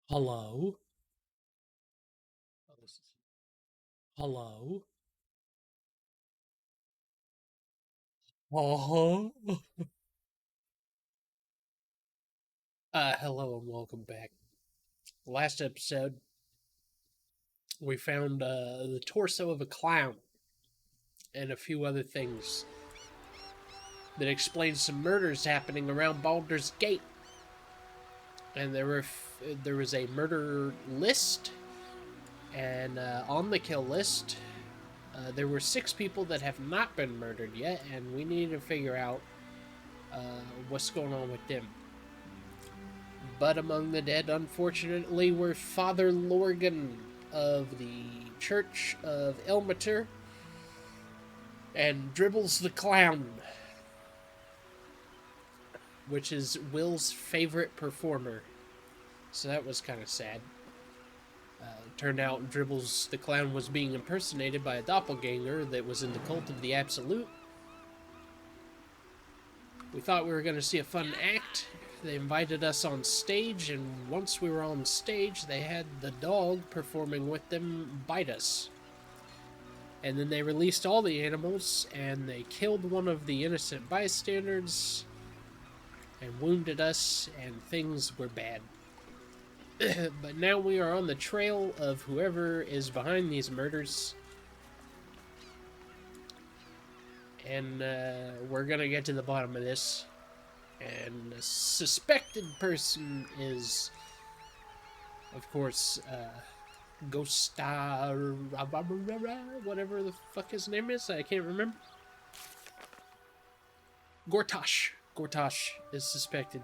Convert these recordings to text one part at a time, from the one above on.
Hello? Hello? Uh-huh. Hello and welcome back. Last episode, we found the torso of a clown and a few other things that explain some murders happening around Baldur's Gate. And there was a murder list, and on the kill list, there were 6 people that have not been murdered yet, and we need to figure out what's going on with them. But among the dead, unfortunately, were Father Lorgan of the Church of Elmater and Dribbles the Clown, which is Will's favorite performer. So that was kind of sad. Turned out Dribbles the Clown was being impersonated by a doppelganger that was in the cult of the Absolute. We thought we were going to see a fun act. They invited us on stage, and once we were on stage, they had the dog performing with them bite us. And then they released all the animals, and they killed one of the innocent bystanders, and wounded us, and things were bad. But now we are on the trail of whoever is behind these murders. And we're gonna get to the bottom of this. And the suspected person is, of course, Ghostar, whatever the fuck his name is, I can't remember. Gortash. Gortash is suspected.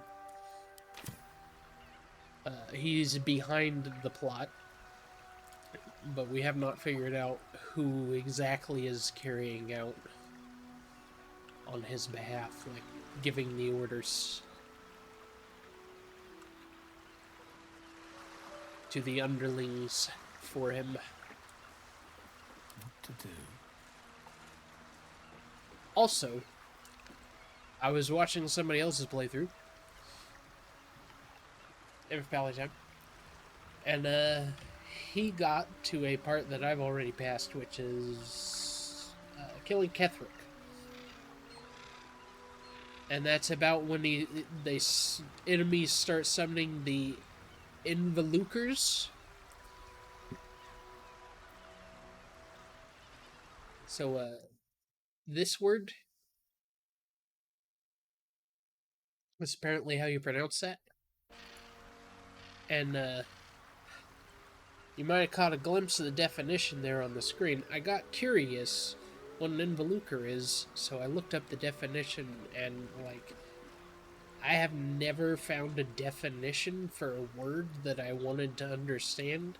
He's behind the plot, but we have not figured out who exactly is carrying out on his behalf, like giving the orders to the underlings for him. What to do? Also, I was watching somebody else's playthrough every Pally time, and he got to a part that I've already passed, which is killing Kethric. And that's about when enemies start summoning the Involucers. So this word is apparently how you pronounce that. And you might have caught a glimpse of the definition there on the screen. I got curious what an involucre is, so I looked up the definition, and I have never found a definition for a word that I wanted to understand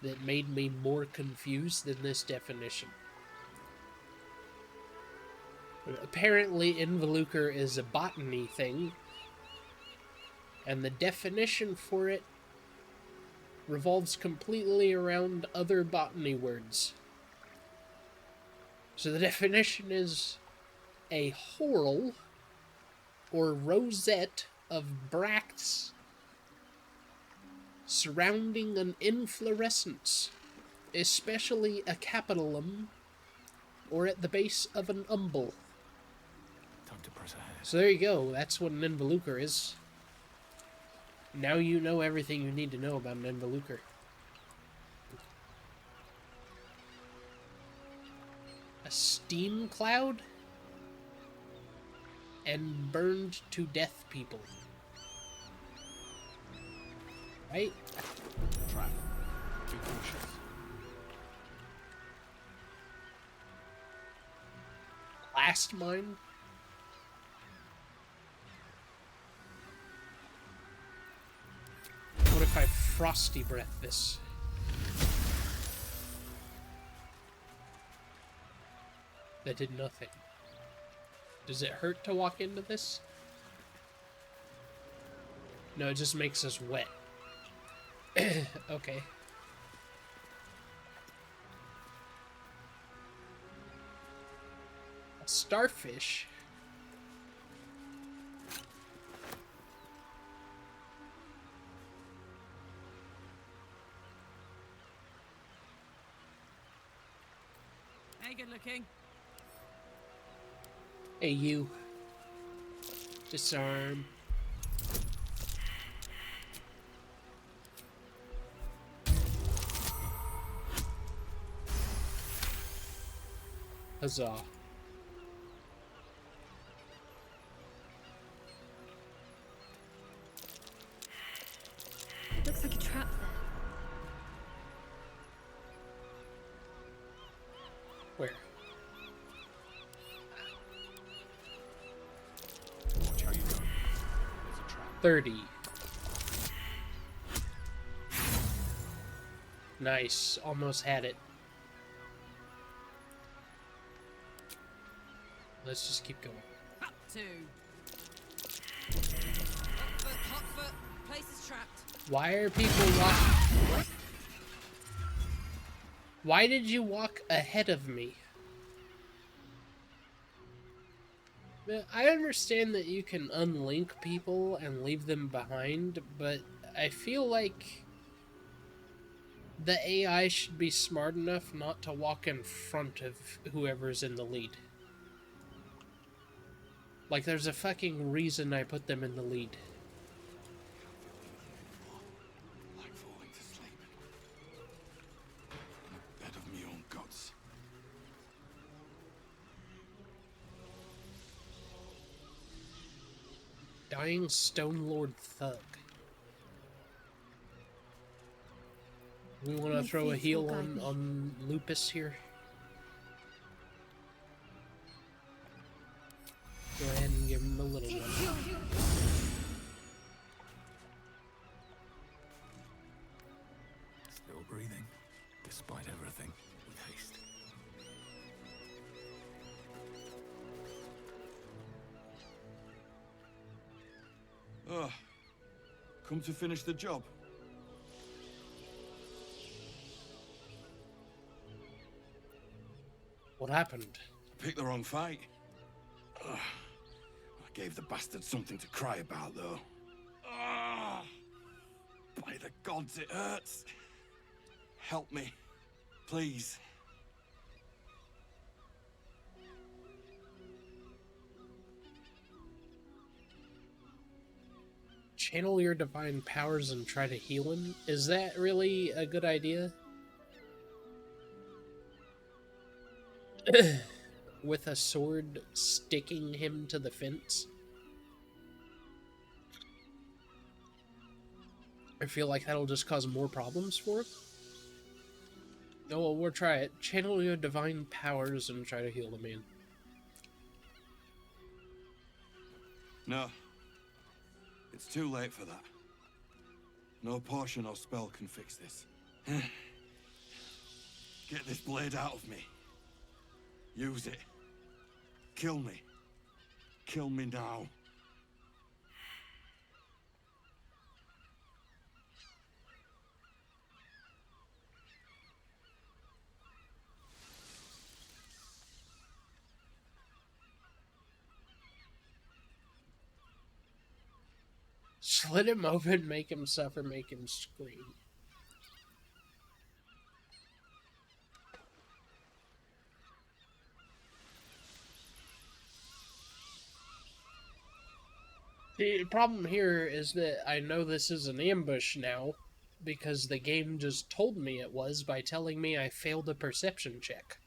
that made me more confused than this definition. But apparently, involucre is a botany thing, and the definition for it revolves completely around other botany words. So the definition is a whorl or rosette of bracts surrounding an inflorescence, especially a capitulum or at the base of an umbel. Time to press ahead. So there you go, that's what an involucre is. Now you know everything you need to know about an involucre. A steam cloud and burned to death people. Right? Trap. Be cautious. Blast mine. What if I frosty breath this? That did nothing. Does it hurt to walk into this? No, it just makes us wet. Okay. A starfish? ain't good looking. Hey, you. Disarm. Huzzah. Looks like a trap there. Where? Watch how you go. There's a trap. 30. Nice. Almost had it. Let's just keep going. Up 2. Hot foot. Place is trapped. Why are people walking? Why did you walk ahead of me? I understand that you can unlink people and leave them behind, but I feel like the AI should be smart enough not to walk in front of whoever's in the lead. Like, there's a fucking reason I put them in the lead. Like falling to sleep. In a bed of me own guts. Dying Stone Lord Thug. We want to My throw a faithful heal guide me. on Lupus here. Go ahead and give him a little one. Still breathing, despite everything, with haste. Come to finish the job. What happened? Picked the wrong fight. I gave the bastard something to cry about, though. By the gods, it hurts. Help me, please. Channel your divine powers and try to heal him? Is that really a good idea? With a sword sticking him to the fence? I feel like that'll just cause more problems for him. No, well, we'll try it. Channel your divine powers and try to heal the man. No. It's too late for that. No potion or spell can fix this. Get this blade out of me. Use it. Kill me. Kill me now. Slit him open, make him suffer, make him scream. The problem here is that I know this is an ambush now, because the game just told me it was by telling me I failed a perception check.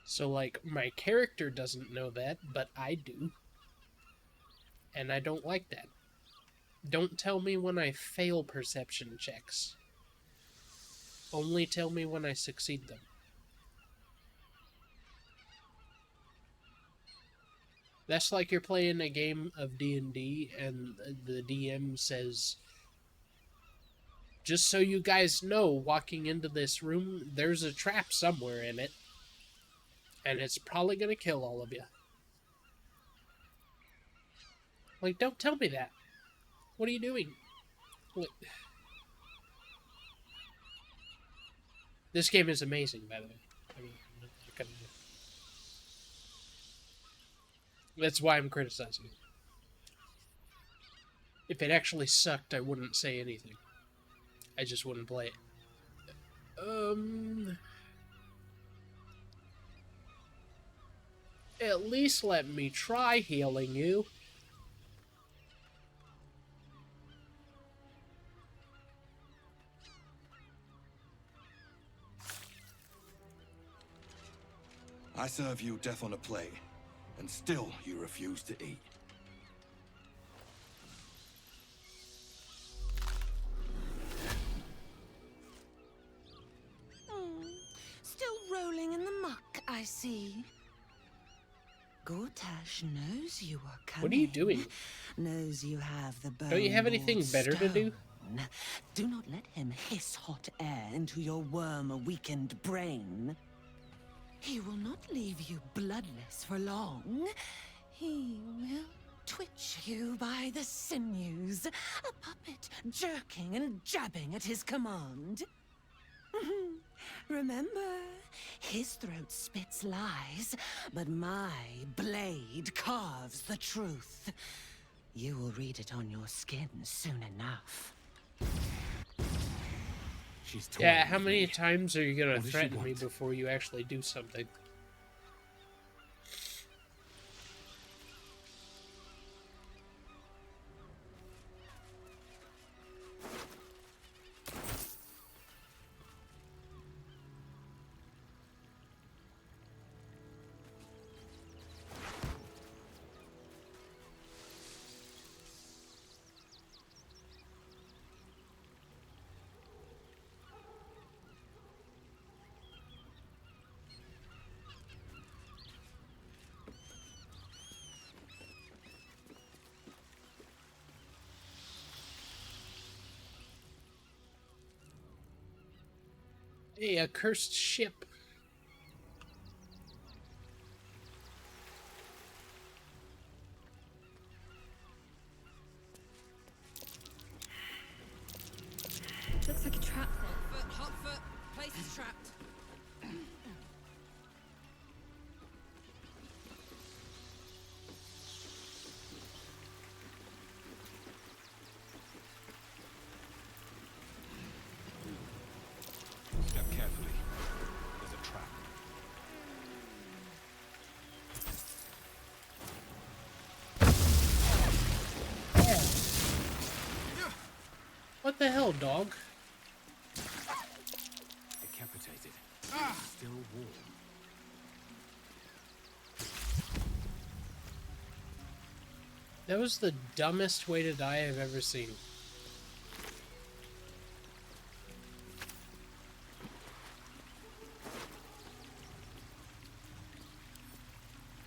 So, like, my character doesn't know that, but I do. And I don't like that. Don't tell me when I fail perception checks. Only tell me when I succeed them. That's like you're playing a game of D&D and the DM says, just so you guys know, walking into this room, there's a trap somewhere in it. And it's probably going to kill all of you. Like, don't tell me that. What are you doing? What? This game is amazing, by the way. I mean, I'm not gonna... That's why I'm criticizing it. If it actually sucked, I wouldn't say anything. I just wouldn't play it. At least let me try healing you. I serve you death on a plate, and still you refuse to eat. Still rolling in the muck, I see. Gortash knows you are coming. What are you doing? Knows you have the bone. Don't you have anything better to do? Do not let him hiss hot air into your worm-weakened brain. He will not leave you bloodless for long. He will twitch you by the sinews, a puppet jerking and jabbing at his command. Remember, his throat spits lies, but my blade carves the truth. You will read it on your skin soon enough. She's Yeah, how many times are you gonna What does she threaten me want? before you actually do something? Hey, a cursed ship. Looks like a trap. Hot foot, place is trapped. Step carefully. There's a trap. What the hell, dog? Decapitated. Still warm. That was the dumbest way to die I've ever seen.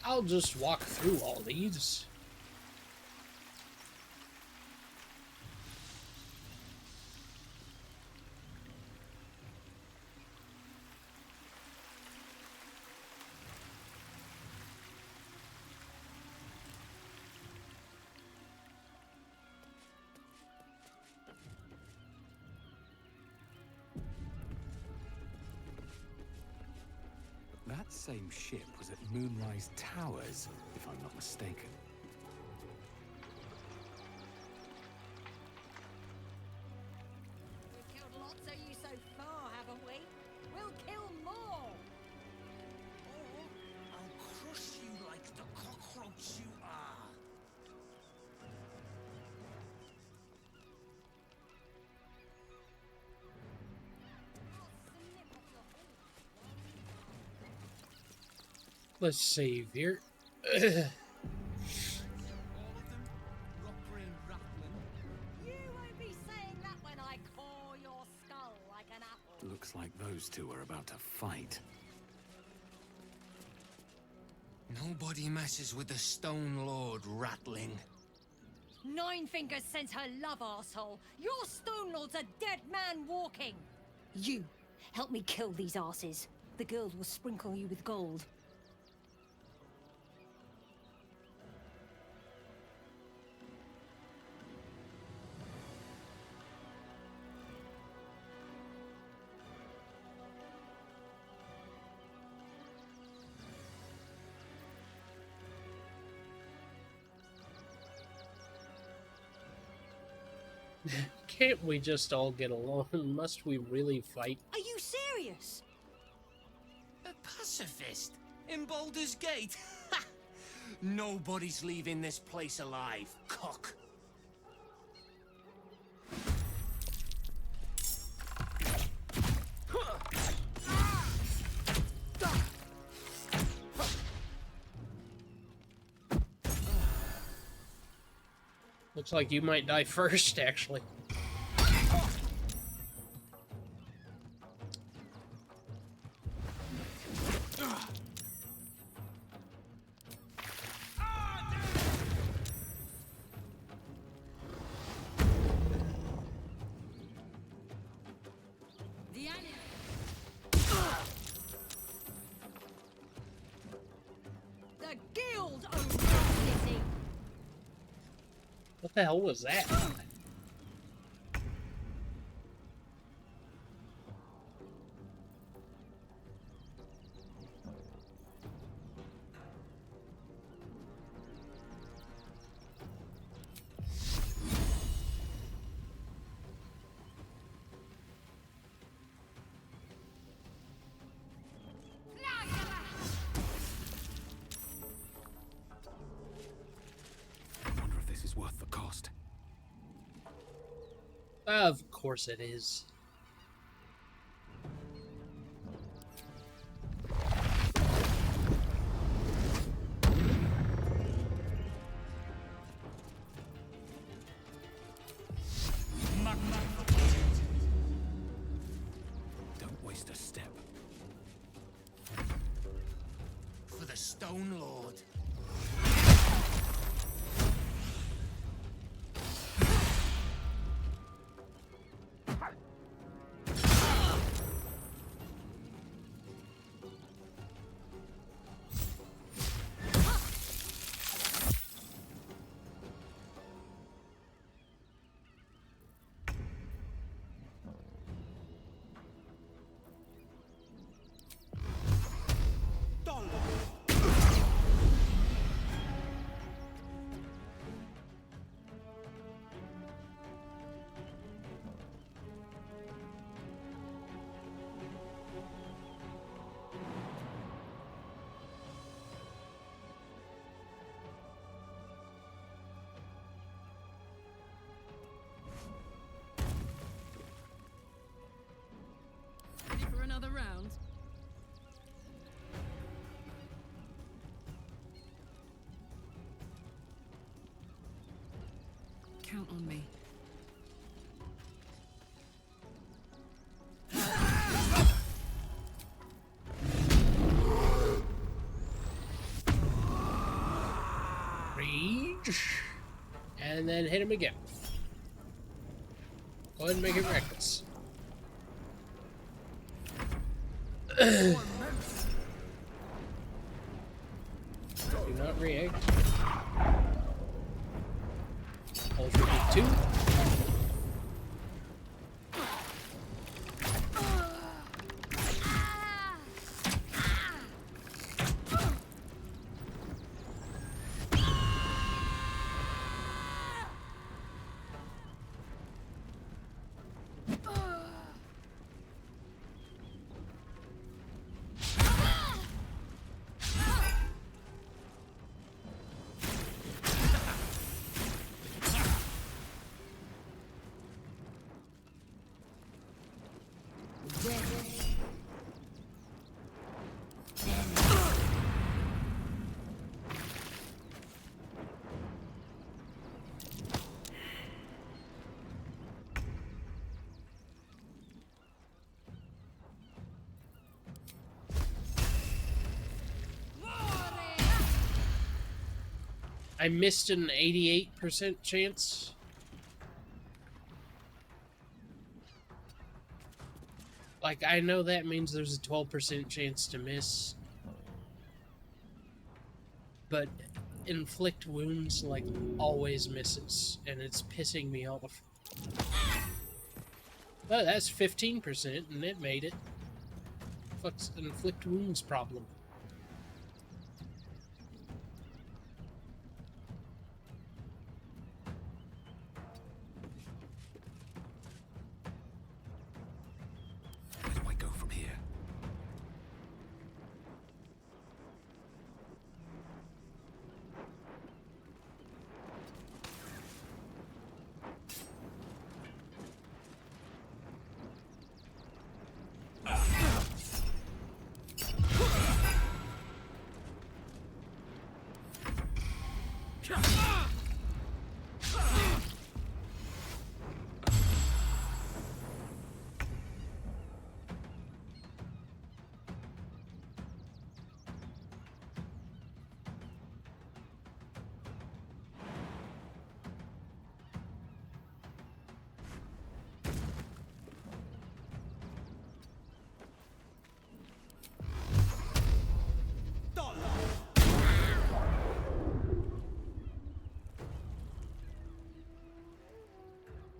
I'll just walk through all these. That same ship was at Moonrise Towers, if I'm not mistaken. We've killed lots of you so far, haven't we? We'll kill more! Or I'll crush you like the cockroach you are. Let's save here. All of them? Rockbrain Rattling? You won't be saying that when I core your skull like an apple. Looks like those two are about to fight. Nobody messes with the Stone Lord, Rattling. Nine Fingers sends her love, arsehole. Your Stone Lord's a dead man walking. You, help me kill these asses. The girls will sprinkle you with gold. Can't we just all get along? Must we really fight? Are you serious? A pacifist? In Baldur's Gate? Ha! Nobody's leaving this place alive, cock. Looks like you might die first, actually. The guild owns this city. What the hell was that? I wonder if this is worth the cost. Of course it is. Don't waste a step. For the Stone Lord. Ready for another round? Count on me. Rage. And then hit him again. Go ahead and make it reckless. Do not react. Ultra B2. I missed an 88% chance. Like, I know that means there's a 12% chance to miss. But inflict wounds, like, always misses. And it's pissing me off. Oh, that's 15%, and it made it. Fuck's an inflict wounds problem.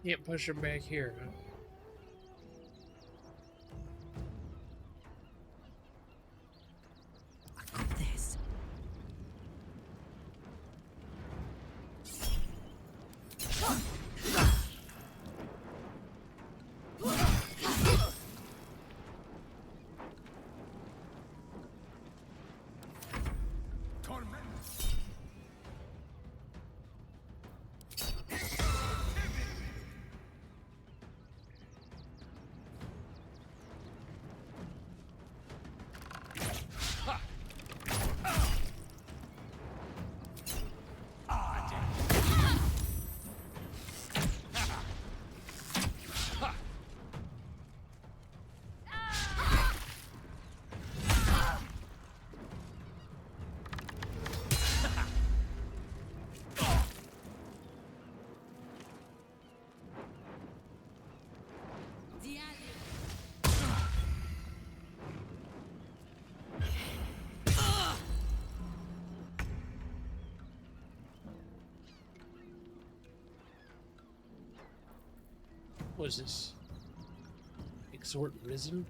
Can't push him back here, huh? I got this. What is this? Exhort Risen?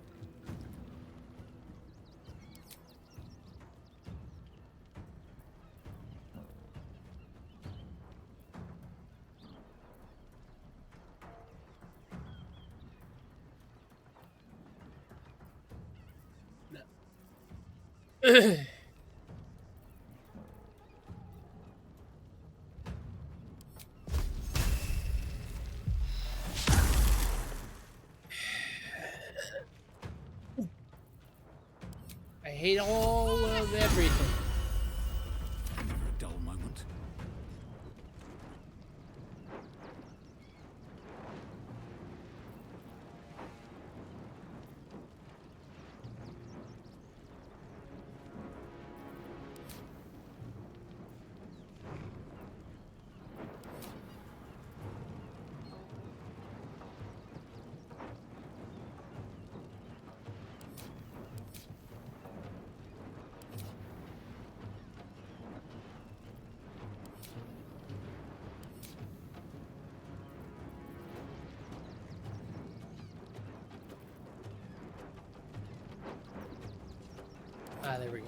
No. I hate all of everything. Never a dull moment. Ah, there we go.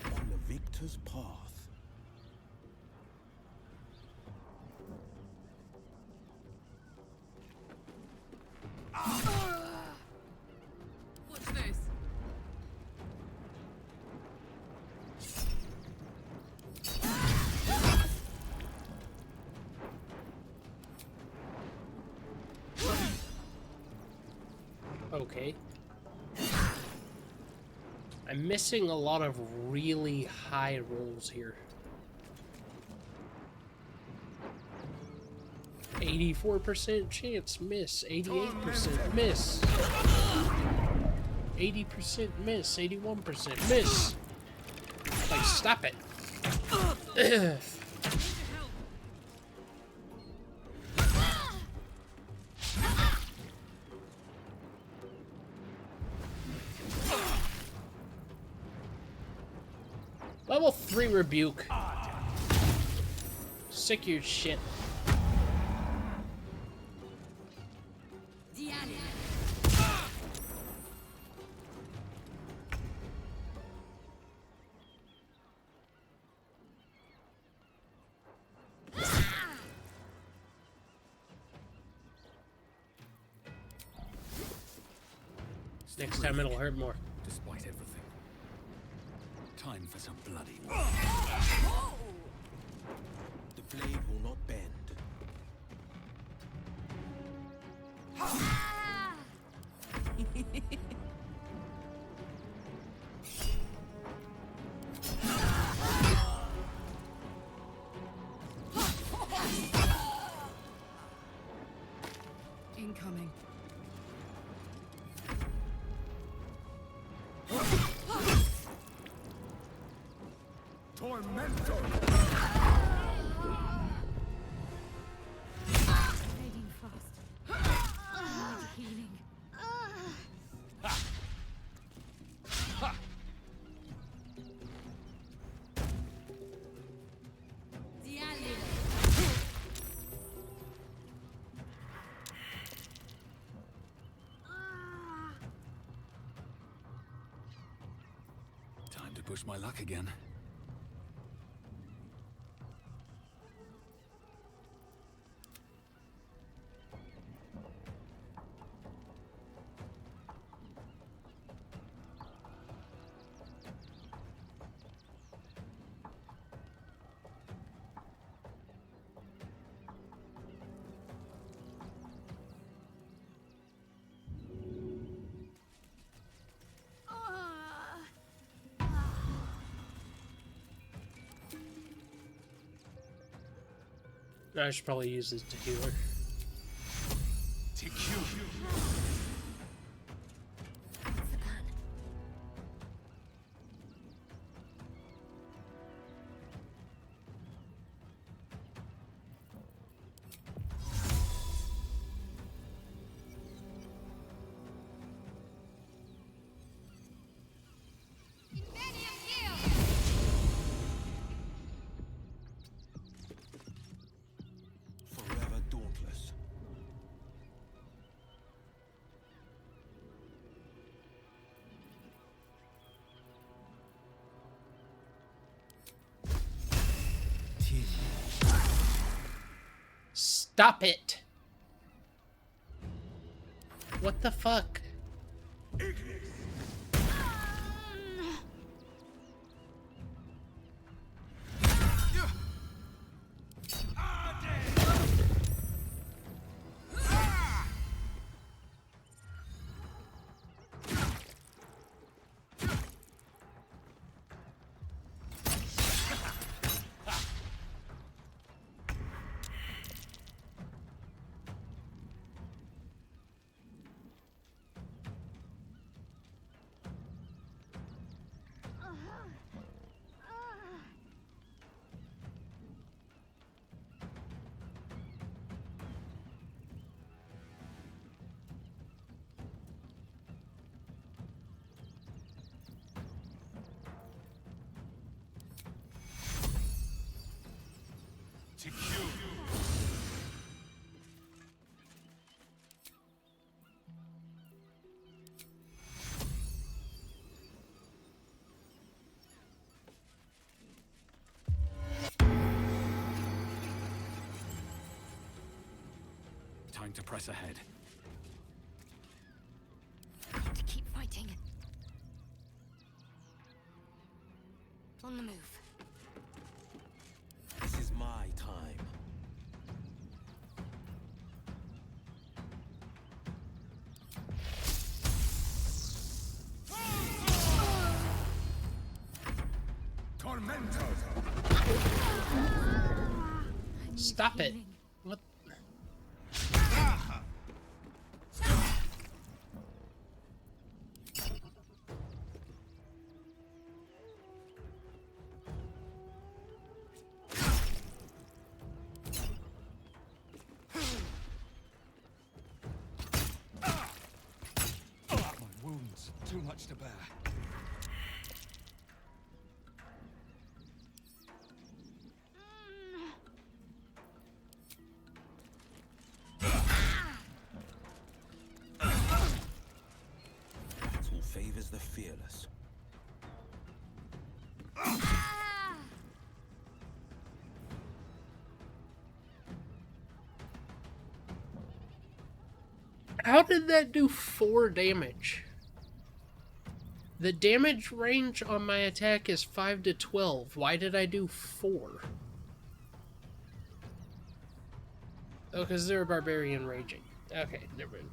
On the victor's path. What's this? Okay. I'm missing a lot of really high rolls here. 84% chance miss, 88% miss, 80% miss, 81% miss. Like, stop it. Level 3 rebuke. Sick your shit. Next time it'll hurt more. Despite everything. Time for some bloody war. The blade will not bend. Fading fast. I need healing. Time to push my luck again. I should probably use this to heal her. Forever dauntless. Stop it! What the fuck? Time to press ahead. Got to keep fighting. On the move. This is my time. Stop it! What? My wounds, too much to bear. Battle favors the fearless. How did that do 4 damage? The damage range on my attack is 5 to 12. Why did I do 4? Oh, because they're a barbarian raging. Okay, never mind.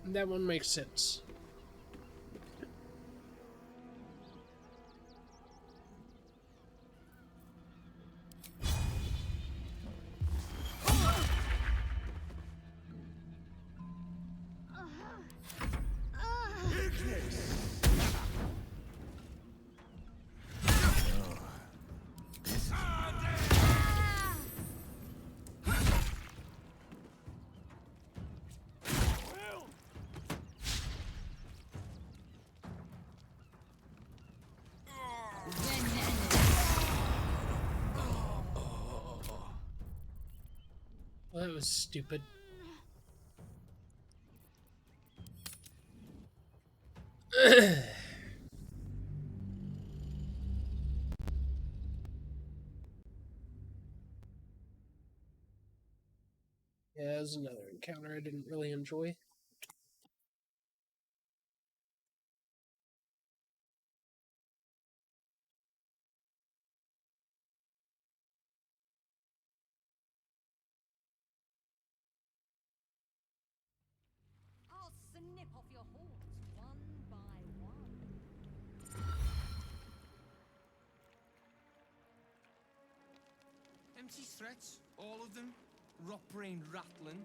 That one makes sense. was stupid. Yeah, that was another encounter I didn't really enjoy. I'll snip off your horns one by one. Empty threats, all of them. Rot brain rattling.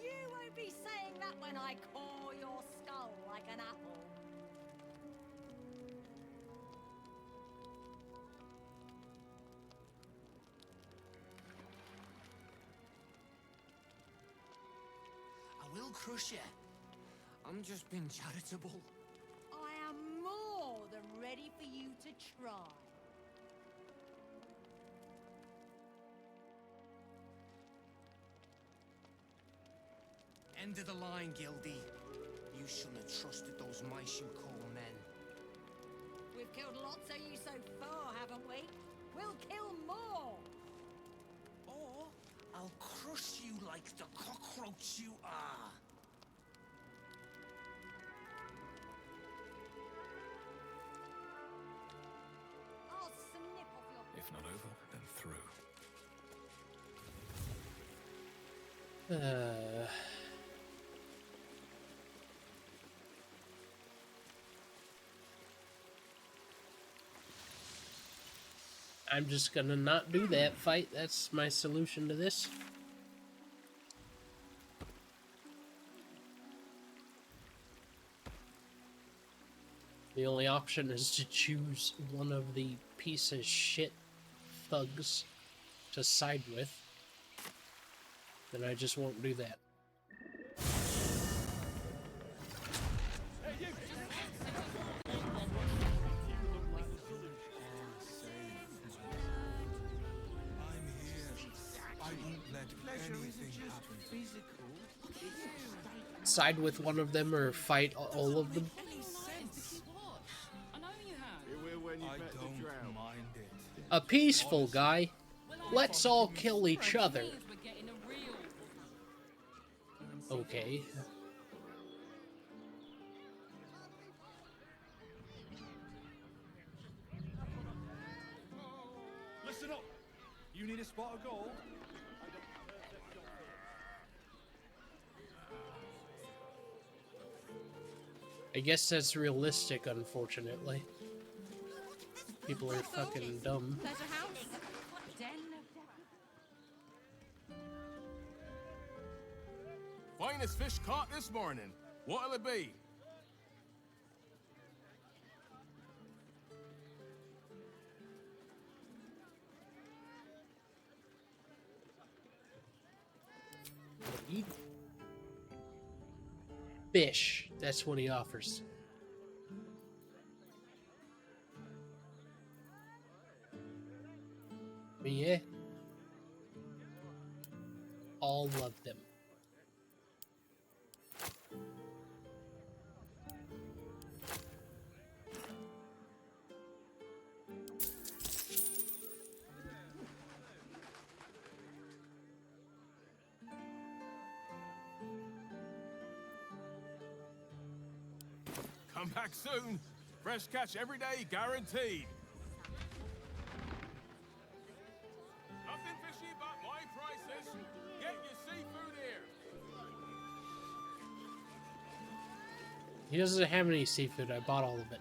You won't be saying that when I core your skull like an apple. I will crush you. I'm just being charitable. I am more than ready for you to try. End of the line, Gildy. You shouldn't have trusted those mice you call men. We've killed lots of you so far, haven't we? We'll kill more! Or I'll crush you like the cockroach you are. I'll snip off your... If not over, then through. I'm just gonna not do that fight. That's my solution to this. The only option is to choose one of the piece of shit thugs to side with. Then I just won't do that. Side with one of them or fight all of them. A peaceful guy. Let's all kill each other. Okay. Listen up! You need a spot of gold? I guess that's realistic, unfortunately. People are fucking dumb. Pleasure house. Den of Finest fish caught this morning. What'll it be? Fish. That's what he offers. But yeah. All love them. Come back soon. Fresh catch every day, guaranteed. Nothing fishy but my prices. Get your seafood here. He doesn't have any seafood. I bought all of it.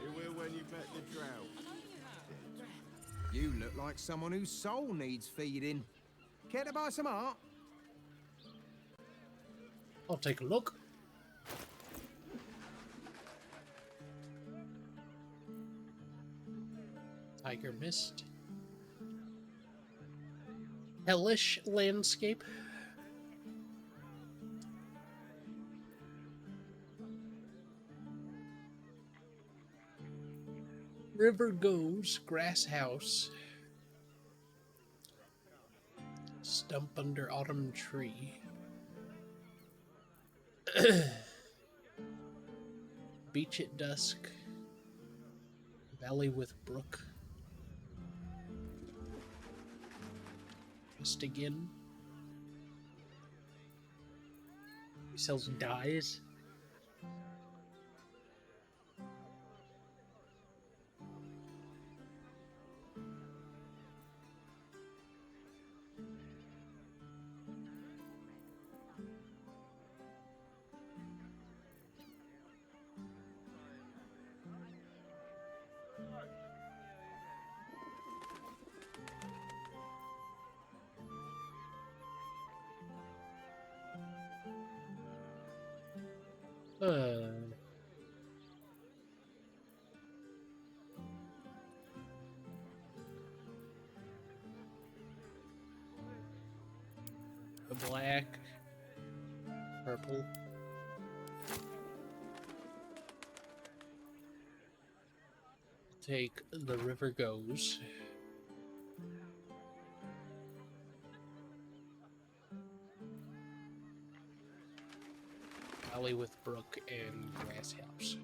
You will when you bet the drought. You look like someone whose soul needs feeding. Care to buy some art? I'll take a look. Tiger Mist. Hellish landscape. River goes, grass house. Stump under autumn tree. Beach at dusk. Valley with brook. Just again. He sells dyes. The black, purple. Take the river goes. Valley with brook and grass house.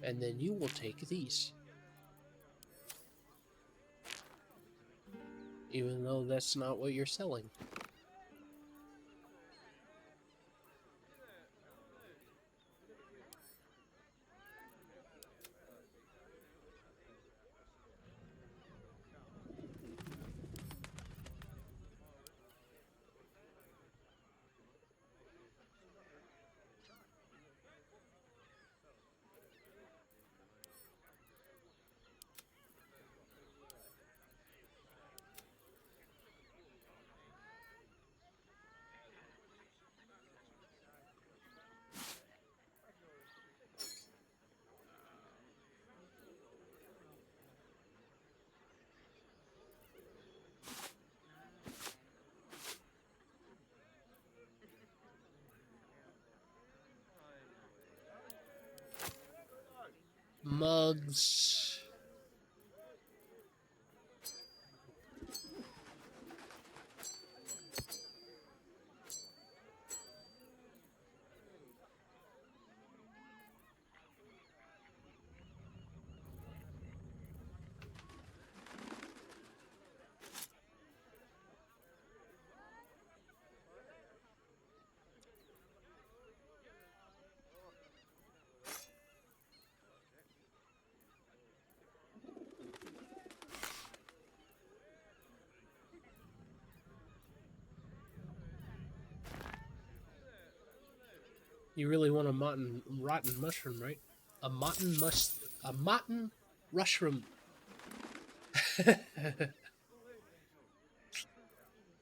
And then you will take these. Even though that's not what you're selling. Mugs. You really want a rotten mushroom, right? A rotten mushroom.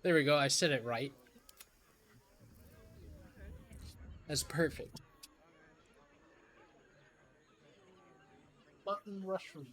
There we go, I said it right. That's perfect. Mutton mushroom.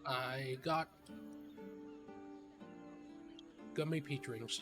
I got gummy peach rings.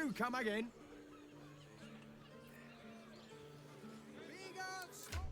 Do come again. Bigger, small.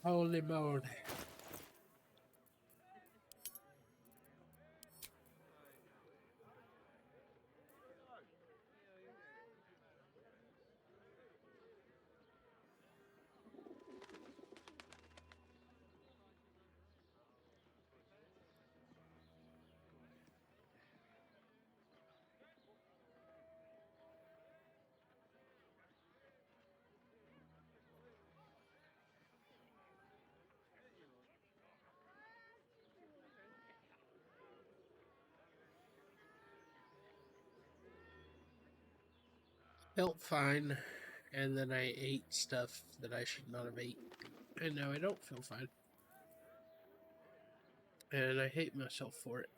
Holy moly. Felt fine, and then I ate stuff that I should not have ate, and now I don't feel fine, and I hate myself for it.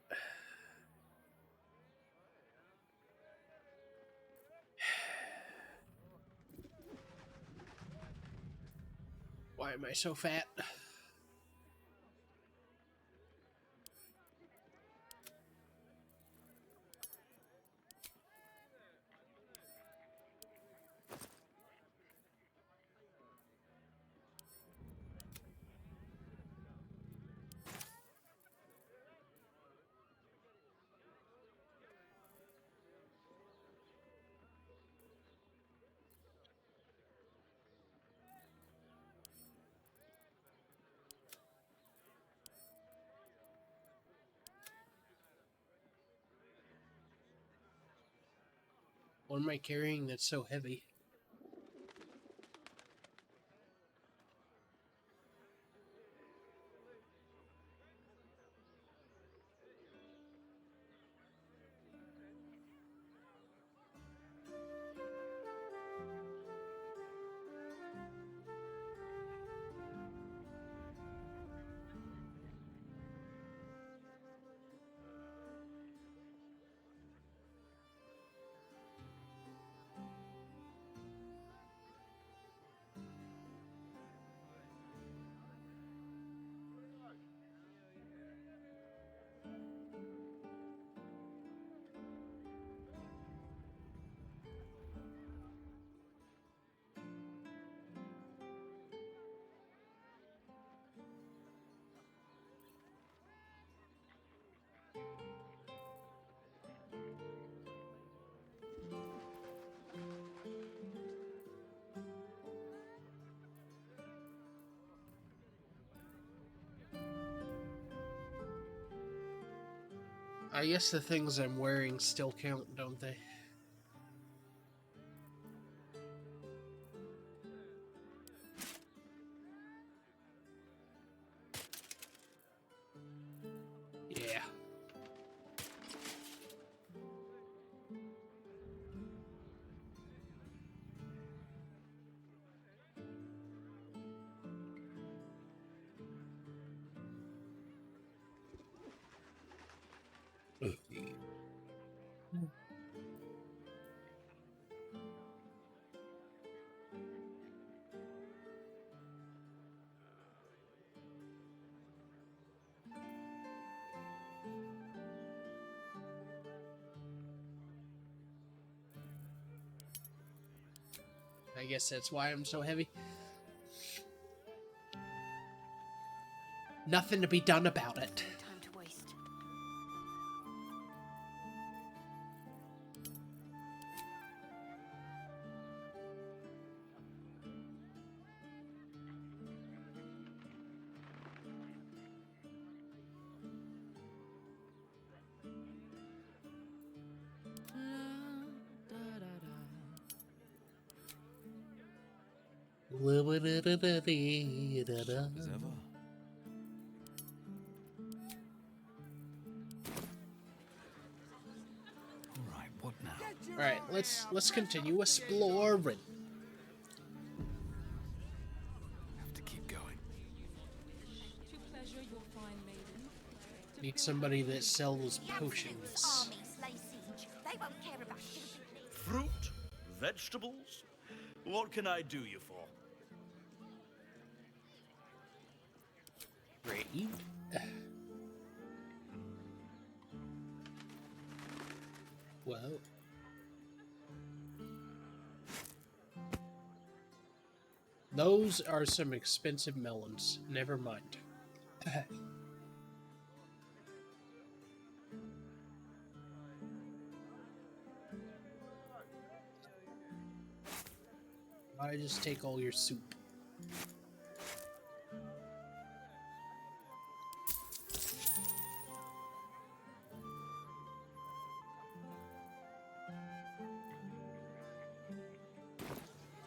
Why am I so fat? What am I carrying that's so heavy? I guess the things I'm wearing still count, don't they? Yeah. I guess that's why I'm so heavy. Nothing to be done about it. Time to waste. As ever. Alright, what now? Alright, let's continue exploring. Have to keep going. To pleasure your fine maiden. Need somebody that sells potions. Armies lay siege. They won't care about stupid. Fruit? Vegetables? What can I do you for? Raid. Well. Those are some expensive melons. Never mind. I just take all your soup.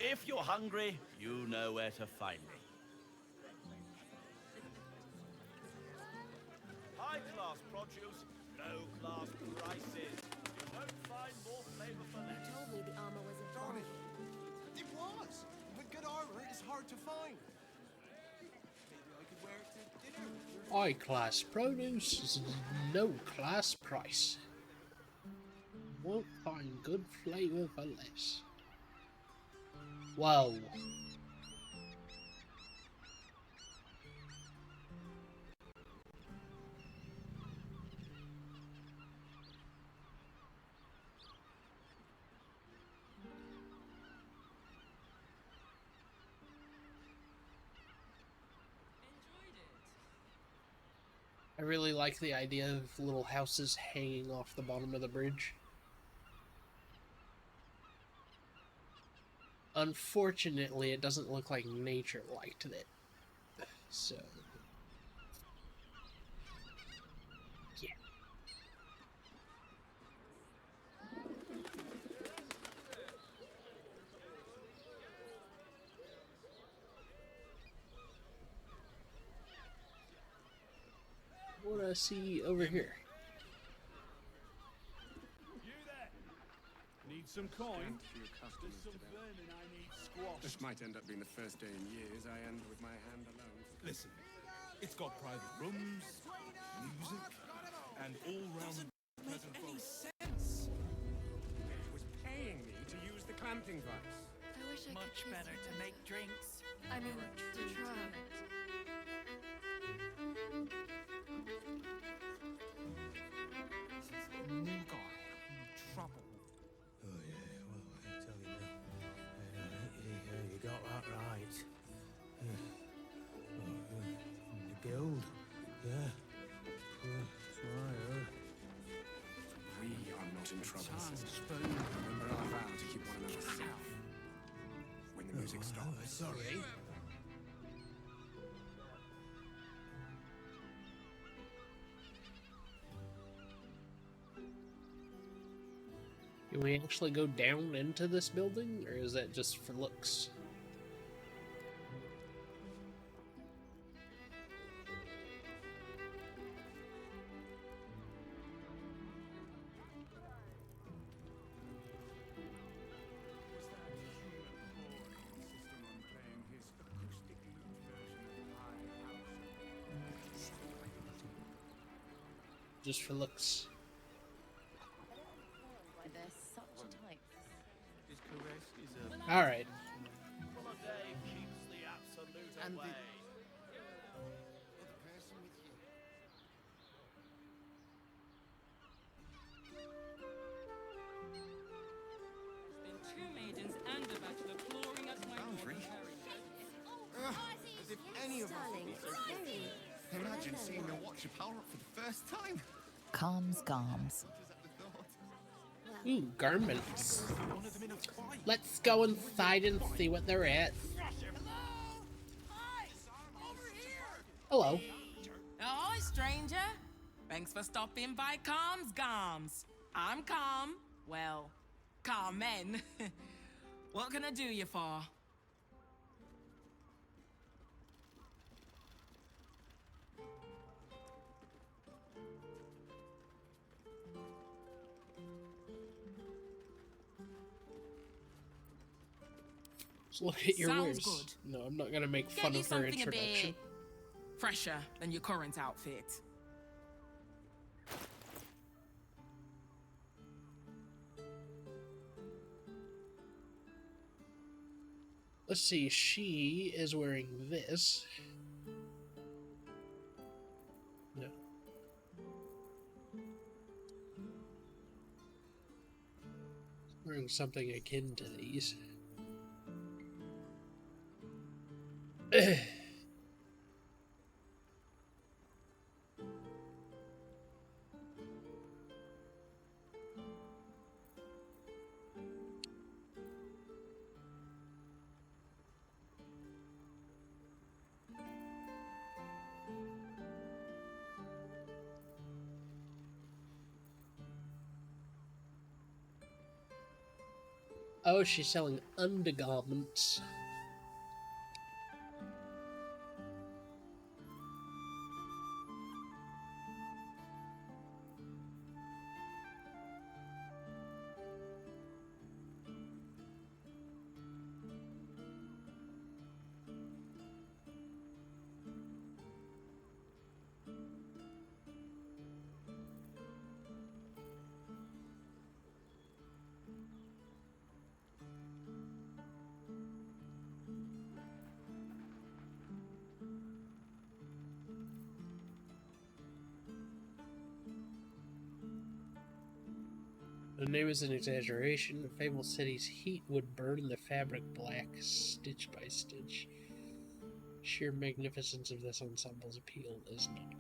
If you're hungry, you know where to find me. High-class produce, low-class prices. You won't find more flavor for less. Told me the armor was a bargain. It was. With good armor, it's hard to find. Maybe I could wear it to dinner. High class produce, no class price. Won't find good flavor for less. Whoa. I really like the idea of little houses hanging off the bottom of the bridge. Unfortunately, it doesn't look like nature liked it. So, yeah. What do I see over here? You there? Need some coin? There's some vermin I need squashed. This might end up being the first day in years I end with my hand alone. Listen, it's got private rooms, music, and all-round present folk. Sense. It was paying me to use the clamping vice. I wish I Much could better to make drinks. I mean, to try. New guy in trouble. Oh yeah, well, I tell you now. Yeah, you got that right. The guild. Yeah. That's what I heard. We are not in trouble. Spoon. Remember our vow to keep one another safe. When the music stops. Sorry. Can we actually go down into this building, or is that just for looks? Just for looks. Why they're such types. All right. Holiday keeps the absolute And away. There's been 2 maidens and a bachelor clawing at my door. As if any of us would be so Very Imagine seeing your watcher power up for the first time. Calms Garms. Ooh, garments. Let's go inside and see what they're at. Hello. Hi, stranger. Thanks for stopping by Calms Garms. I'm Calm. Well, Carmen. What can I do you for? Just look at your Sounds words. good. No, I'm not gonna make Get fun you of her something a introduction. bit fresher than your current outfit. Let's see, she is wearing this. No. Wearing something akin to these. Oh, she's selling undergarments. The name is an exaggeration. The fabled city's heat would burn the fabric black, stitch by stitch. Sheer magnificence of this ensemble's appeal is none.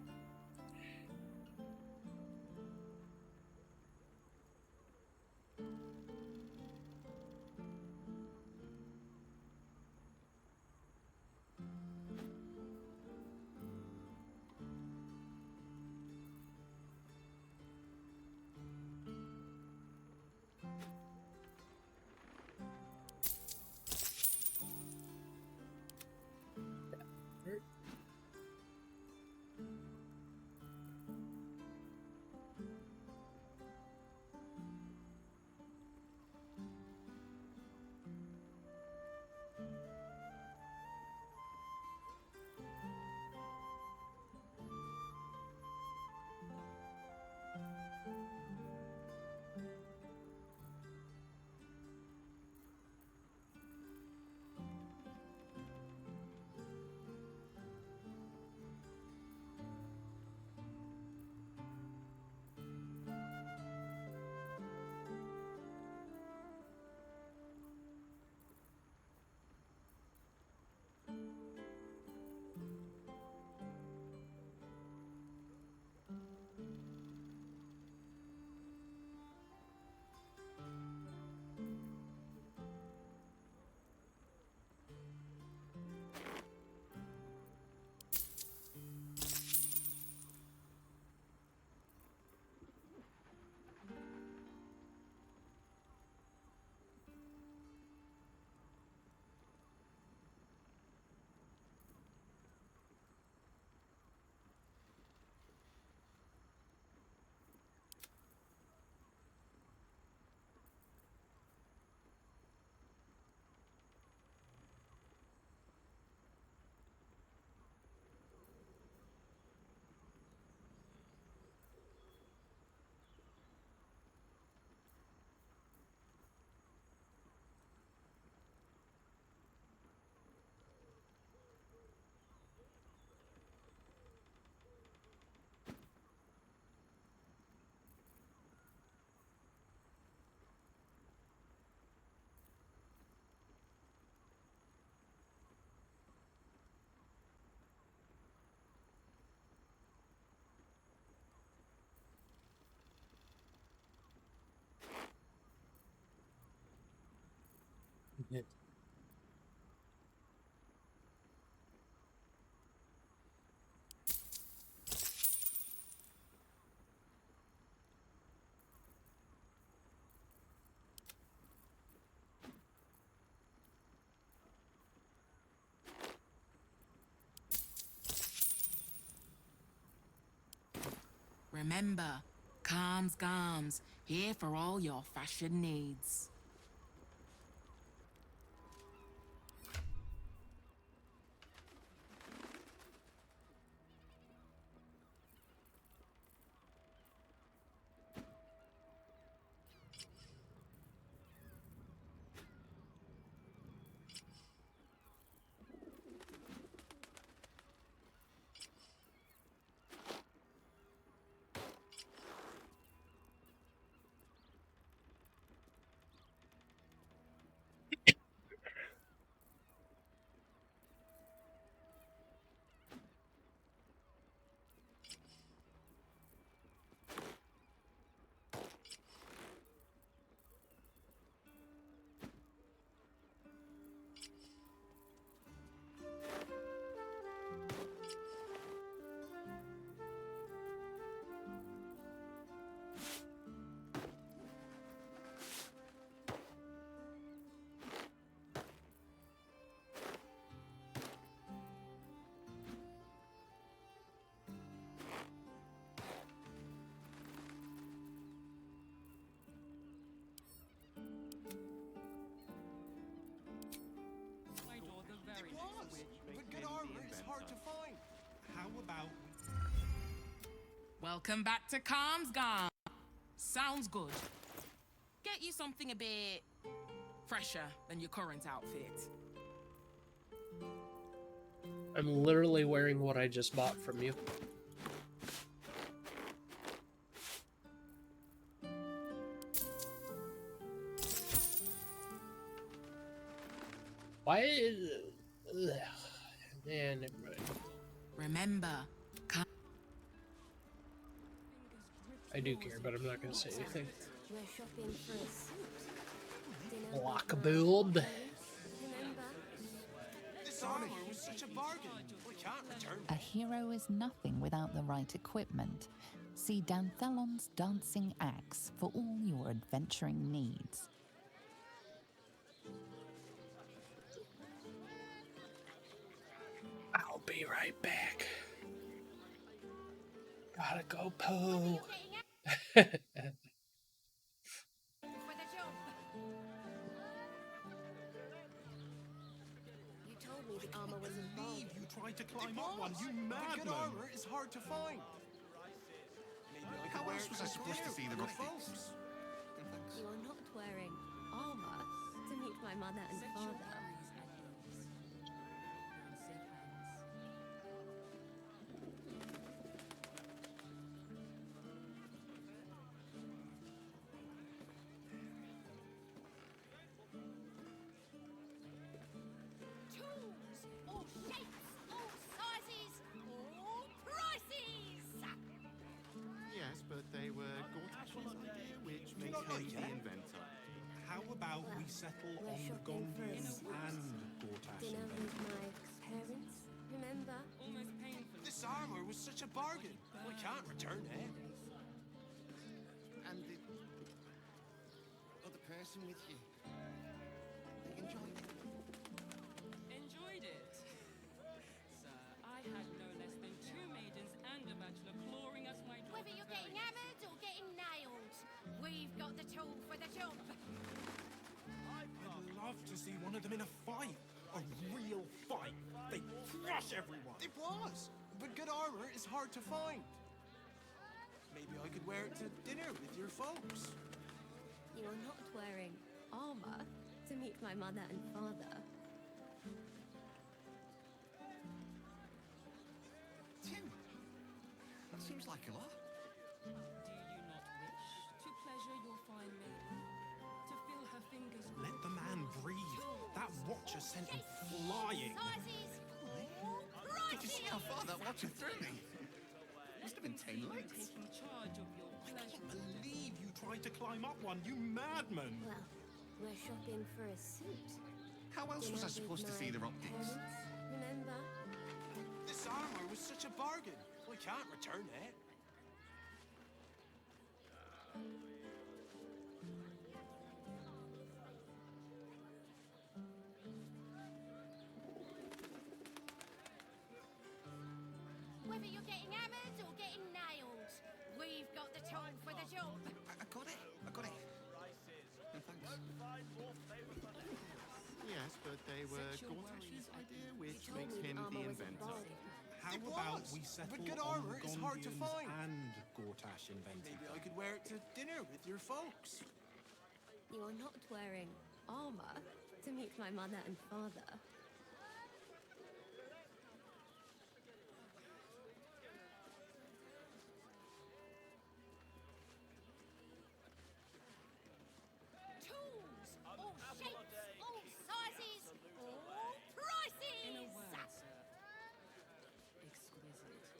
Remember, Calms Garms, here for all your fashion needs. But good armor is hard to find. How about... Welcome back to Calms Garms. Sounds good. Get you something a bit fresher than your current outfit. I'm literally wearing what I just bought from you. Why is... Ugh. Man, never mind. Remember, I do care, but I'm not going to say anything. We're shopping for a suit. Dinner Block with my build. parents. This armor was such a bargain. We can't return A hero is nothing without the right equipment. See Danthelon's dancing axe for all your adventuring needs. I'll be right back. Gotta go poo. For the job. You told me the armor was involved. You tried to It climb up one, was, you but good madman! armor is hard to find. Maybe I could How wear else it was to I supposed to dinner see the with rustics? folks. You are not wearing armor to meet my mother and father. Tools, all shapes, all sizes, all prices. Yes, but they were Gortash's idea, which makes not him like the that. inventor. How about we settle we're on the shopping for a Gondian suit. and Gortash Dinner inventor? with my parents, remember? This armor was such a bargain. We can't return it. And the other person with you, they enjoyed it. Enjoyed it? Sir, I had no less than 2 maidens and a bachelor clawing at my door. Whether you're getting hammered or getting nailed, we've got the tool for the job. I'd love to see one of them in a fight. A real fight. They crush everyone. It was, but good armor is hard to find. Maybe I could wear it to dinner with your folks. You are not wearing armor to meet my mother and father. 2. That seems like a lot. Do you not wish to pleasure your fine maiden? To fill her fingers with Let the man breathe. That watcher sent him flying. Sizes, all Did you see how far that watcher threw me? Must have been 10 legs. taking charge of your pleasure. Believe you tried to climb up one, you madman! Well, we're shopping for a suit. How else was I supposed to see their optics? Remember? This armor was such a bargain. We can't return it. Whether you're getting hammered or getting nailed, we've got the tool for the job. I got it. I got it. No, thanks. Yes, but they were Gortash's idea, which makes him the inventor. How It about was, we settle but good on armor is hard to Gondians find. and Gortash invented? Maybe I could wear it to dinner with your folks. You are not wearing armor to meet my mother and father. Tools, all shapes, all sizes, all prices. In a word, sir. Exquisite.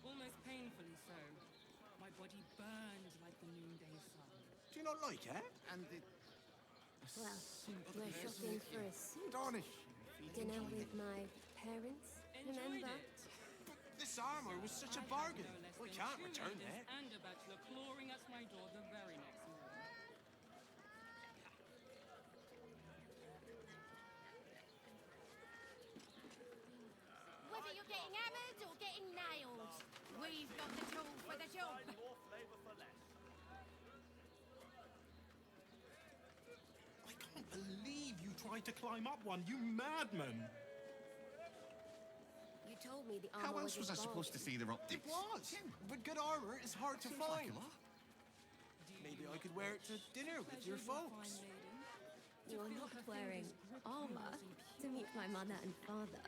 Almost painfully so. My body burned like the noonday sun. Do you not like it? And the Well, we're shopping for a suit. astonishing Dinner with my parents, Enjoyed remember? it. This armor was such a I had bargain. no less We than can't 2 return maidens it. and a bachelor clawing at my door the very next morning. Whether you're getting hammered or getting nailed, we've got the tool for the job. More flavor for less. I can't believe you tried to climb up one, you madman! You told me the armor How else was I a supposed to bargain. see their optics? It was, but good armor is hard to Seems like find. a lot. Maybe I could wear it to dinner with your folks. You are not wearing armor to meet my mother and father.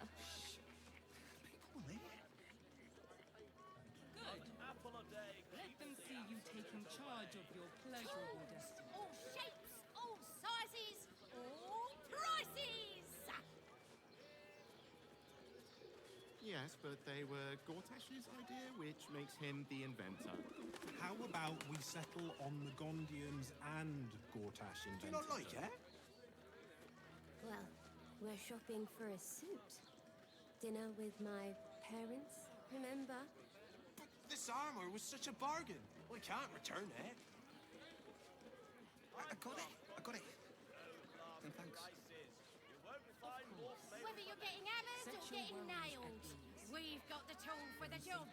Good. Apple a day. Let them see you taking charge of your pleasurable destiny. All shapes, all sizes, all prices. Yes, but they were Gortash's idea, which makes him the inventor. How about we settle on the Gondians and Gortash invented? Do you not like it? Well, we're shopping for a suit. Dinner with my parents, remember? This armor was such a bargain. We can't return it. I got it. I got it. No, thanks. You won't find more flavor. Whether you're getting hammered or getting nailed, we've got the tool for the job.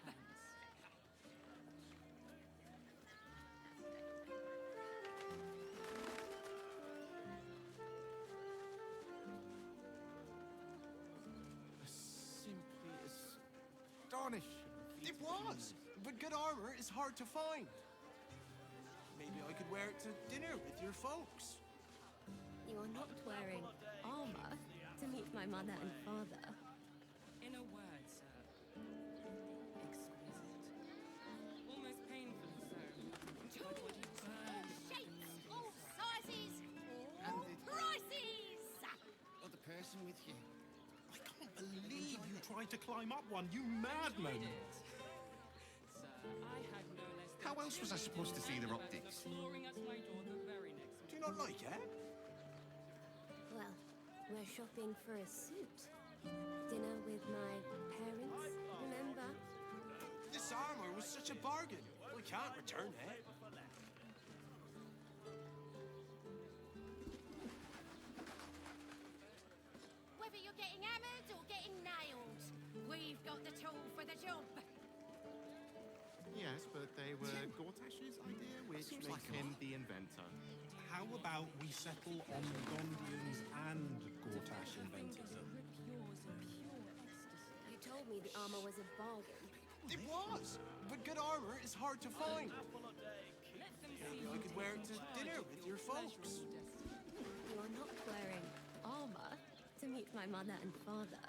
Simply astonishing. It was, but good armor is hard to find. Maybe I could wear it to dinner with your folks. You are not wearing armor to meet my mother and father. In a word, sir. Exquisite. Almost painfully so. My body burned like the Shapes, noonday all sun. sizes, all prices. Other person with you. I can't believe you tried to climb up one, you madman! Enjoyed it. Sir, I had no less than How else 2 was I supposed to maidens see and their a bachelor optics? clawing at my door the very next Do you morning. not like it? Well, we're shopping for a suit. Dinner with my parents, remember? This armor was such a bargain. We can't return it. Whether you're getting hammered or getting nailed, we've got the tool for the job. Yes, but they were Gortash's idea, which Seems makes like a him lot. the inventor. How about we settle on the Gondians and Gortash invented them? Grip yours in pure ecstasy. You told me the armor was a bargain. It was, but good armor is hard to find. Apple a day. Let them see Maybe you I could wear it taking to charge dinner of with your folks. pleasurable destiny. You are not wearing armor to meet my mother and father.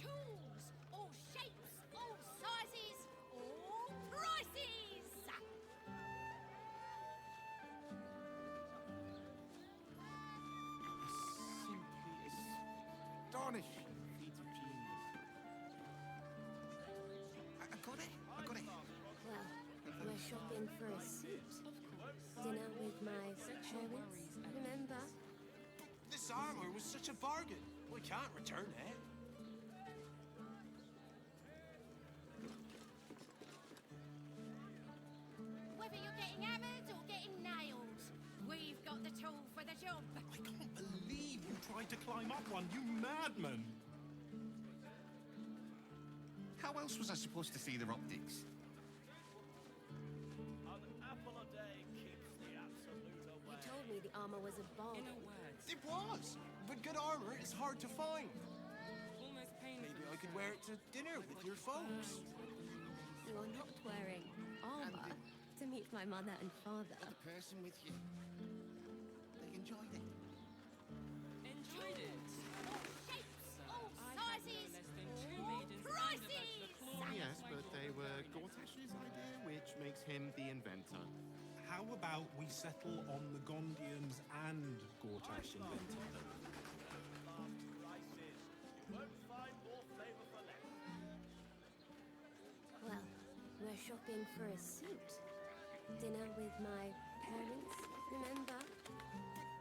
Tools, all shapes, all sizes, all prices. Simply astonishing feat of genius. I got it. I got it. Well, we're shopping shopping for a suit. Dinner with my parents, remember? This armor was such a bargain. We can't return it. Whether you're getting hammered or getting nailed, we've got the tool for the job. I can't believe you tried to climb up one, you madman! How else was I supposed to see their optics? An apple a day keeps the absolute away. You told me the armor was a bargain. It was, but good armor is hard to find. Almost painful. Maybe I could wear it to dinner with your folks. You are not wearing armor to meet my mother and father. The person with you. They enjoyed it. Enjoyed it. All shapes, all I had no sizes, less than 2 all maidens and a prices. bachelor Yes, but they were Gortash's idea, which makes him the inventor. How about we settle on the Gondians and Gortash invented them? Prices. You won't find more flavor for less. Well, we're shopping for a suit. Dinner with my parents, remember?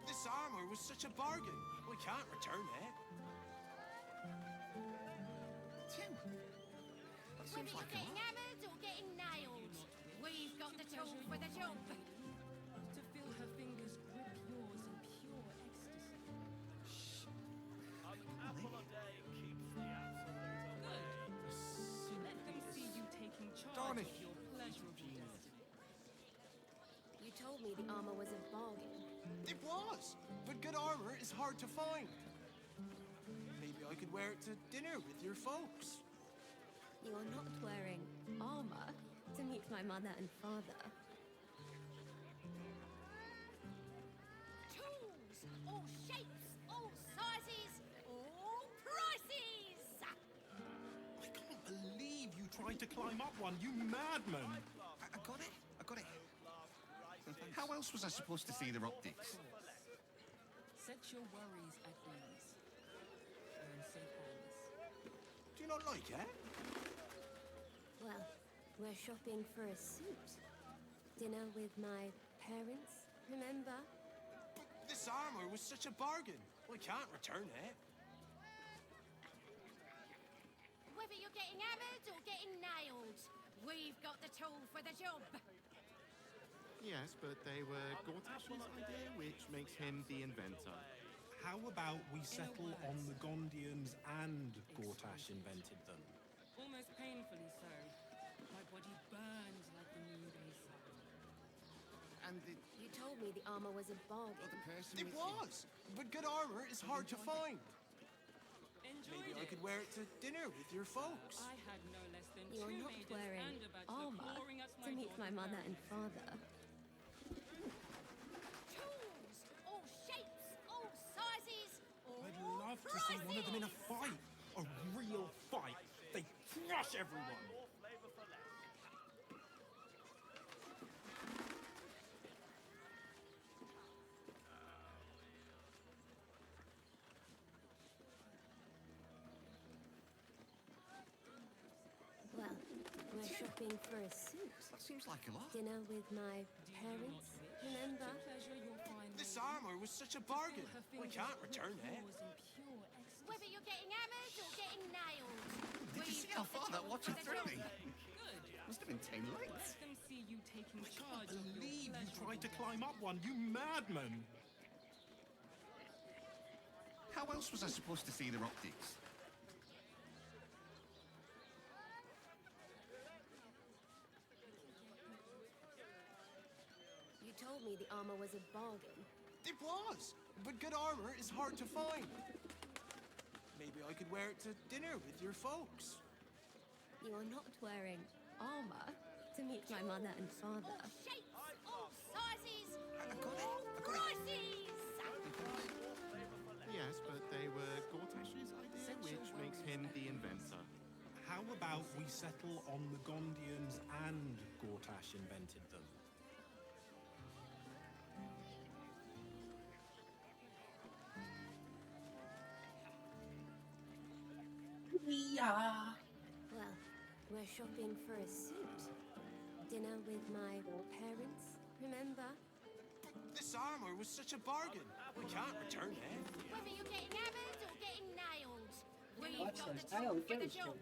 This armor was such a bargain. We can't return it. Tim, that Whether seems you're like a getting lot. hammered or getting nailed, we've got the tool for the job. To feel her fingers grip yours in pure ecstasy. An apple a day keeps the absolute away. Let them see you taking charge Darnish. of your pleasurable destiny. You told me the armor was a bargain. It was, but good armor is hard to find. Maybe I could wear it to dinner with your folks. You are not wearing armor to meet my mother and father. Tools, all shapes, all sizes, all prices. I can't believe you tried to climb up one, you madman! I got it. I got it. How else was I supposed to see their optics? Set your worries at ease. You're in safe hands. Do you not like it? Well, we're shopping for a suit. Dinner with my parents, remember? This armor was such a bargain. We can't return it. Whether you're getting hammered or getting nailed, we've got the tool for the job. Yes, but they were Gortash's idea, which makes him the inventor. How about we settle on the Gondians and Gortash invented them? Almost painfully so. My body burns like the noonday sun. And You told me the armor was a bargain. the person It with was, but good armor is hard to find. Enjoyed Maybe I it. could wear it to dinner with your folks. I had no less than You 2 are not maidens wearing and a bachelor armor pouring us to meet my mother and father. Tools, all shapes, all sizes, all I'd love to see one of them in a fight. A real fight. They crush everyone. More flavor for less. Well, we're shopping for a suit. That seems like a lot. Dinner with my parents, remember? Pleasure you'll find This armor was such a bargain. We can't return it. yours in pure ecstasy. Whether you're getting hammered or getting nailed, Did you see how far that watcher threw me? Must have been 10 lengths. Let them see you taking charge I of your believe you pleasurable tried to climb up one, you madman! How else was I supposed to see their optics? You told me the armor was a bargain. It was, but good armor is hard to find. Maybe I could wear it to dinner with your folks. You are not wearing armor to meet my mother and father. all shapes, all sizes, I got it. all I got it. prices. Yes, but they were Gortash's idea, which makes him the inventor. How about we settle on the Gondians and Gortash invented them? Well, we're shopping for a suit. Dinner with my parents, remember? This armor was such a bargain. We can't return it. Whether you're getting hammered or getting nailed, we've That's got the nice. I tool always for the goes job.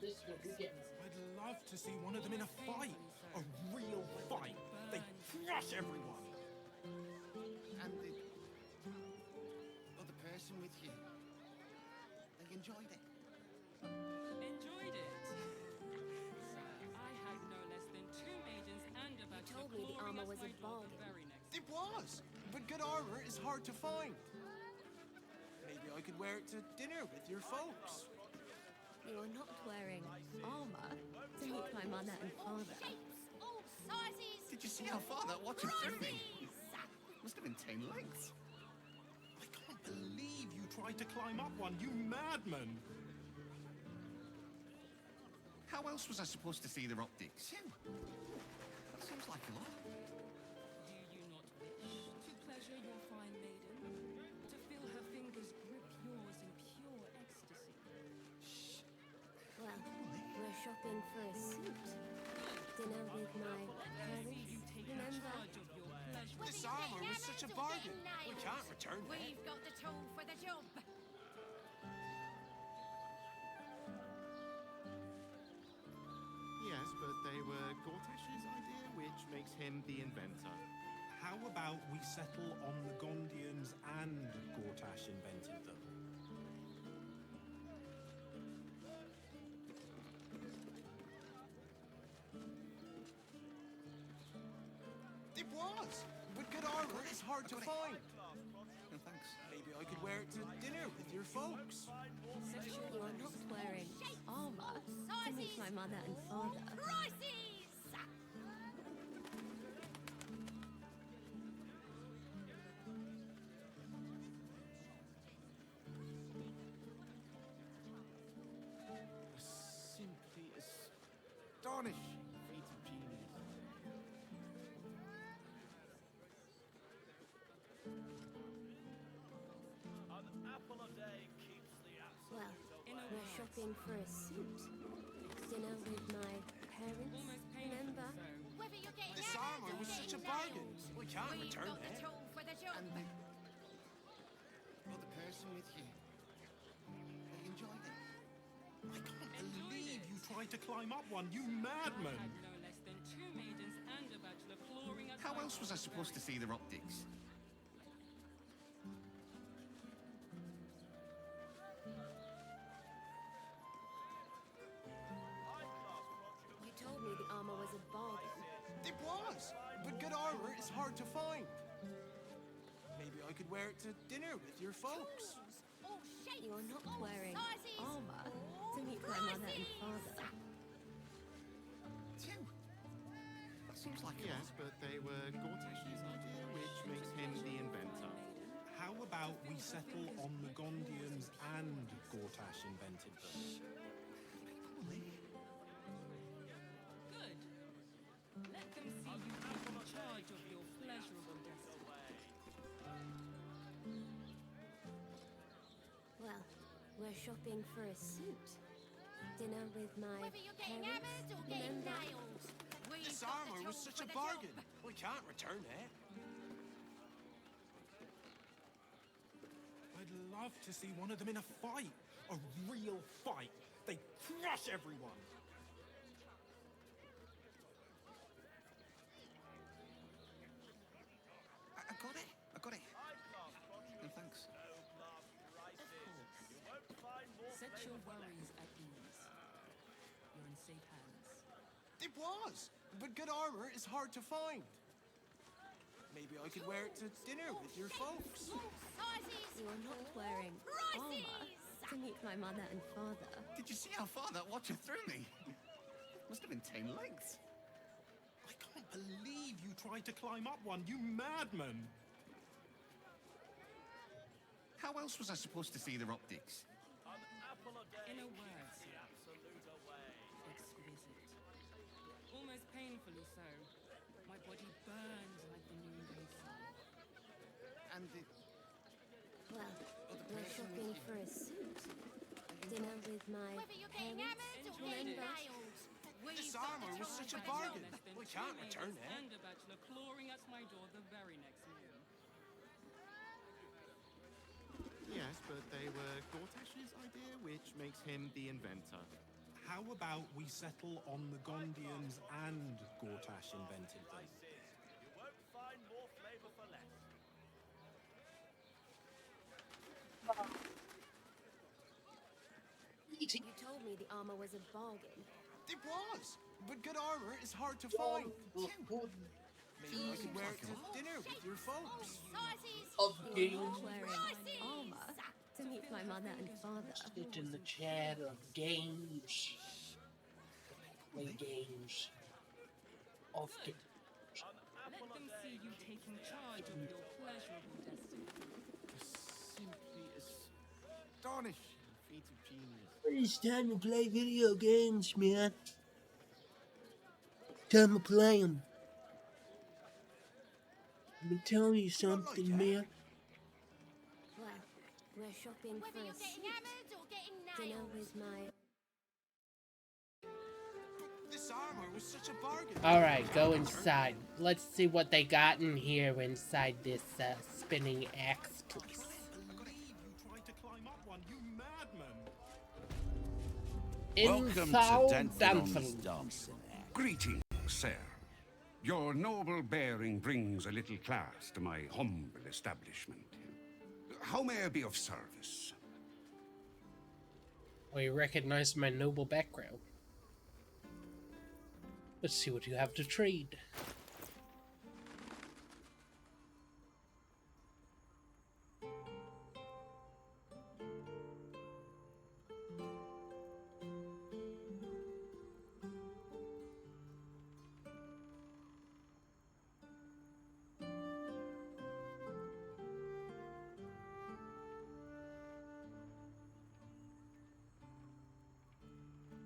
This is what we get. I'd love to see one of them in a fight. A real fight. They crush everyone. And the other person with you, they enjoyed it. Enjoyed it. Sir, I had no less than 2 maidens and a bachelor told me the clawing armor us was a by door bargain. the very next It was, but good armor is hard to find. Maybe I could wear it to dinner with your folks. You are not wearing armor to meet my mother and father. All sizes. Did you see how far that watcher threw me? Prices. Must have been 10 lengths. I can't believe you tried to climb up one, you madman. How else was I supposed to see their optics? That seems like a lot. Do you not wish to pleasure your fine maiden? To feel her fingers grip yours in pure ecstasy? Well, we're shopping for a suit. Dinner with my parents, remember? This armor was such a bargain. We can't return it. We've got the tool for the job. Yes, but they were Gortash's idea, which makes him the inventor. How about we settle on the Gondians and Gortash invented them? It was, but good armor is hard to find. No, thanks. Maybe I could wear it to dinner with your folks. You are not wearing armor to meet my mother and father. Prices. Simply astonishing feat of genius. An apple a day keeps the Well, absolute we're shopping for a suit. Dinner with my parents, remember? Whether you're getting This hammered armor or was such a getting bargain. nailed, We can't we've return got the it. tool for the job. And the other person with you, they enjoyed it. I can't believe you tried to climb up one, you madman. I had no less than 2 maidens and a bachelor clawing us How by else was I door the supposed to very see their optics? You told me the armor was a bargain. It was, but good armor is hard to find. Maybe I could wear it to dinner with your folks. All shapes. You are not all wearing sizes, armor all to meet my mother and prices. father. Two. That seems like a Yes, lot. but they were Gortash's idea, which makes him the inventor. How about we settle on the Gondians and Gortash invented them? Good. Let them see you taking charge of your pleasurable destiny. Well, we're shopping for a suit. Dinner with my Whether you're getting parents, hammered or getting remember? nailed, we've This got the armor was tool such for a the bargain. job. We can't return it. I'd love to see one of them in a fight. A real fight. They crush everyone. I got it. I got it. No, thanks. Set your worries at ease. You're in safe hands. It was, but good armor is hard to find. Maybe I could wear it to dinner with your folks. All sizes. You are not wearing armor to meet my mother and father. Did you see how far that watcher threw me? Must have been 10 lengths. I can't believe you tried to climb up one, you madman. How else was I supposed to see their optics? An apple a day In a keeps word, the sir. absolute away. Exquisite. Almost painfully so. My body burns like the noonday sun. And the Well, other we're person shopping with you, for a suit. Dinner with my Whether you're getting parents, hammered or getting remember? nailed, This armor was such a bargain. We can't return it. And a bachelor clawing at my door the very next noon. Yes, but they were Gortash's idea, which makes him the inventor. How about we settle on the Gondians and Gortash invented them? You won't find more flavor for less. You told me the armor was a bargain. It was, but good armor is hard to find. Maybe I could wear it to dinner with your folks. Of games. Wearing armor to meet my mother and father. Sit in the chair of games. Play games. Of games. Let them see you taking charge of your pleasurable destiny. Simply astonishing feat of genius. It's time to play video games, man. Time to play them. Let me tell you something, man. Well, we're shopping for a suit. Dinner with my... This armor was such a bargain. Alright, go inside. Let's see what they got in here inside this spinning axe piece. I believe you tried to climb up one, you madman! Welcome to Danthelon's dancing act. Greetings, sir. Your noble bearing brings a little class to my humble establishment. How may I be of service? Well, you recognize my noble background. Let's see what you have to trade.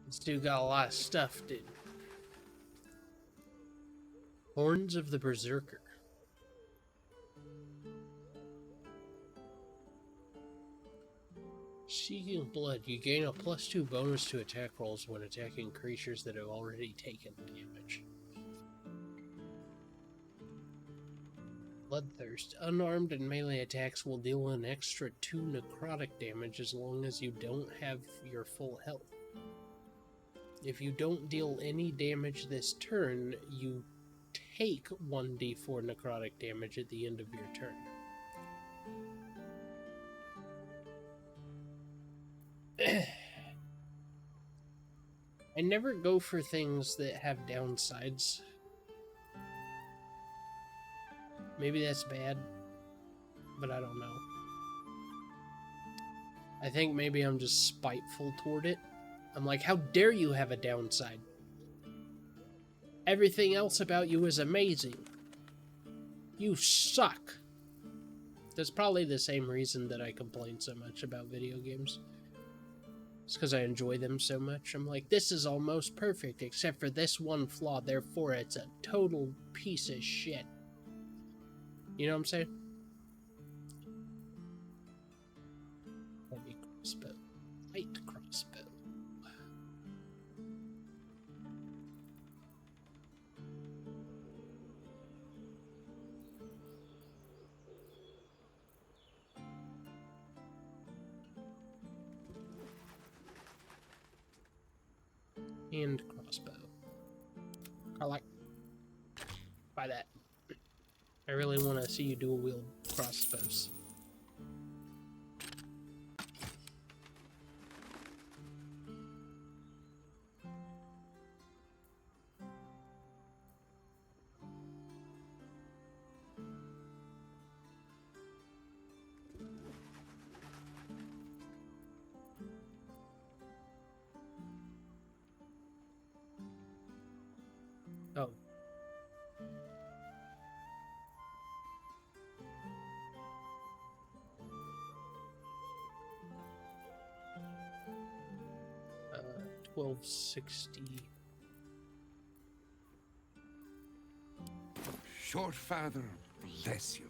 This dude got a lot of stuff, dude. Horns of the Berserker. Seeking Blood. You gain a +2 bonus to attack rolls when attacking creatures that have already taken damage. Bloodthirst. Unarmed and melee attacks will deal an extra 2 necrotic damage as long as you don't have your full health. If you don't deal any damage this turn, you take 1d4 necrotic damage at the end of your turn. I never go for things that have downsides. Maybe that's bad, but I don't know. I think maybe I'm just spiteful toward it. I'm like, how dare you have a downside? Everything else about you is amazing. You suck. That's probably the same reason that I complain so much about video games. It's because I enjoy them so much. I'm like, this is almost perfect except for this one flaw, therefore it's a total piece of shit. You know what I'm saying? Heavy crossbow. Light crossbow. And crossbow. I like. Buy that. I really want to see you dual wield crossbows. Oh. Uh, 1260. Short father, bless you.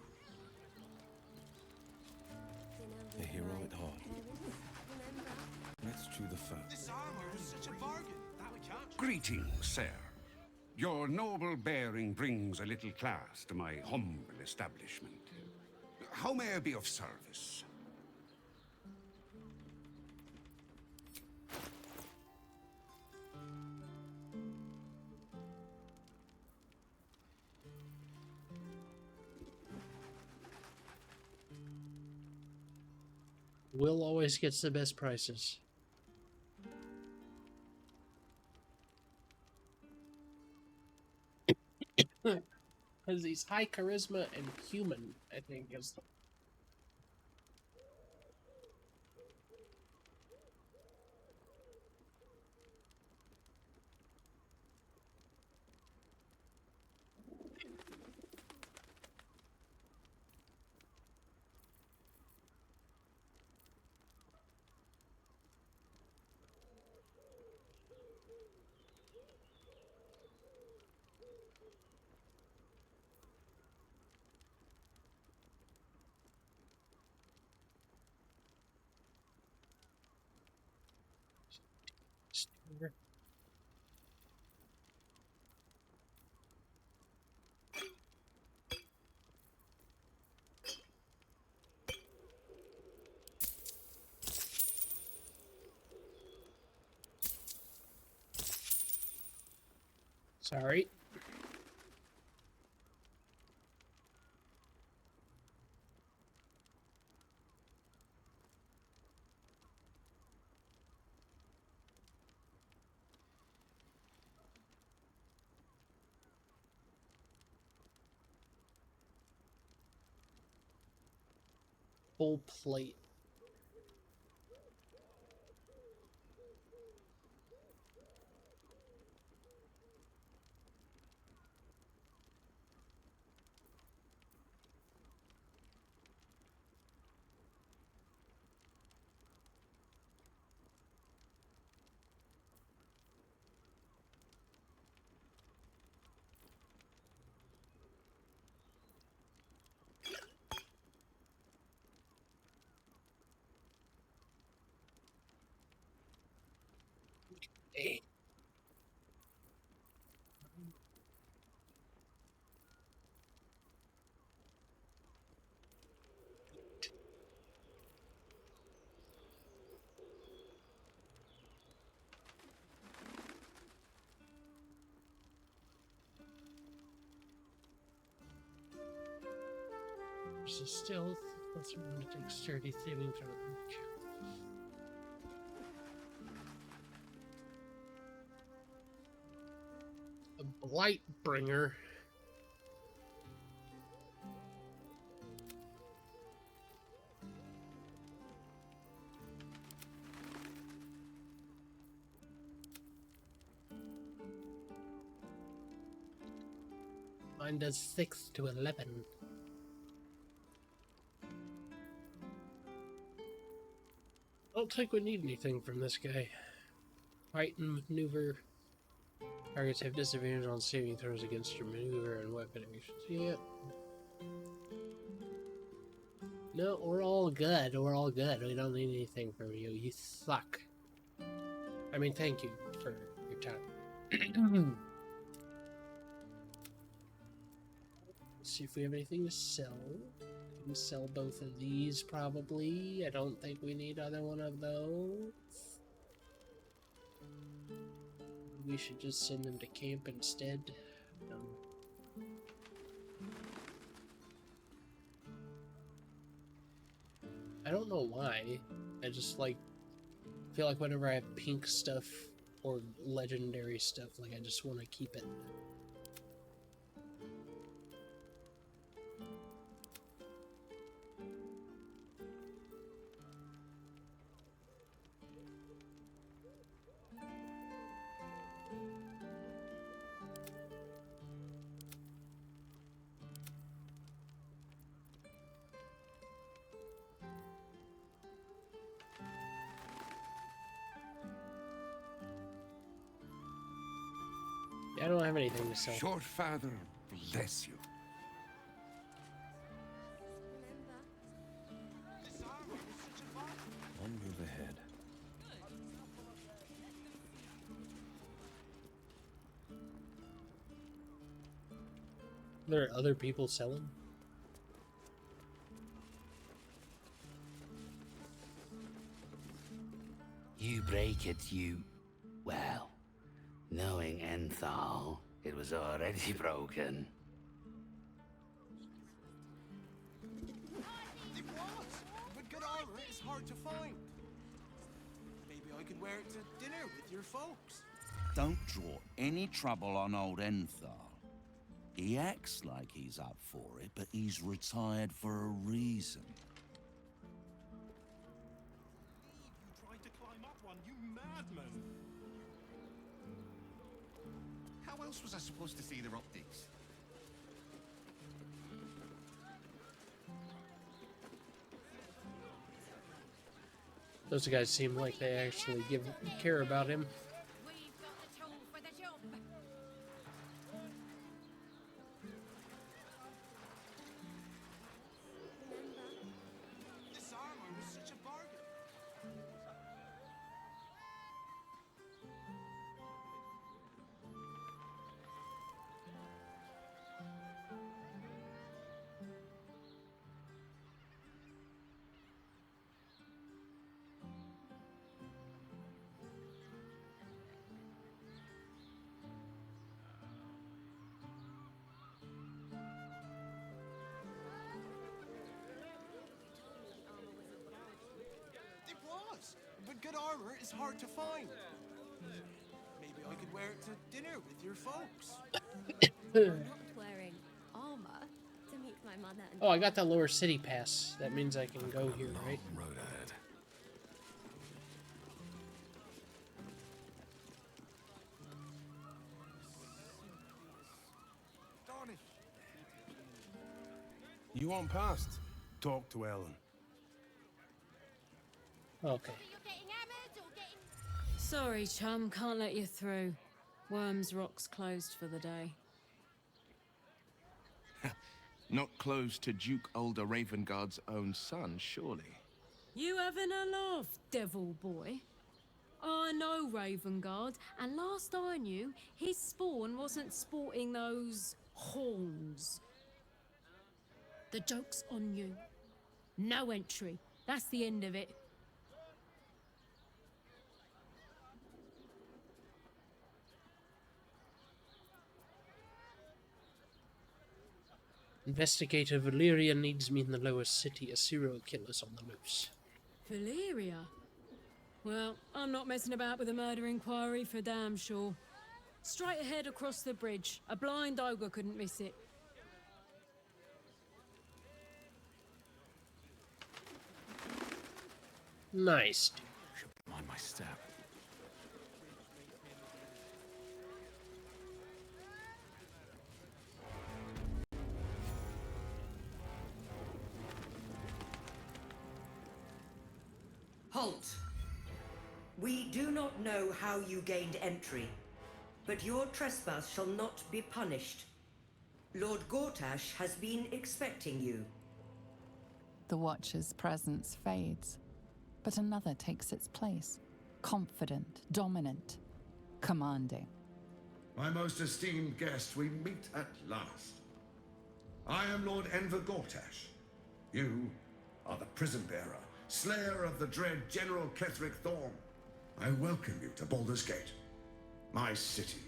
The hero at heart. Let's chew the fat. This armor was such a bargain that we can't Greetings, sir. Your noble bearing brings a little class to my humble establishment. How may I be of service? Will always gets the best prices. Because he's high charisma and human, I think is the... Sorry. Full plate. Hey. There's a stealth. Let's remember to take sturdy saving throw. A blight bringer. Mine does 6 to 11. I don't think we need anything from this guy. Fight and maneuver. Targets have disadvantage on saving throws against your maneuver and weapon actions. Yeah. No, we're all good. We're all good. We don't need anything from you. You suck. I mean, thank you for your time. Let's see if we have anything to sell. We can sell both of these, probably. I don't think we need either one of those. We should just send them to camp instead. I don't know why. I just feel like whenever I have pink stuff or legendary stuff, I just want to keep it. I don't have anything to sell. Short father, bless you. One move ahead. There are other people selling. You break it, you... Well, knowing Enthal, it was already broken. It was, but good armor is hard to find. Maybe I could wear it to dinner with your folks. Don't draw any trouble on old Enthal. He acts like he's up for it, but he's retired for a reason. You tried to climb up one, you madman! How else was I supposed to see their optics? Those guys seem like they actually care about him. We've got the tool for the job. This armor was such a bargain. It was, but good armor is hard to find. Maybe I could wear it to dinner with your folks. I'm not wearing armor to meet my mother and... Oh, I got the lower city pass. That means I can go here, right? Road ahead. You want past? Talk to Ellen. Okay. Sorry, chum, can't let you through. Worms Rock's closed for the day. Not close to Duke Ulder Ravengard's own son, surely. You having a laugh, devil boy? I know Ravengard, and last I knew, his spawn wasn't sporting those horns. The joke's on you. No entry. That's the end of it. Investigator Valyria needs me in the lower city. A serial killer's on the loose. Valyria? Well, I'm not messing about with a murder inquiry for damn sure. Straight ahead across the bridge. A blind ogre couldn't miss it. Nice. Should mind my step. Halt! We do not know how you gained entry, but your trespass shall not be punished. Lord Gortash has been expecting you. The Watcher's presence fades, but another takes its place. Confident, dominant, commanding. My most esteemed guest, we meet at last. I am Lord Enver Gortash. You are the prison bearer, slayer of the dread General Ketheric Thorm. I welcome you to Baldur's Gate, my city.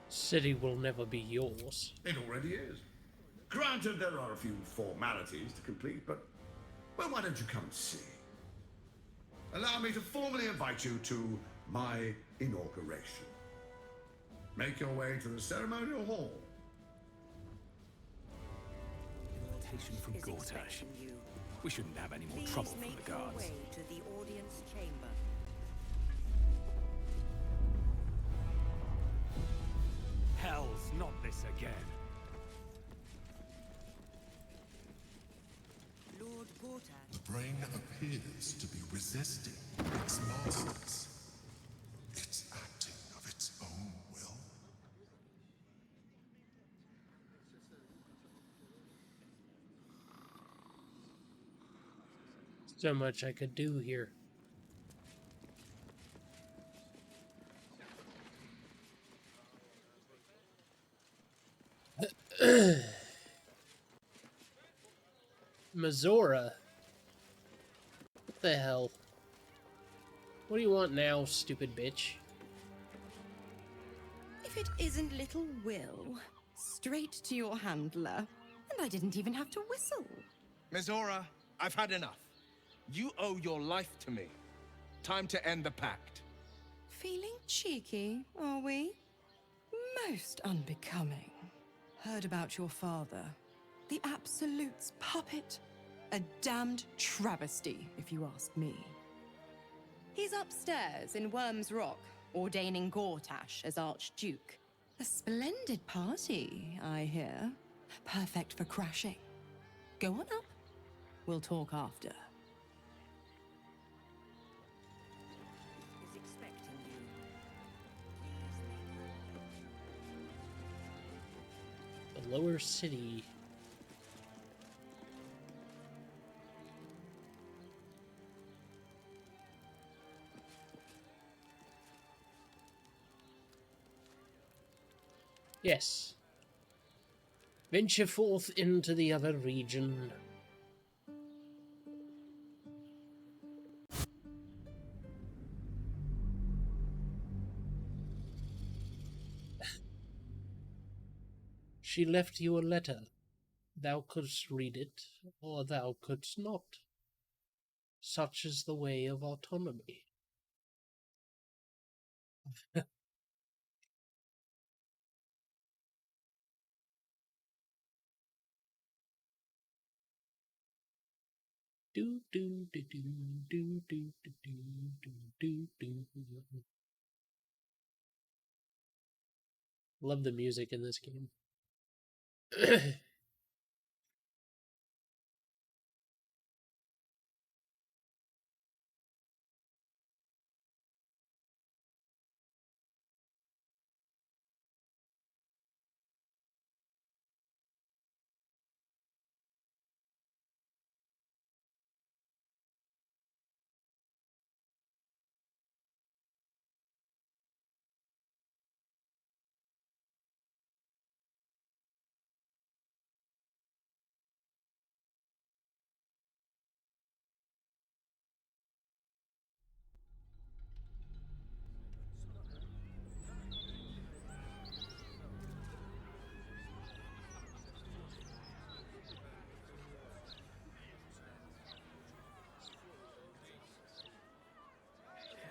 City will never be yours. It already is. Granted, there are a few formalities to complete, but, well, why don't you come see? Allow me to formally invite you to my inauguration. Make your way to the ceremonial hall. Invitation from Gortash. We shouldn't have any more trouble from the guards. Way to the audience chamber. Hell's not this again. Lord Gortash. The brain appears to be resisting its masters. It's acting of its own will. So much I could do here. Mazora. What the hell? What do you want now, stupid bitch? If it isn't little Will, straight to your handler. And I didn't even have to whistle. Mizora, I've had enough. You owe your life to me. Time to end the pact. Feeling cheeky, are we? Most unbecoming. Heard about your father. The Absolute's puppet. A damned travesty, if you ask me. He's upstairs in Worm's Rock, ordaining Gortash as Archduke. A splendid party, I hear. Perfect for crashing. Go on up. We'll talk after. Is expecting you. The lower city. Yes. Venture forth into the other region. She left you a letter. Thou couldst read it, or thou couldst not. Such is the way of autonomy. Do do do do do do do do do do do. Love the music in this game.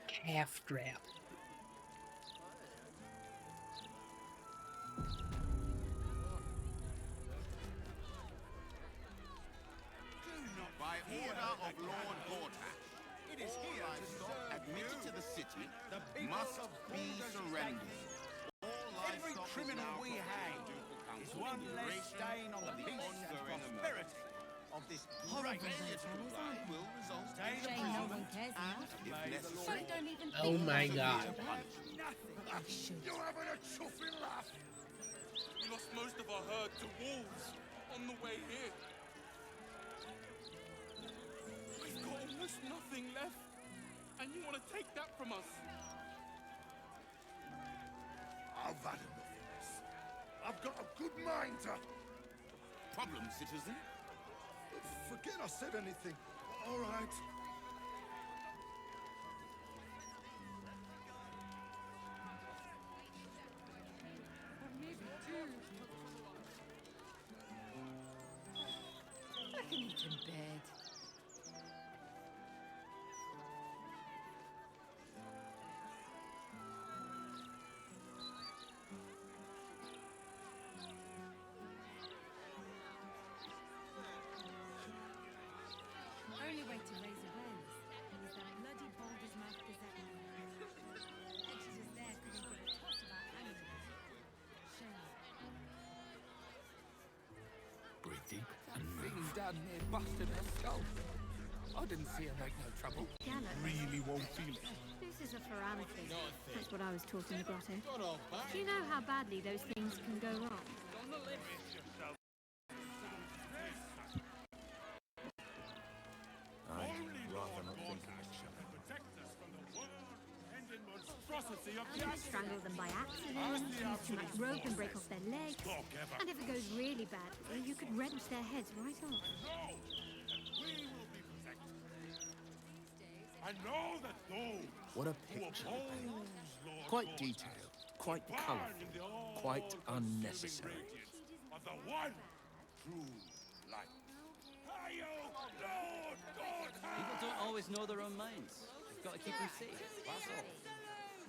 Calf drap. By order of Lord Gortash, it is here livestock admitted to the city must be surrendered. Every criminal we hang is one less stain on the peace and prosperity of this Horrible great little will result Shame in no one cares enough. necessary. But don't even Oh think my about god. Nothing. You're having a chuffing laugh. We lost most of our herd to wolves on the way here. We've got almost nothing left, and you want to take that from us? I've had enough of this. I've got a good mind to... Problem, citizen? Forget I said anything. All right. I can eat in bed. Only way to raise awareness is that bloody Baldur's Mouth Gazette. Editors there couldn't give a toss about animals. Shame. Breathe deep and thing down near busted her skull. I didn't see her make no trouble. Gallo. Really won't feel it. This is a foramithy. That's what I was taught in the grotto. Do you know how badly those things can go wrong? Strangle them by accident, use too much rope and break off their legs. And if it goes really badly, you could wrench their heads right off. I know that those What a picture. Quite detailed, quite colourful, quite unnecessary. are the one true light. People don't always know their own minds. You've got to keep them safe, that's all.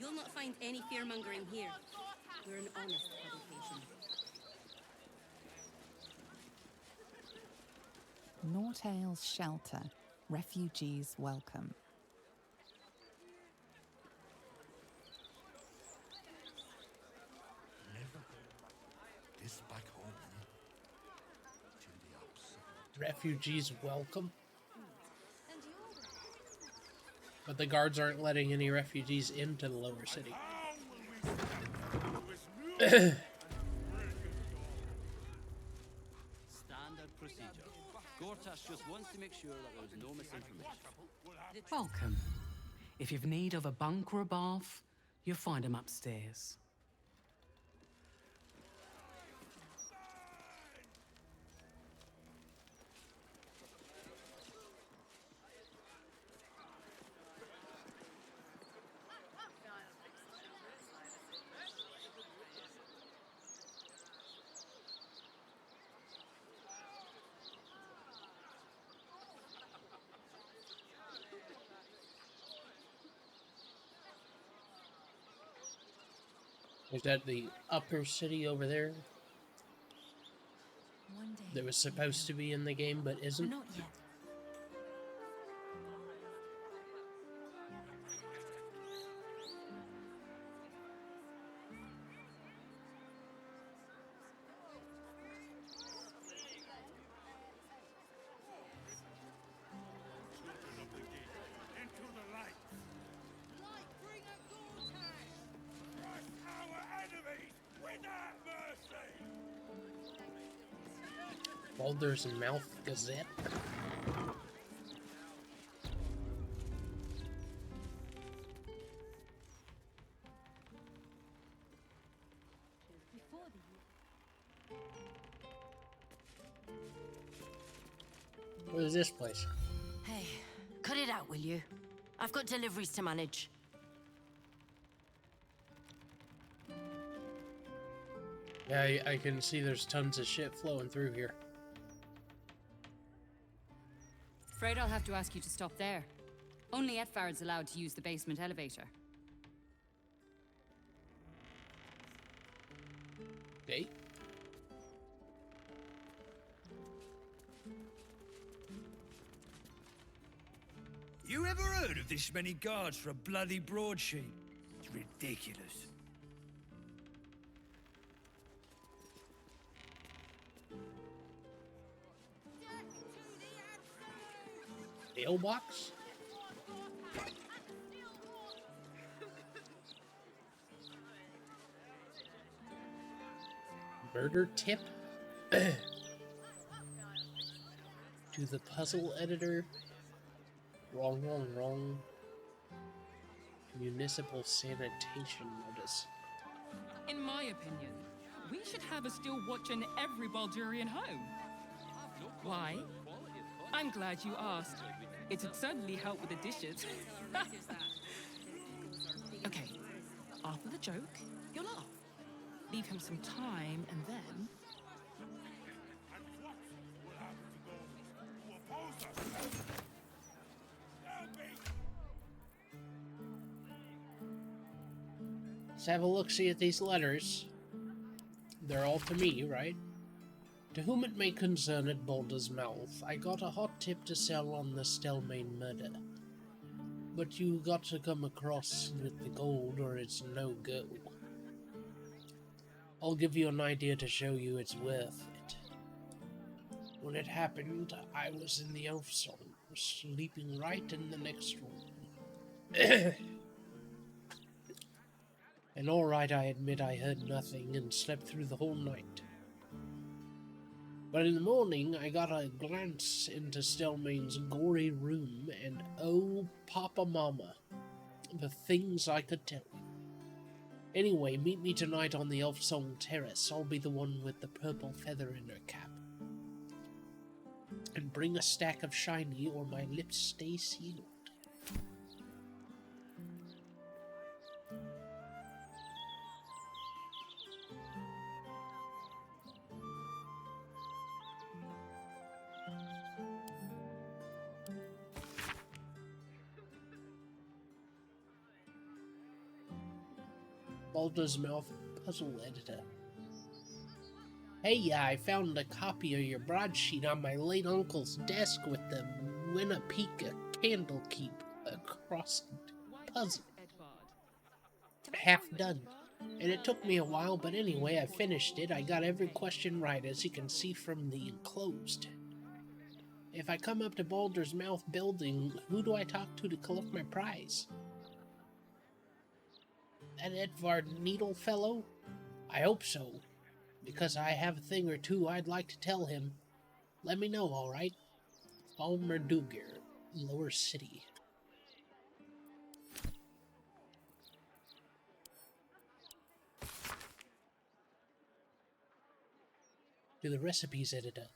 You'll not find any fear-mongering here. We're an honest publication. Nortale's shelter. Refugees welcome. This back home. Refugees welcome. But the guards aren't letting any refugees into the lower city. Standard procedure. Gortash just wants to make sure that there was no misinformation. Welcome. If you've need of a bunk or a bath, you'll find them upstairs. Is that the upper city over there? That was supposed to be in the game but isn't? Not yet. Into the light. Light bringer Gortash! Crush our enemies without mercy! Baldur's Mouth Gazette. What is this place? Hey, cut it out, will you? I've got deliveries to manage. Yeah, I can see there's tons of shit flowing through here. Afraid I'll have to ask you to stop there. Only Etfard's allowed to use the basement elevator. Okay. You ever heard of this many guards for a bloody broadsheet? It's ridiculous. Mailbox? Murder tip? To the puzzle editor? Wrong, wrong, wrong. Municipal sanitation notice. In my opinion, we should have a still watch in every Baldurian home. Why? I'm glad you asked. It'd certainly help with the dishes. Okay, after the joke, you'll laugh. Leave him some time, and then... Let's have a look-see at these letters. They're all to me, right? To whom it may concern at Baldur's Mouth, I got a hot tip to sell on the Stelmane murder. But you got to come across with the gold or it's no go. I'll give you an idea to show you it's worth it. When it happened, I was in the elf song, sleeping right in the next room. And alright, I admit I heard nothing and slept through the whole night. But in the morning, I got a glance into Stelmane's gory room, and oh, Papa Mama, the things I could tell you. Anyway, meet me tonight on the Elfsong Terrace. I'll be the one with the purple feather in her cap. And bring a stack of shiny or my lips stay sealed. Baldur's Mouth Puzzle Editor. Hey, I found a copy of your broadsheet on my late uncle's desk with the Winnipeka Candlekeep across puzzle. Half done. And it took me a while, but anyway, I finished it. I got every question right, as you can see from the enclosed. If I come up to Baldur's Mouth building, who do I talk to collect my prize? That Edvard Needle fellow? I hope so, because I have a thing or two I'd like to tell him. Let me know, alright? Falmer Dugir, Lower City. To the recipes editor.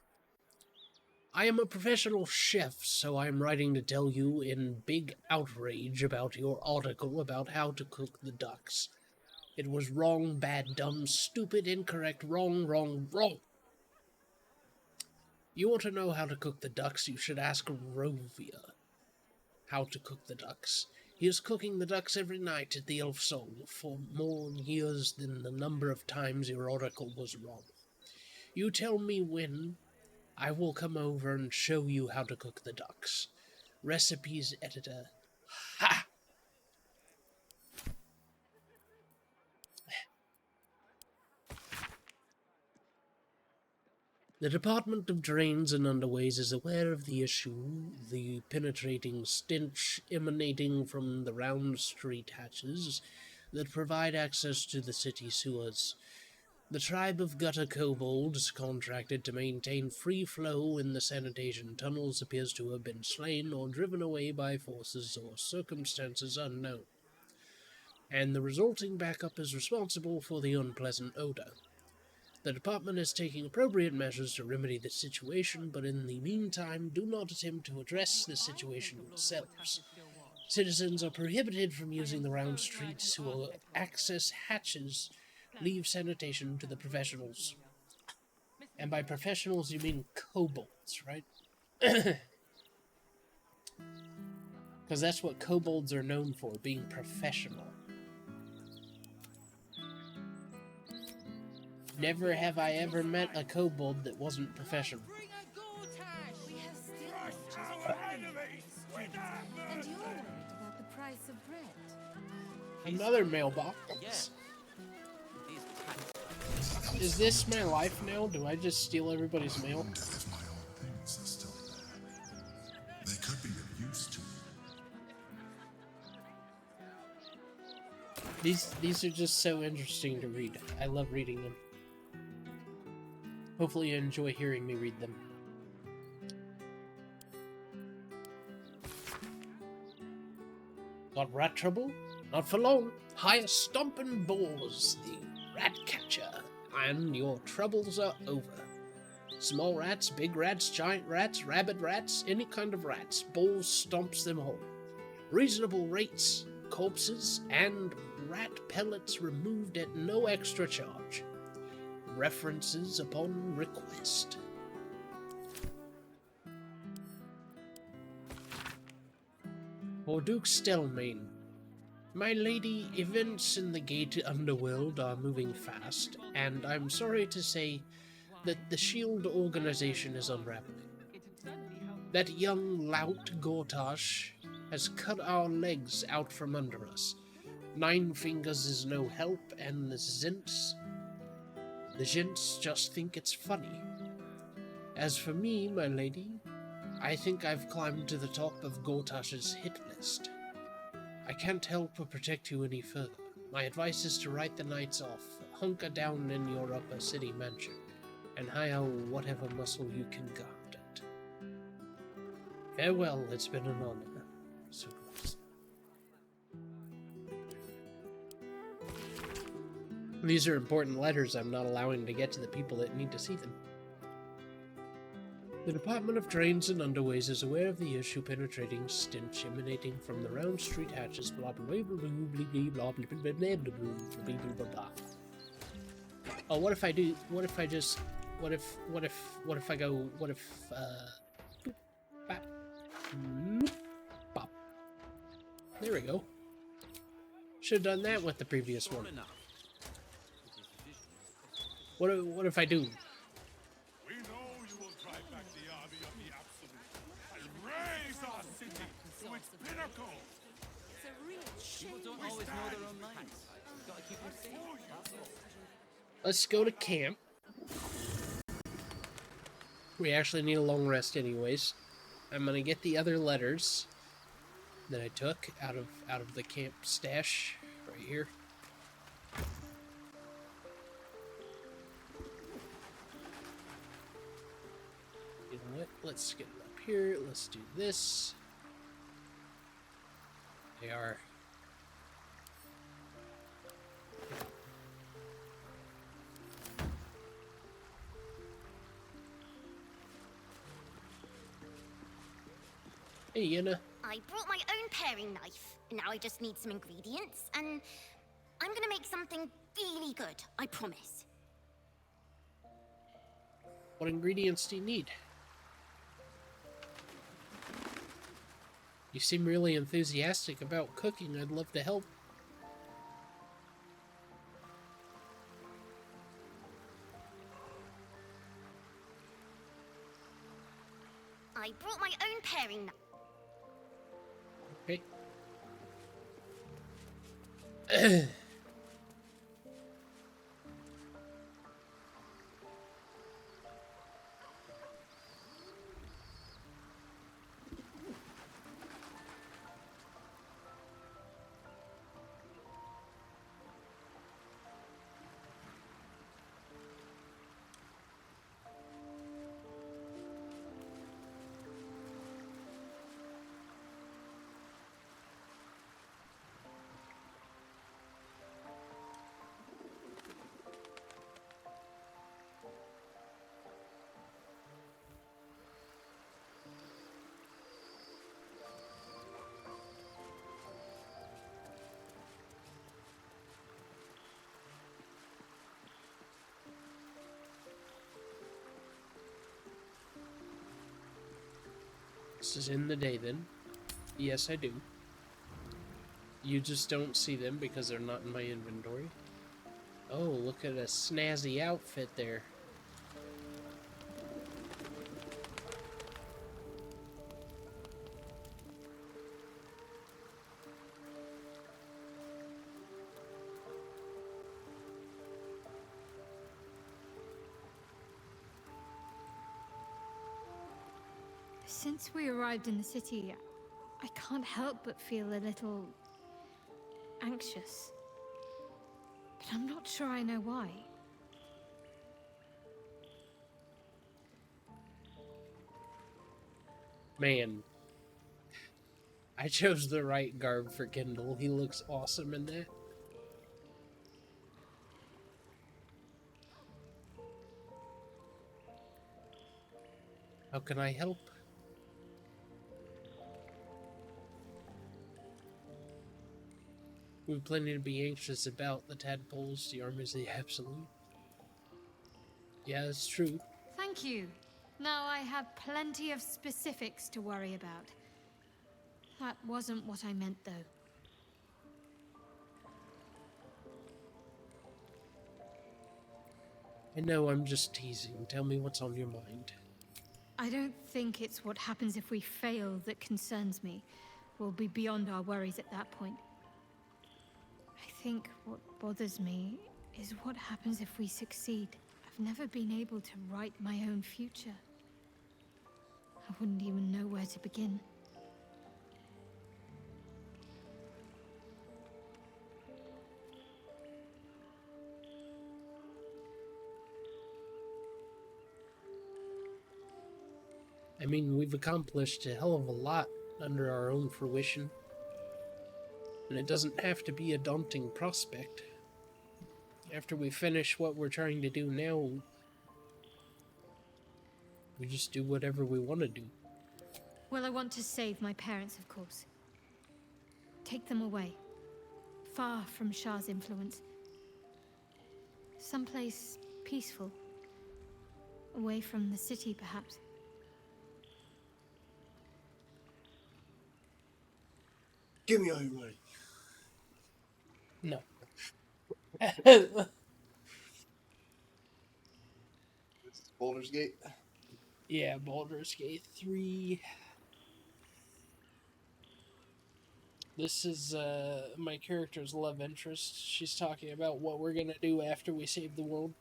I am a professional chef, so I am writing to tell you in big outrage about your article about how to cook the ducks. It was wrong, bad, dumb, stupid, incorrect, wrong, wrong, wrong. You want to know how to cook the ducks, you should ask Rovia how to cook the ducks. He is cooking the ducks every night at the Elf Song for more years than the number of times your article was wrong. You tell me when, I will come over and show you how to cook the ducks. Recipes editor. Ha! The Department of Drains and Underways is aware of the issue, the penetrating stench emanating from the round street hatches that provide access to the city sewers. The tribe of gutter kobolds contracted to maintain free flow in the sanitation tunnels appears to have been slain or driven away by forces or circumstances unknown, and the resulting backup is responsible for the unpleasant odor. The department is taking appropriate measures to remedy the situation, but in the meantime, do not attempt to address the situation yourselves. Citizens are prohibited from using the round streets who will access hatches. Leave sanitation to the professionals. And by professionals, you mean kobolds, right? Because that's what kobolds are known for, being professional. Never have I ever met a kobold that wasn't professional. And you're worried about the price of bread. Another mailbox. Is this my life now? Do I just steal everybody's mail? If my own things are still there, they could be of use to you. These are just so interesting to read. I love reading them. Hopefully you enjoy hearing me read them. Got rat trouble? Not for long. Hire Stompin' Balls, the rat catcher, and your troubles are over. Small rats, big rats, giant rats, rabbit rats, any kind of rats, Balls stomps them all. Reasonable rates, corpses, and rat pellets removed at no extra charge. References upon request. For Duke Stelmane. My lady, events in the Gate Underworld are moving fast, and I'm sorry to say that the SHIELD organization is unraveling. That young lout Gortash has cut our legs out from under us. Nine Fingers is no help, and the gents just think it's funny. As for me, my lady, I think I've climbed to the top of Gortash's hit list. I can't help but protect you any further. My advice is to write the nights off, hunker down in your upper city mansion, and hire whatever muscle you can guard at. Farewell, it's been an honor. So These are important letters I'm not allowing to get to the people that need to see them. The Department of Drains and Underways is aware of the issue penetrating stench emanating from the round street hatches, blah blah blah blah blah blah blah blah blah blah blah. Oh, what if I do? What if I just? What if I go? What if boop, bap, bloop, bop. There we go. Should have done that with the previous one. What if I do? We know you will drive back the army of the Absolute and raise our city to its pinnacle. It's a real shame. People don't always know their own minds. You've got to keep them safe. That's all. Let's go to camp. We actually need a long rest anyways. I'm gonna get the other letters that I took out of the camp stash right here. You know what? Let's get it up here. Let's do this. They are. Hey, Yenna. I brought my own paring knife. Now I just need some ingredients, and I'm gonna make something really good, I promise. What ingredients do you need? You seem really enthusiastic about cooking. I'd love to help. I brought my own paring knife. Okay. This is in the day then. Yes, I do. You just don't see them because they're not in my inventory. Oh, look at a snazzy outfit there. Since we arrived in the city, I can't help but feel a little anxious. But I'm not sure I know why. Man, I chose the right garb for Kendal. He looks awesome in that. How can I help? We've plenty to be anxious about. The tadpoles, the armors, the absolute. Yeah, it's true. Thank you. Now I have plenty of specifics to worry about. That wasn't what I meant, though. I know, I'm just teasing. Tell me what's on your mind. I don't think it's what happens if we fail that concerns me. We'll be beyond our worries at that point. I think what bothers me is what happens if we succeed. I've never been able to write my own future. I wouldn't even know where to begin. I mean, we've accomplished a hell of a lot under our own fruition. And it doesn't have to be a daunting prospect. after we finish what we're trying to do now, we just do whatever we want to do. Well, I want to save my parents, of course. Take them away. Far from Shah's influence. Someplace peaceful. Away from the city, perhaps. Give me all your money. No. This is Baldur's Gate. Yeah, Baldur's Gate 3. This is my character's love interest. She's talking about what we're gonna do after we save the world.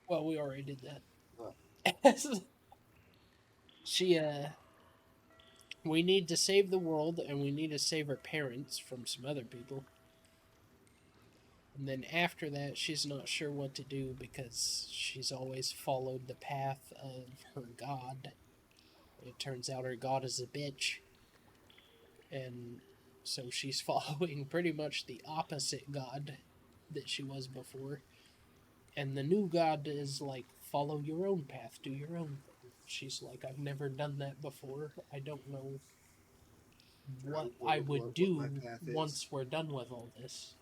Well, we already did that. She, we need to save the world, and we need to save her parents from some other people. And then after that, she's not sure what to do because she's always followed the path of her god. It turns out her god is a bitch. And so she's following pretty much the opposite god that she was before. And the new god is like, follow your own path, do your own thing. She's like, I've never done that before. I don't know what I would do once we're done with all this.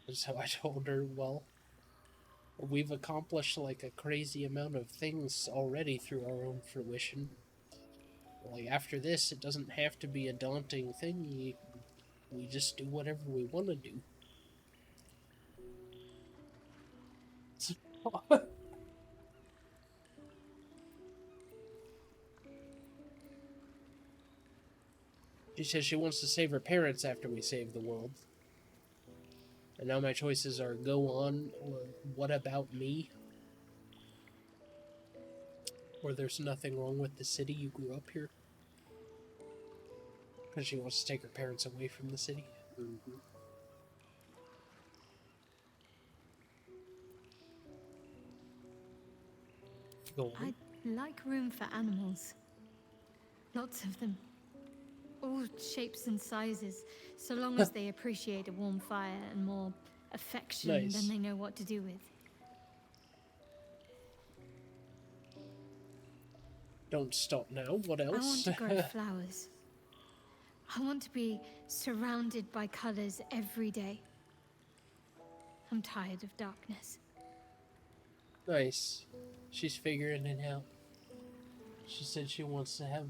And so I told her, well, we've accomplished like a crazy amount of things already through our own fruition. Like, after this, it doesn't have to be a daunting thing. We just do whatever we want to do. She says she wants to save her parents after we save the world. And now my choices are go on, or what about me? Or there's nothing wrong with the city, you grew up here. Because she wants to take her parents away from the city. Mm-hmm. Go on. I'd like room for animals. Lots of them. All shapes and sizes, so long as they appreciate a warm fire and more affection than they know what to do with. Don't stop now. What else? I want to grow flowers. I want to be surrounded by colors every day. I'm tired of darkness. Nice. She's figuring it out. She said she wants to have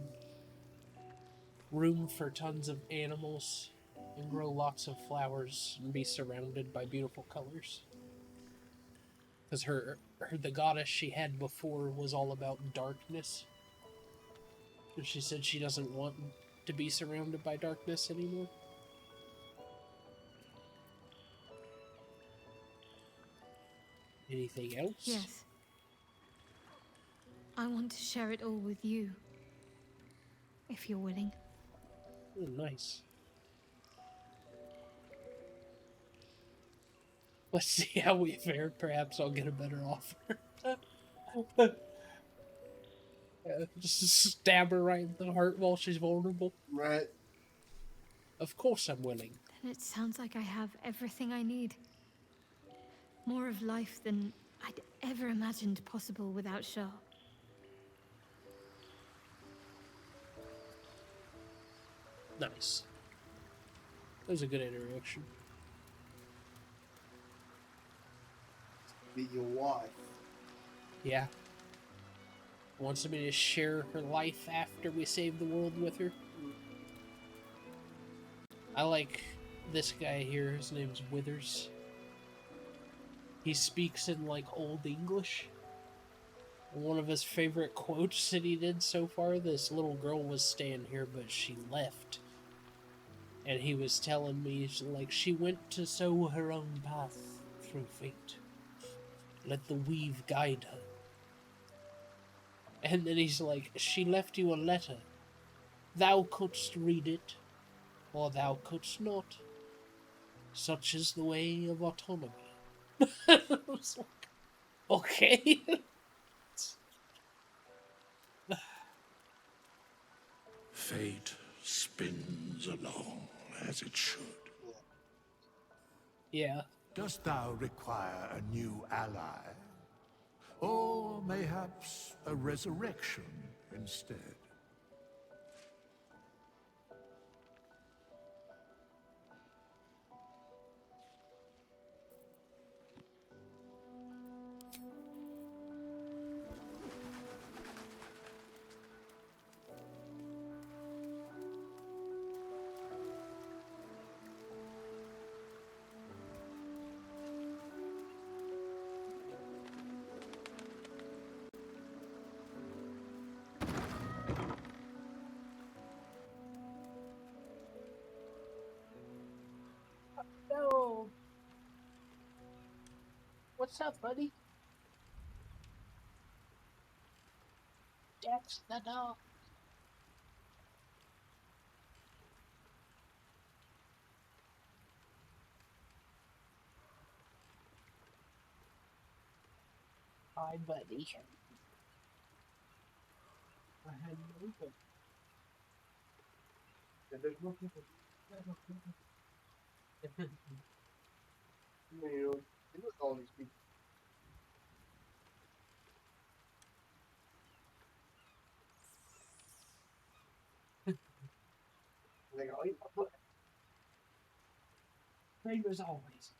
room for tons of animals and grow lots of flowers and be surrounded by beautiful colors. Because the goddess she had before was all about darkness. And she said she doesn't want to be surrounded by darkness anymore. Anything else? Yes. I want to share it all with you. If you're willing. Oh, nice. Let's see how we fare. Perhaps I'll get a better offer. Just stab her right in the heart while she's vulnerable. Right. Of course I'm willing. Then it sounds like I have everything I need. More of life than I'd ever imagined possible without Shah. Nice. That was a good introduction. Be your wife. Yeah. Wants me to share her life after we save the world with her. I like this guy here. His name's Withers. He speaks in like Old English. One of his favorite quotes that he did so far, this little girl was staying here, but she left. And he was telling me, like, she went to sow her own path through fate. Let the weave guide her. And then he's like, she left you a letter. Thou couldst read it, or thou couldst not. Such is the way of autonomy. I was like, okay. Fate as it should. Yeah. Dost thou require a new ally? Or mayhaps a resurrection instead? No. What's up, buddy? That's the dog. Hi, buddy. I had no good. There's no people. You look at all these people. They go, Same as always.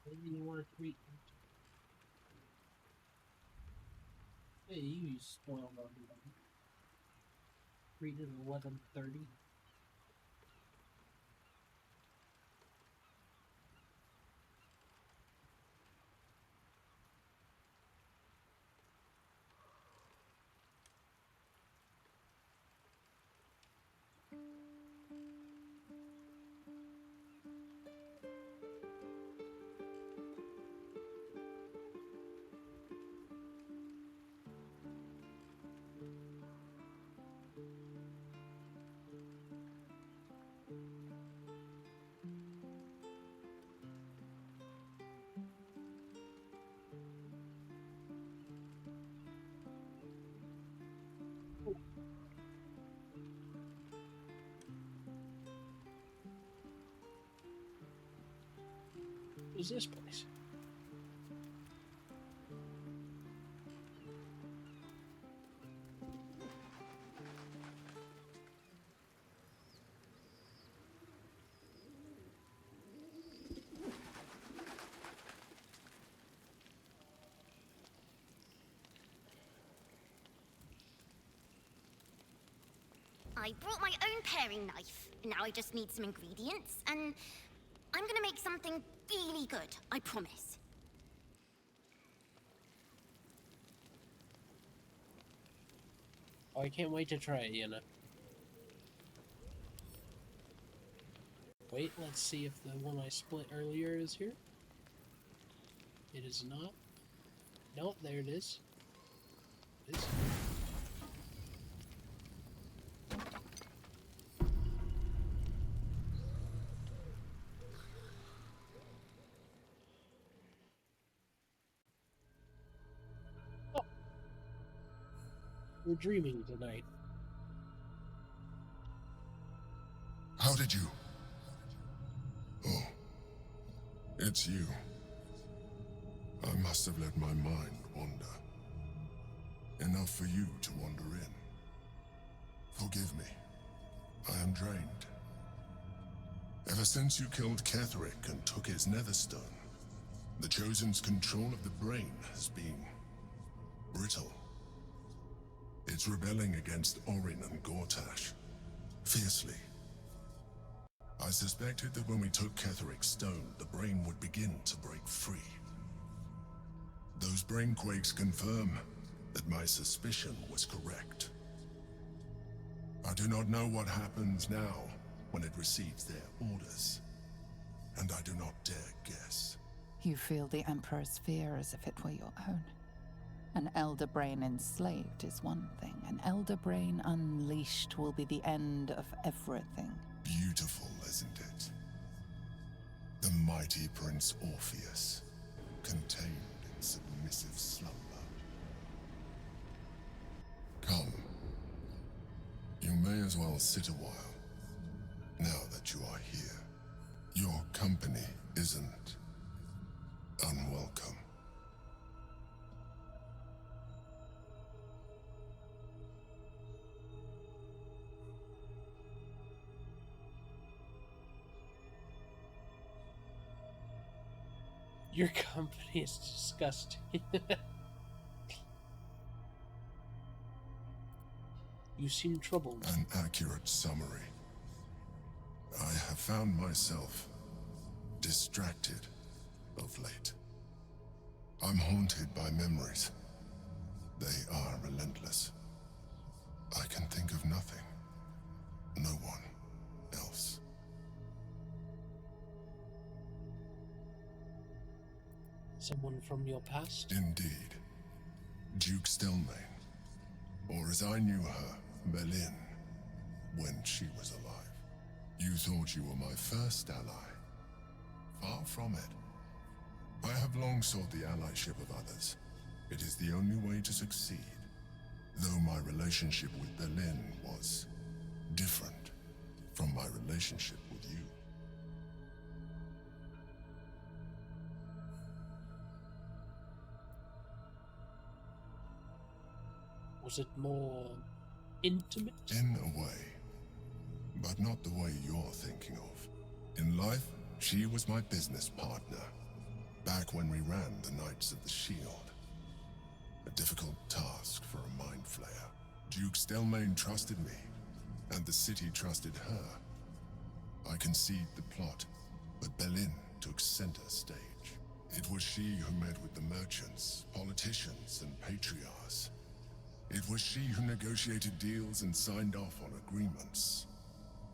Maybe you want to treat me. Hey, you spoiled everybody. Treated at 11:30. Who's this place? I brought my own paring knife. Now I just need some ingredients, and I'm gonna make something really good, I promise. Oh, I can't wait to try it, you know. Wait, let's see if the one I split earlier is here. It is not. No, there it is. It is. Oh. We're dreaming tonight. How did you? Oh, it's you. I must have let my mind wander. Enough for you to wander in. Forgive me. I am drained. Ever since you killed Ketherick and took his netherstone, the Chosen's control of the brain has been brittle. It's rebelling against Orin and Gortash, fiercely. I suspected that when we took Ketherick's stone, the brain would begin to break free. Those brain quakes confirm that my suspicion was correct. I do not know what happens now when it receives their orders, and I do not dare guess. You feel the Emperor's fear as if it were your own. An elder brain enslaved is one thing. An elder brain unleashed will be the end of everything. Beautiful, isn't it? The mighty Prince Orpheus, contained in submissive slumber. Come. You may as well sit a while, now that you are here. Your company isn't unwelcome. Your company is disgusting. You seem troubled. An accurate summary. I have found myself distracted of late. I'm haunted by memories. They are relentless. I can think of nothing. No one else. Someone from your past? Indeed. Duke Stelmane. Or as I knew her, Berlin, when she was alive. You thought you were my first ally. Far from it. I have long sought the allyship of others. It is the only way to succeed. Though my relationship with Berlin was different from my relationship with you. Was it more intimate? In a way, but not the way you're thinking of. In life, she was my business partner, back when we ran the Knights of the Shield. A difficult task for a mind flayer. Duke Stelmane trusted me, and the city trusted her. I conceived the plot, but Berlin took center stage. It was she who met with the merchants, politicians, and patriarchs. It was she who negotiated deals and signed off on agreements.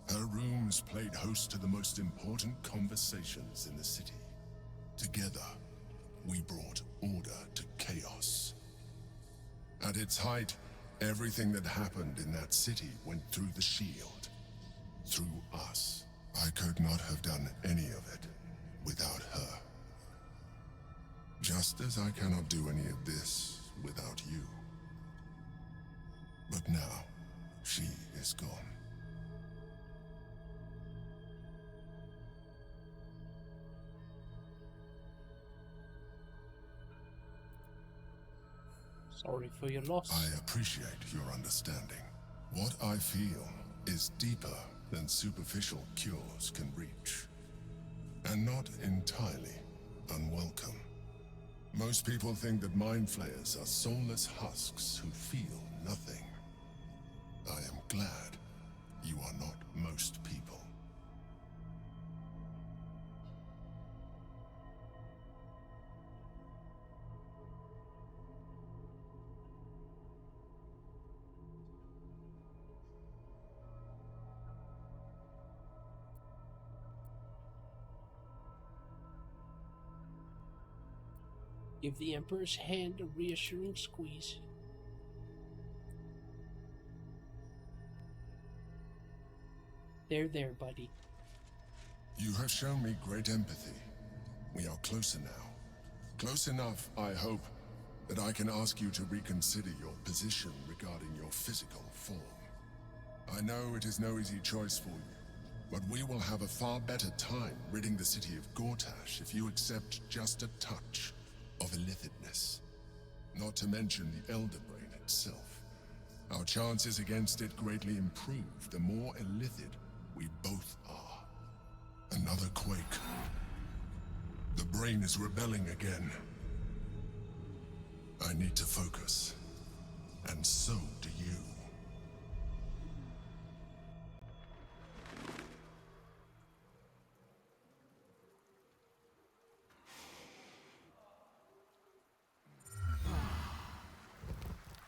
Her rooms played host to the most important conversations in the city. Together, we brought order to chaos. At its height, everything that happened in that city went through the shield. Through us. I could not have done any of it without her. Just as I cannot do any of this without you. But now, she is gone. Sorry for your loss. I appreciate your understanding. What I feel is deeper than superficial cures can reach. And not entirely unwelcome. Most people think that mind flayers are soulless husks who feel nothing. I am glad you are not most people. Give the Emperor's hand a reassuring squeeze. There, buddy. You have shown me great empathy. We are closer now. Close enough, I hope, that I can ask you to reconsider your position regarding your physical form. I know it is no easy choice for you, but we will have a far better time ridding the city of Gortash if you accept just a touch of illithidness. Not to mention the Elder Brain itself. Our chances against it greatly improve the more illithid we both are. Another quake. The brain is rebelling again. I need to focus. And so do you.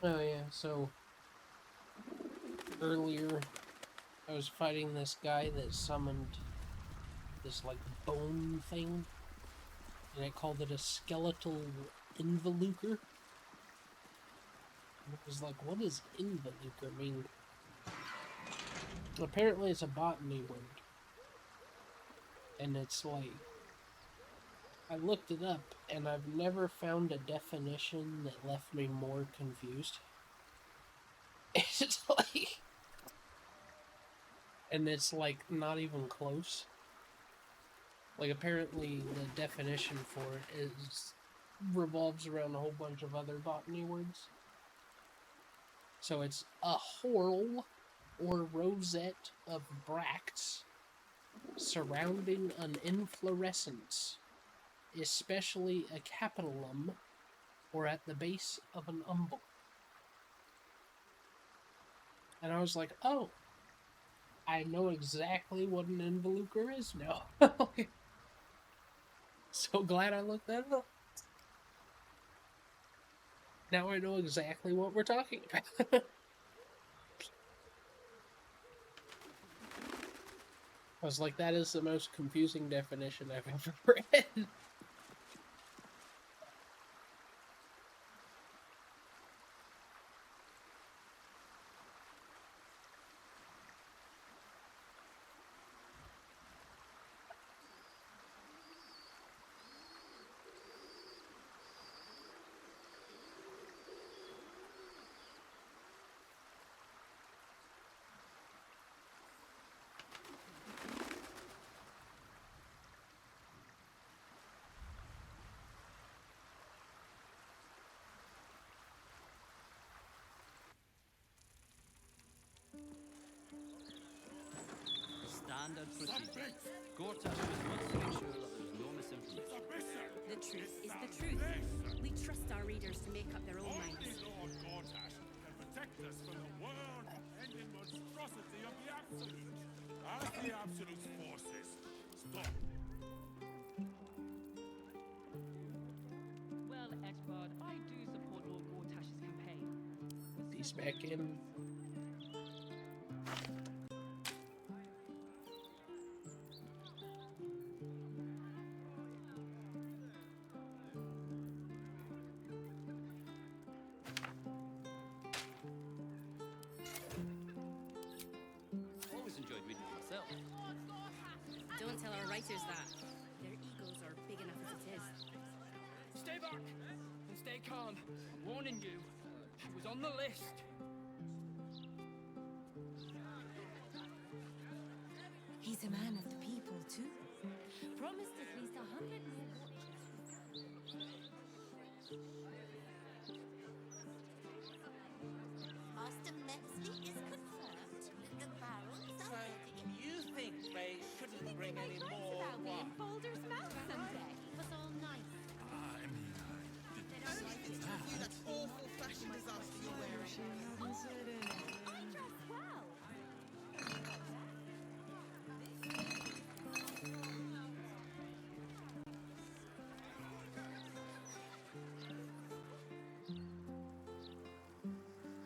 Oh yeah, so earlier I was fighting this guy that summoned this like bone thing, and I called it a skeletal involucre. And it was like, what does involucre mean? Apparently it's a botany word. And it's like, I looked it up, and I've never found a definition that left me more confused. It's like, And it's like not even close. Like apparently the definition for it revolves around a whole bunch of other botany words. So it's a whorl or rosette of bracts surrounding an inflorescence, especially a capitulum or at the base of an umbel. And I was like, oh, I know exactly what an involucre is now. So glad I looked that up. Now I know exactly what we're talking about. I was like, that is the most confusing definition I've ever read. Standard procedure. Gortash just wants to make sure that there's no misinformation. The truth is the truth. We trust our readers to make up their own minds. Lord Gortash can protect us from the world-ending monstrosity of the Absolute. As the Absolute's forces stop. Well, Edward, I do support Lord Gortash's campaign. He's back in. Always enjoyed reading it myself. Don't tell our writers that. Their egos are big enough as it is. Stay back and stay calm. I'm warning you. She was on the list. He's a man of the people, too. Promised at least 100 more. Master Metzley is confirmed. The barrels are ready. You think they shouldn't bring any more wine? Baldur's mouth someday. It was all nice. I mean, That awful fashion disaster you're wearing. I dress well.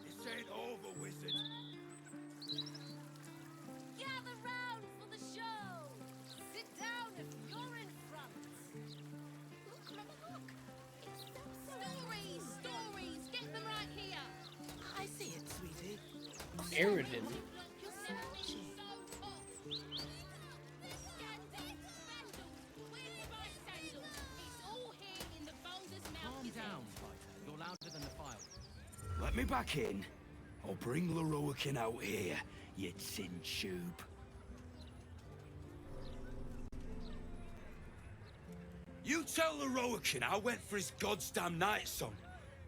This ain't over, wizard. Gather round for the show. Sit down if you're in front. Look, Mother, look. It's stories, stories. Get them right here. I see it, sweetie. Aridin. Calm down, fighter. You're louder than the fire. Let me back in, or bring Leroican out here, you tin tube. You tell Leroican I went for his goddamn night song,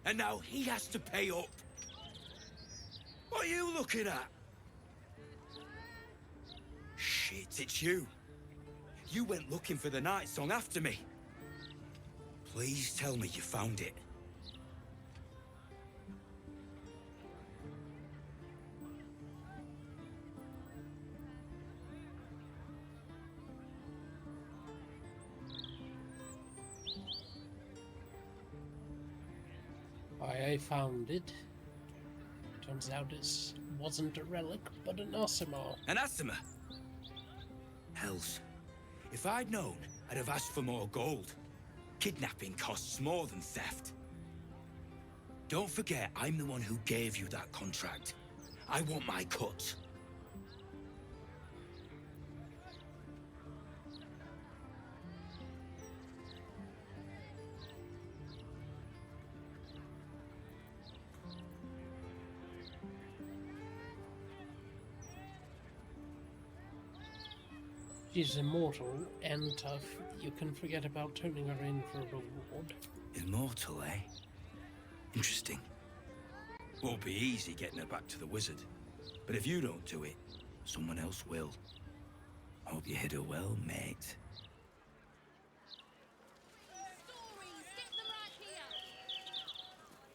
and now he has to pay up. What are you looking at? Shit, it's you. You went looking for the night song after me. Please tell me you found it. I found it. Turns out it wasn't a relic, but an Asimar. An Asima? Hells. If I'd known, I'd have asked for more gold. Kidnapping costs more than theft. Don't forget, I'm the one who gave you that contract. I want my cut. She's immortal and tough. You can forget about turning her in for a reward. Immortal, eh? Interesting. Won't be easy getting her back to the wizard. But if you don't do it, someone else will. Hope you hit her well, mate. Stories, get them right here.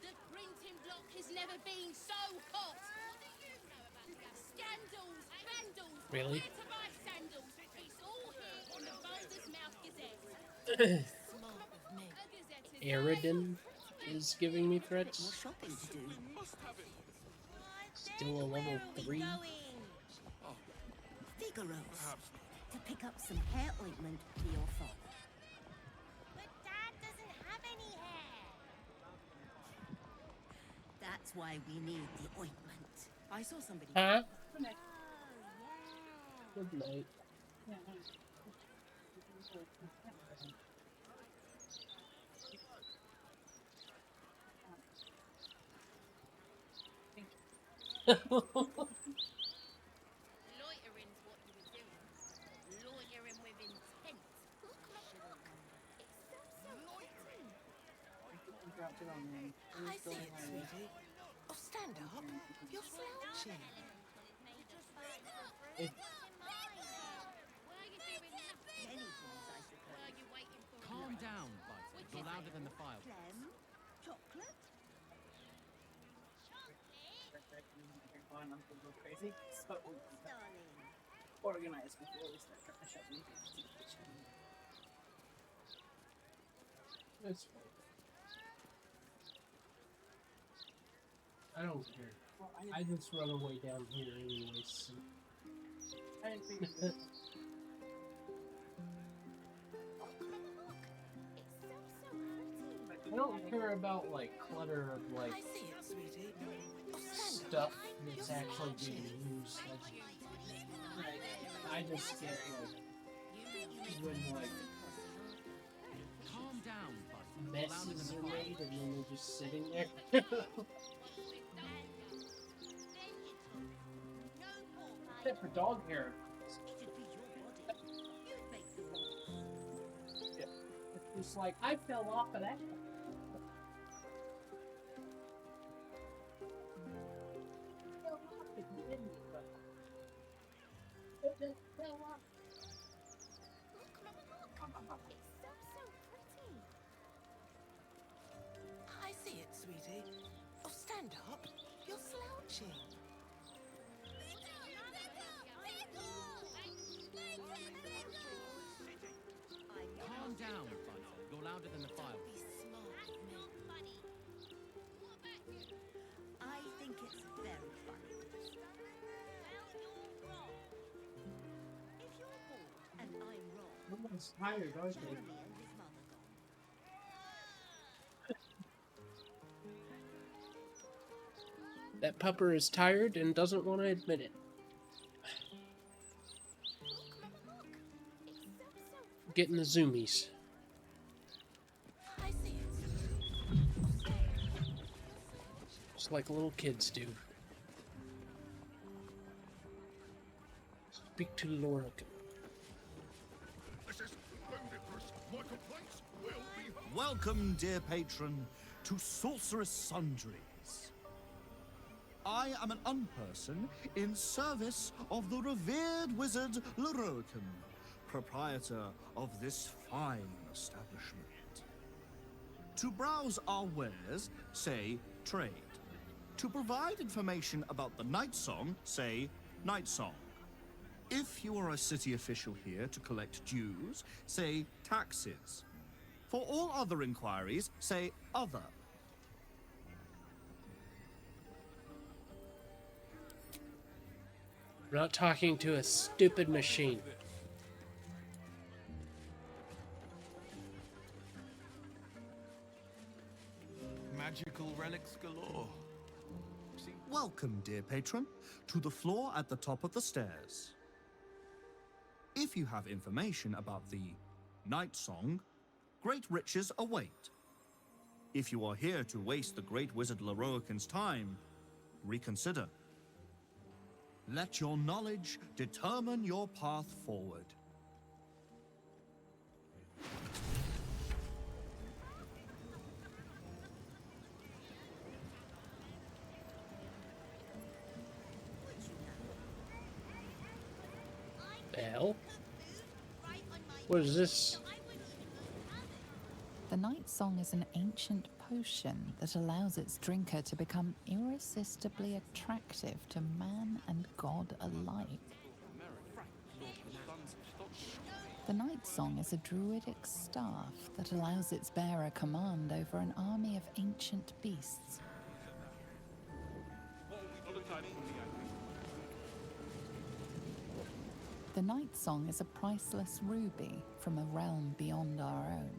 The printing block has never been so hot. What do you know about scandals, vandals, Really? where to buy sandals? It's all here in the Balder's Mouth Gazette. Smart of me. A gazette is Aridin is giving me threats. more shopping to do. Still a level 3. Figaro's. To pick up some hair ointment for your father. But Dad doesn't have any hair. That's why we need the ointment. I saw somebody. Huh? Good night. Loitering's what you were doing. Loitering with intent. Look, look. It's so loitering. I see it, sweetie. Oh, stand up. You're slouching. Calm down, Bite. You're louder than the file. Clem, chocolate. Crazy, so organized before we start trying to shove me into the kitchen. That's fine. I don't care. Well, I just run away down here anyways. So. I didn't think of it. I don't care about like clutter of like stuff that's actually being used. Like, I just get like when like Calm down, Bite. messes are made and then they're just sitting there. Except for dog hair. Yeah. It's just like I fell off of that. I see it, sweetie. Oh, stand up. You're slouching. Calm down, Bite. You're louder than the file. I think it's very funny. If you're bored and I'm wrong, Everyone's tired, aren't Jeremy they? and his mother gone. That pupper is tired and doesn't want to admit it. Getting the zoomies. I see it. Just like little kids do. Speak to Lorica. Welcome, dear patron, to Sorceress Sundries. I am an unperson in service of the revered wizard Leroken, proprietor of this fine establishment. To browse our wares, say trade. To provide information about the Night Song, say Night Song. If you are a city official here to collect dues, say taxes. For all other inquiries, say other. We're not talking to a stupid machine. Magical relics galore. Welcome, dear patron, to the floor at the top of the stairs. If you have information about the Night Song, great riches await. If you are here to waste the great wizard Leroican's time, reconsider. Let your knowledge determine your path forward. The hell? What is this? The Night Song is an ancient potion that allows its drinker to become irresistibly attractive to man and god alike. The Night Song is a druidic staff that allows its bearer command over an army of ancient beasts. The Night Song is a priceless ruby from a realm beyond our own.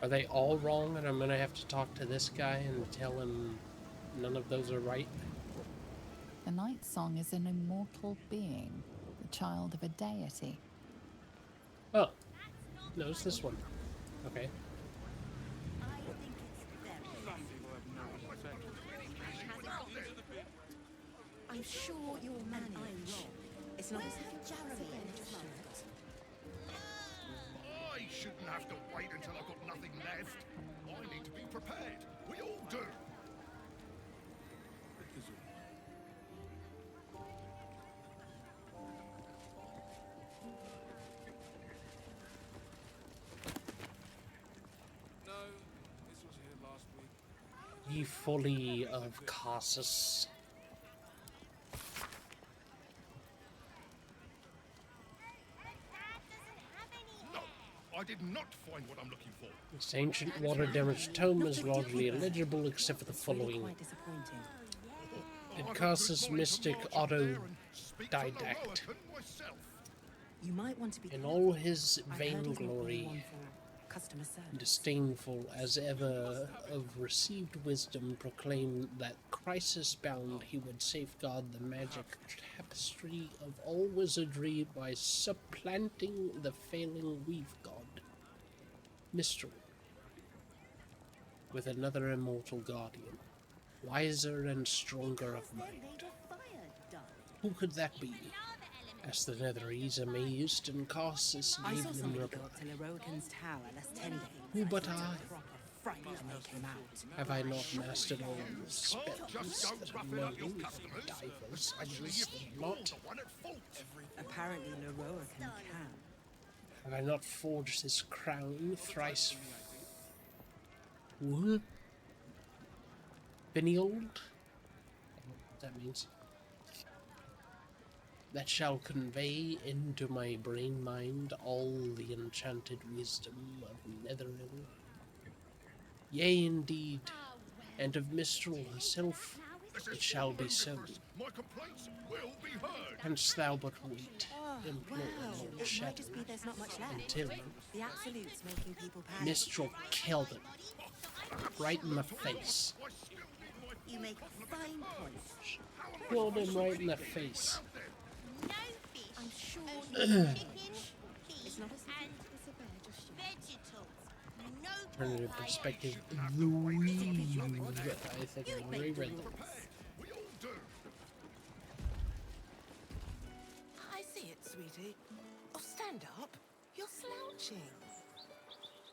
Are they all wrong and I'm gonna have to talk to this guy and tell him none of those are right? The Night Song is an immortal being, the child of a deity. Oh. No, it's this one. Okay. I'm sure you'll manage. It's not as if Jeremy understands. I shouldn't have to wait until I've got nothing left. I need to be prepared. We all do. No, this was here last week. Ye folly of Cassus. No, I did not find what I'm looking for. This ancient water damaged tome is largely illegible except for the following. Did Cassus mystic autodidact, You might want to be in all his I've heard he's not the vainglory, one for customer service. disdainful as ever of received wisdom, proclaimed that crisis bound he would safeguard the magic tapestry of all wizardry by supplanting the failing weave god, Mistral, with another immortal guardian, wiser and stronger of mind. Who could that be? Asked the Netherese, amazed, and Cassus I gave saw them somebody reply. got to Leroican's tower less 10 days. Who but I? Proper fright when they came out. Have I not mastered all the spells that are known for divers? Others that not? Apparently Leroican can. Have I not forged this crown thrice? What? Finiald? That means. That shall convey into my brain mind all the enchanted wisdom of Netheril. Yea, indeed, and of Mistral herself it shall be so. My complaints will be heard. Canst thou but wait, implore Lord It might Shadow, just be there's not much left. until The Absolute's making people panic. Mistral kill them, right in the face. You make fine points. Kill them right in the face. I'm sure It's not as it's a bear just vegetables. No Turn it in perspective. Louise, I think I reread that. I see it, sweetie. Oh, stand up. You're slouching.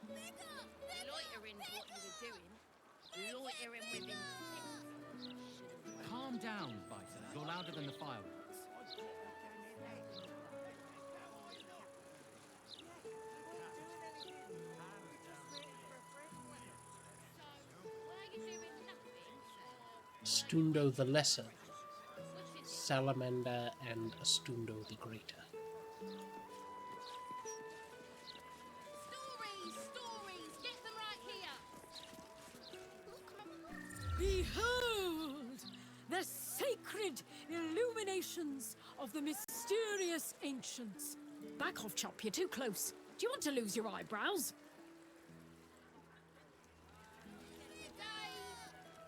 Loitering what you were doing. Loitering within Calm down, Fighter. You're louder than the fireworks. Stundo the Lesser, Salamander, and Stundo the Greater. stories. Get them right here. Behold! The sacred illuminations of the mysterious ancients. Back off, Chop, you're too close. Do you want to lose your eyebrows?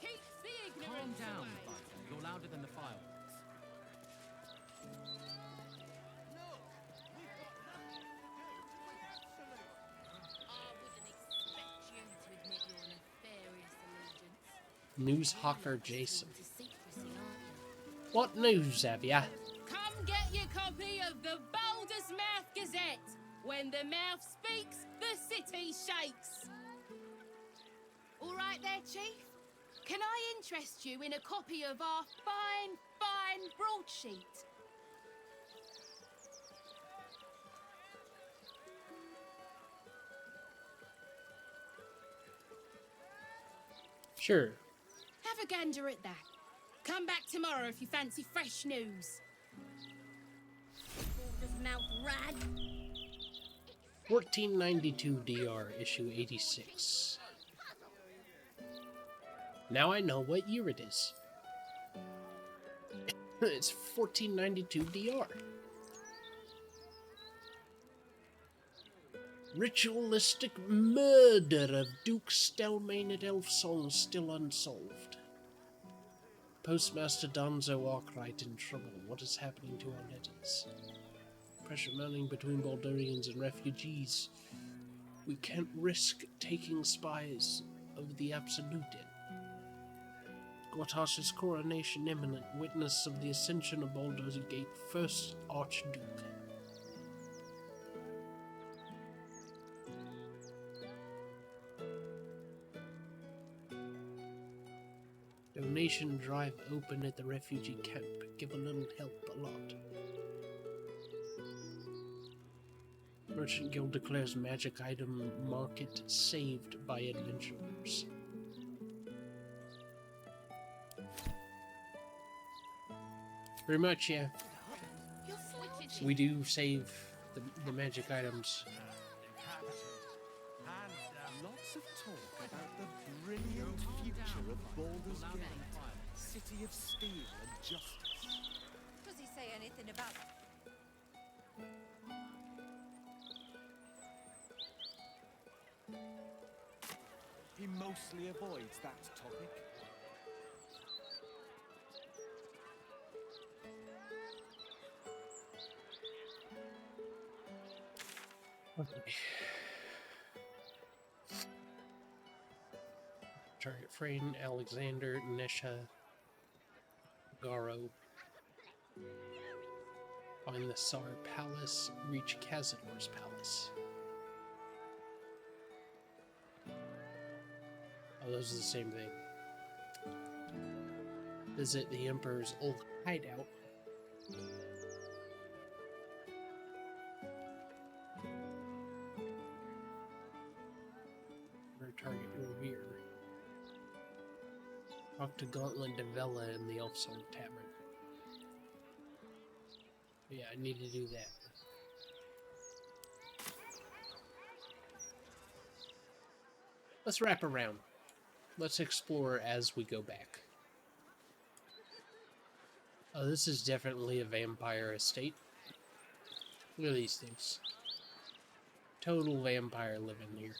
Keep the Calm ignorance down, away. Fighter. You're louder than the fireworks. I wouldn't expect you to admit your nefarious allegiance News Hawker Jason. to secrecy, aren't you? What news have ya? Come get your copy of the Baldur's Mouth Gazette. When the mouth speaks, the city shakes. All right there, Chief. Can I interest you in a copy of our fine broadsheet? Sure. Have a gander at that. Come back tomorrow if you fancy fresh news. Baldur's mouth rag. 1492 DR, issue 86. Now I know what year it is. It's 1492 DR. Ritualistic murder of Duke Stelmane at Elfsong still unsolved. Postmaster Donzo Arkwright in trouble. What is happening to our letters? Pressure mounting between Baldurians and refugees. We can't risk taking spies of the Absolute in. Gortash's coronation imminent. Witness of the ascension of Baldur's Gate, first Archduke. Donation drive open at the refugee camp. Give a little help a lot. Merchant Guild declares magic item market saved by adventurers. Very much, yeah. We do save the magic items. Lots of talk about the brilliant future of Baldur's Gate, city of steel and justice. Does he say anything about... He mostly avoids that topic. Okay. Target Frayne, Alexander, Nesha, Garo. Find the Sar Palace, reach Cazador's Palace. Oh, those are the same thing. Visit the Emperor's old hideout. Target Revere. Talk to Gauntlet de Vela in the Elfsong Tavern. Yeah, I need to do that. Let's wrap around. Let's explore as we go back. Oh, this is definitely a vampire estate. Look at these things. Total vampire living here.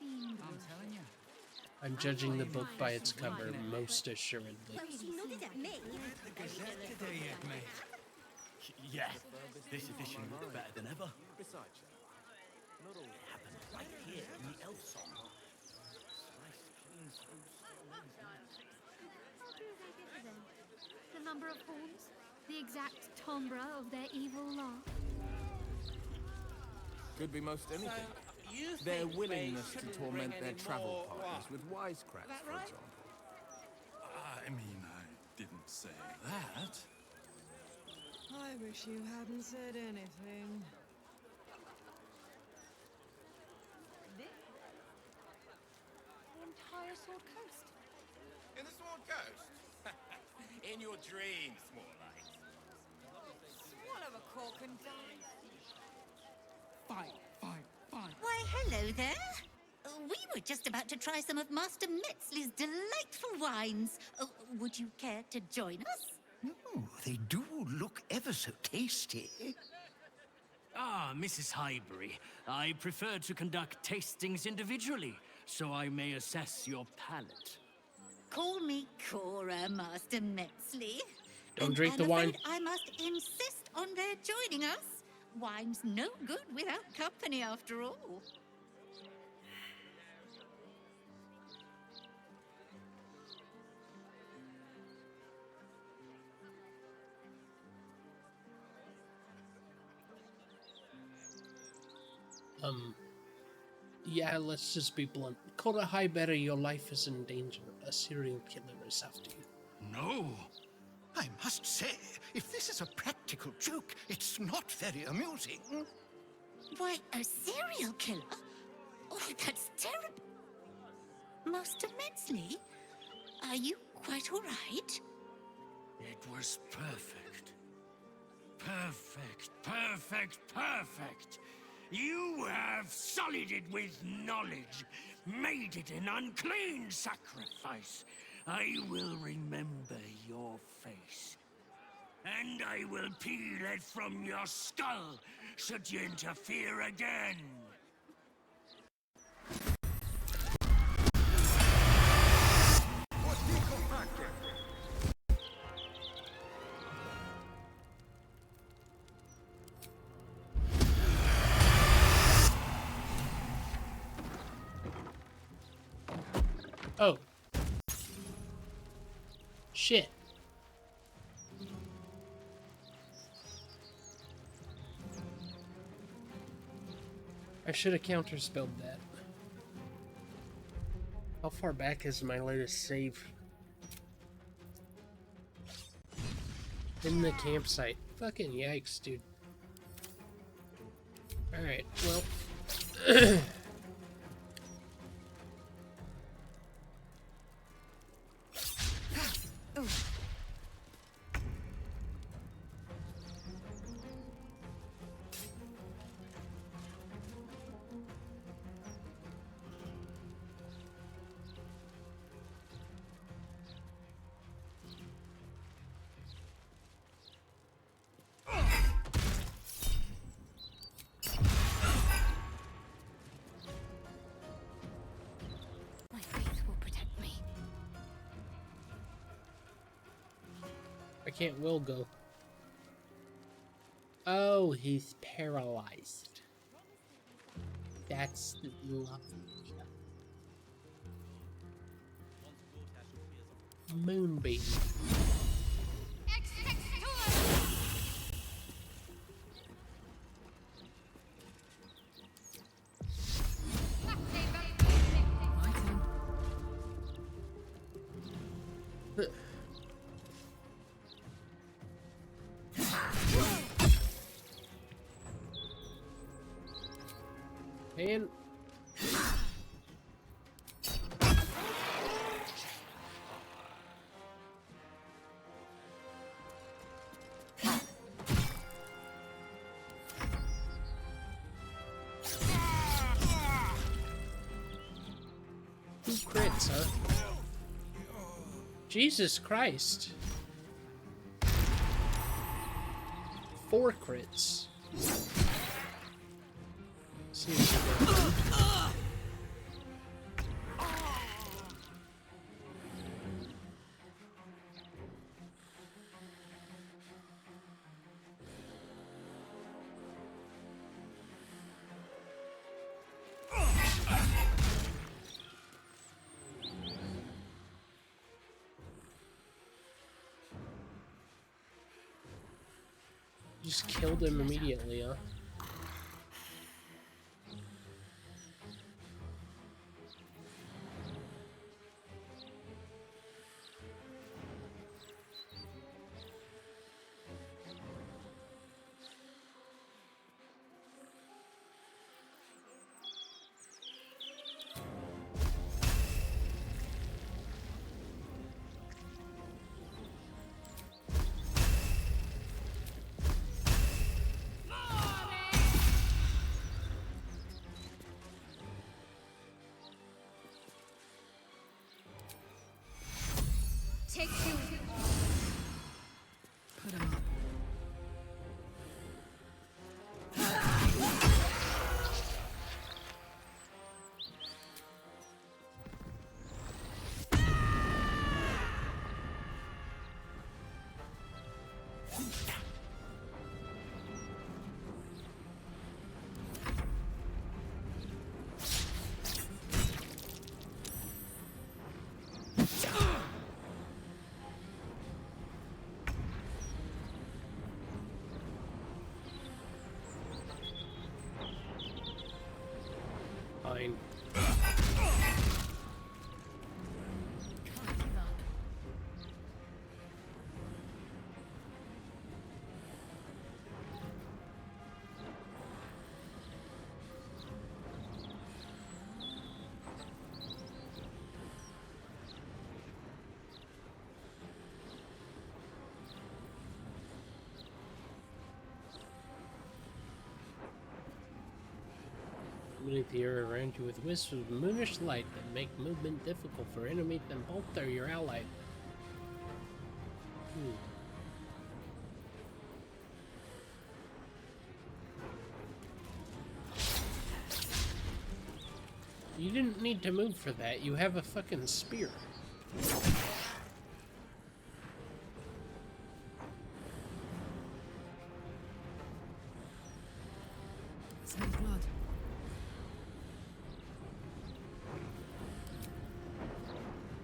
I'm telling you. I'm judging the book by its cover, most assuredly. He nodded at me. Yeah, this edition looks better than ever. Besides, not all happened right here in the Elfsong. The number of forms, the exact timbre of their evil laugh. Could be most anything. Their willingness to torment their travel partners with wisecracks, for example. I mean, I didn't say that. I wish you hadn't said anything. The entire Sword Coast. In the Sword Coast? In your dreams, more like. Swallow a cork and die. Fine. Why, hello there. We were just about to try some of Master Metzley's delightful wines. Would you care to join us? Oh, they do look ever so tasty. Ah, Mrs. Highbury. I prefer to conduct tastings individually, so I may assess your palate. Call me Cora, Master Metzley. Don't drink the I'm wine. afraid I must insist on their joining us. Wine's no good without company, after all. Yeah, let's just be blunt. Cora Highbury, your life is in danger. A serial killer is after you. No. I must say, if this is a practical joke, it's not very amusing. Why, a serial killer? Oh, that's terrible. Master Metzley, are you quite all right? It was perfect. Perfect, perfect, perfect. You have sullied it with knowledge, made it an unclean sacrifice. I will remember your face. And I will peel it from your skull, should you interfere again. Oh. Shit. I should have counterspelled that. How far back is my latest save? In the campsite. Fucking yikes, dude. Alright, well. My faith will protect me. I can't will go. Oh, he's paralyzed. That's lovely. Moonbeam. And two crits, huh? Jesus Christ. 4 crits. Seems just killed him immediately, huh? Take two. Put him up. illuminate the area around you with wisps of moonish light that make movement difficult for enemies and both are your ally. You didn't need to move for that. You have a fucking spear. Smell blood.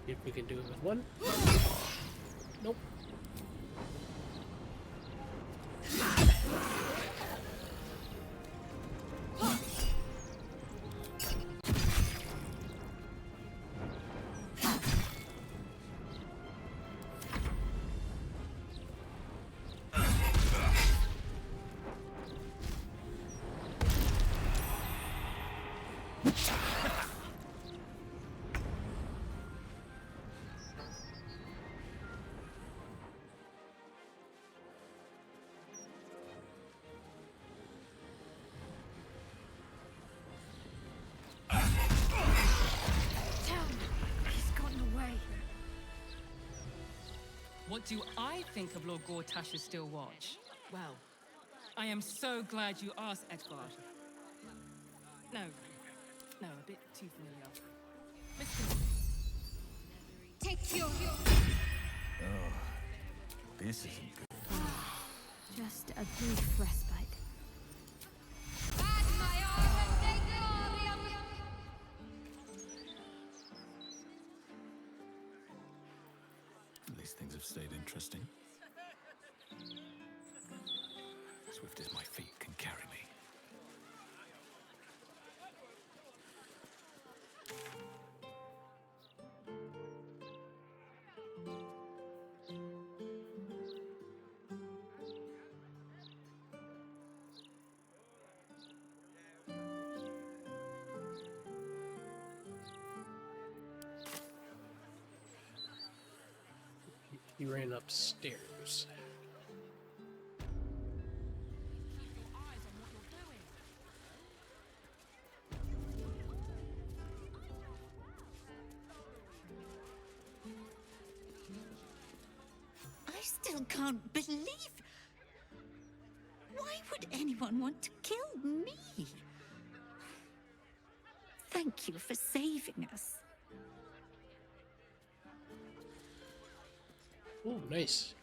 See if we can do it with one. Nope. What do I think of Lord Gortash's Still Watch? Well, I am so glad you asked, Edvard. No, a bit too familiar. Take your... Oh, this isn't good. Just a brief respite. At least things have stayed interesting. Swift as my feet can carry me. He ran upstairs. I still can't believe... Why would anyone want to kill me? Thank you for saving us. Oh, nice.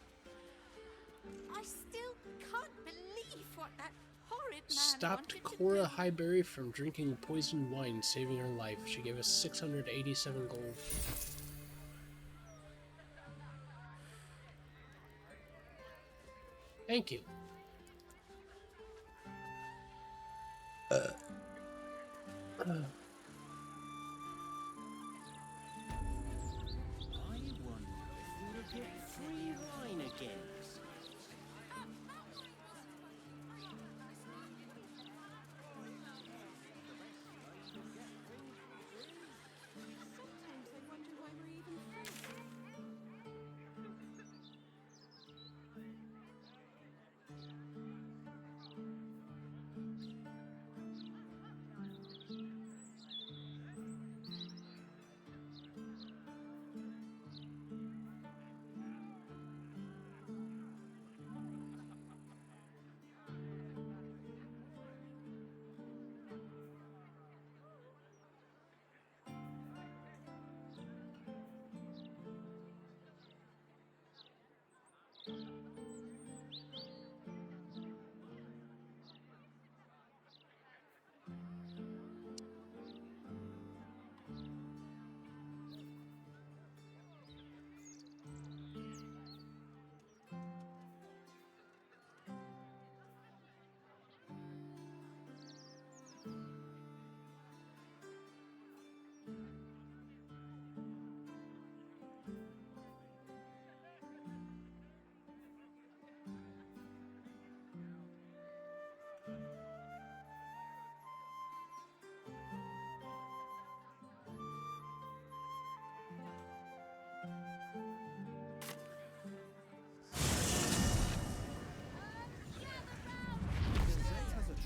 I still can't believe what that horrid man Stopped wanted to Cora do. Highbury from drinking poisoned wine, saving her life. She gave us 687 gold. Thank you. I wonder if we'll get free wine again. Sometimes I wonder why we're even friends.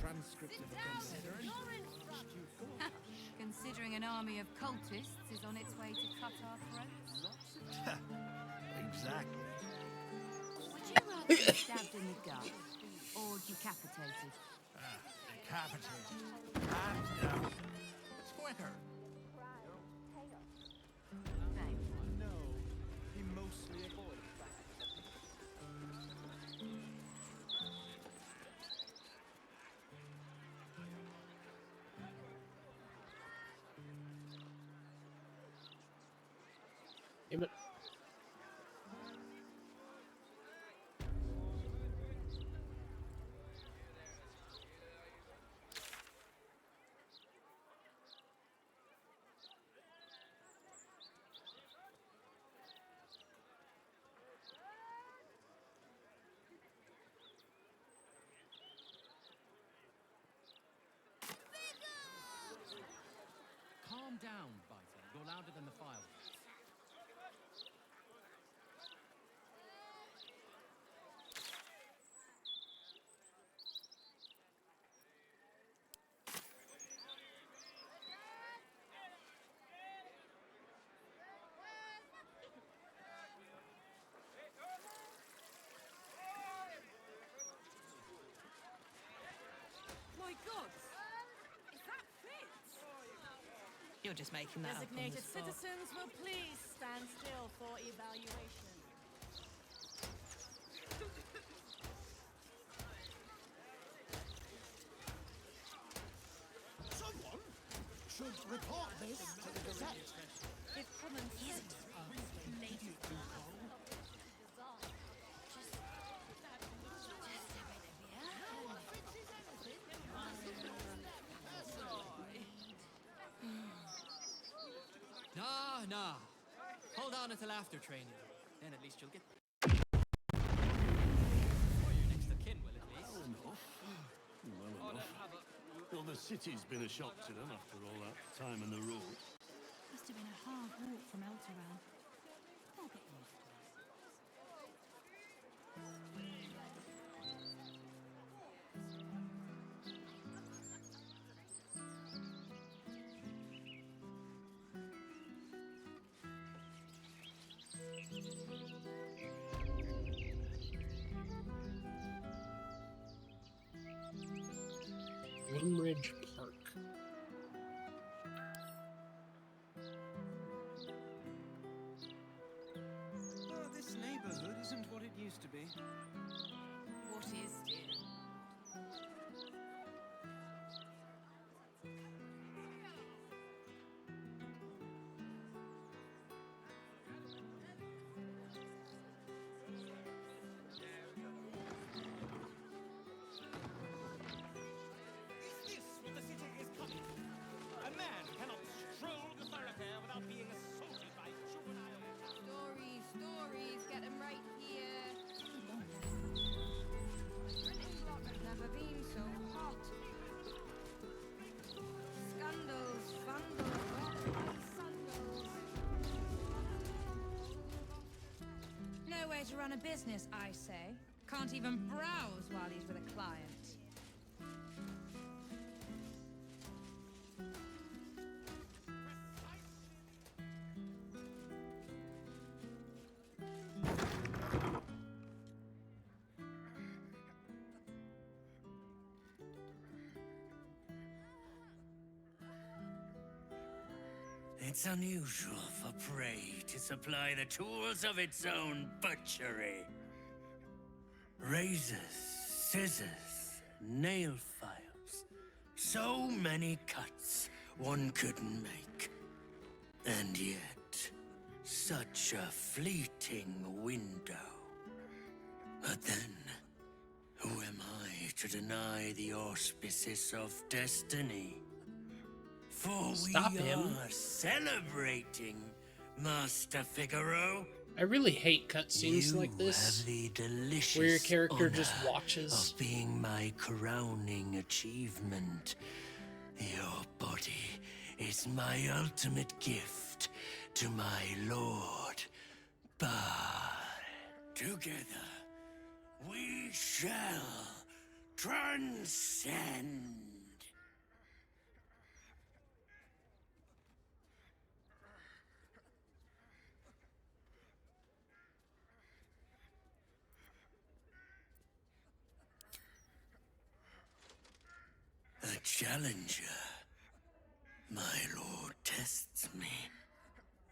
Transcript of the conversation. Considering an army of cultists is on its way to cut our throats. Exactly. Would you rather be stabbed in the gut or decapitated? Decapitated. Hands down. It's quicker. No, he mostly avoids. Damn it. Calm down, Biter. You're louder than the fireworks. My God! Is that Fitz? You're just making that up on the Designated spot. citizens will please stand still for evaluation. Someone should report this to the Gazette. If common sense native Nah. Hold on until after training. Then at least you'll get... Or your next of kin will, at least. Well enough. Well, the city's been a shock to them after all that time on the road. Must have been a hard walk from Elturel. They'll get used to it. Ridge Park. Oh, this neighborhood isn't what it used to be. What is, dear? Is this what the city is coming to? A man cannot stroll the thoroughfare without being assaulted by juvenile. Stories, get them right here. Printing block has never been so hot. Scandals, vandals, sandals. No way to run a business, I say. Can't even browse while he's with a client. It's unusual for prey to supply the tools of its own butchery. Razors, scissors, nail files. So many cuts one couldn't make. And yet, such a fleeting window. But then, who am I to deny the auspices of destiny? For Stop we him. are celebrating, Master Figaro. I really hate cutscenes like this, Have the delicious where your character honor just watches. of being my crowning achievement. Your body is my ultimate gift to my lord, Bard. Together, we shall transcend. A challenger. My lord tests me.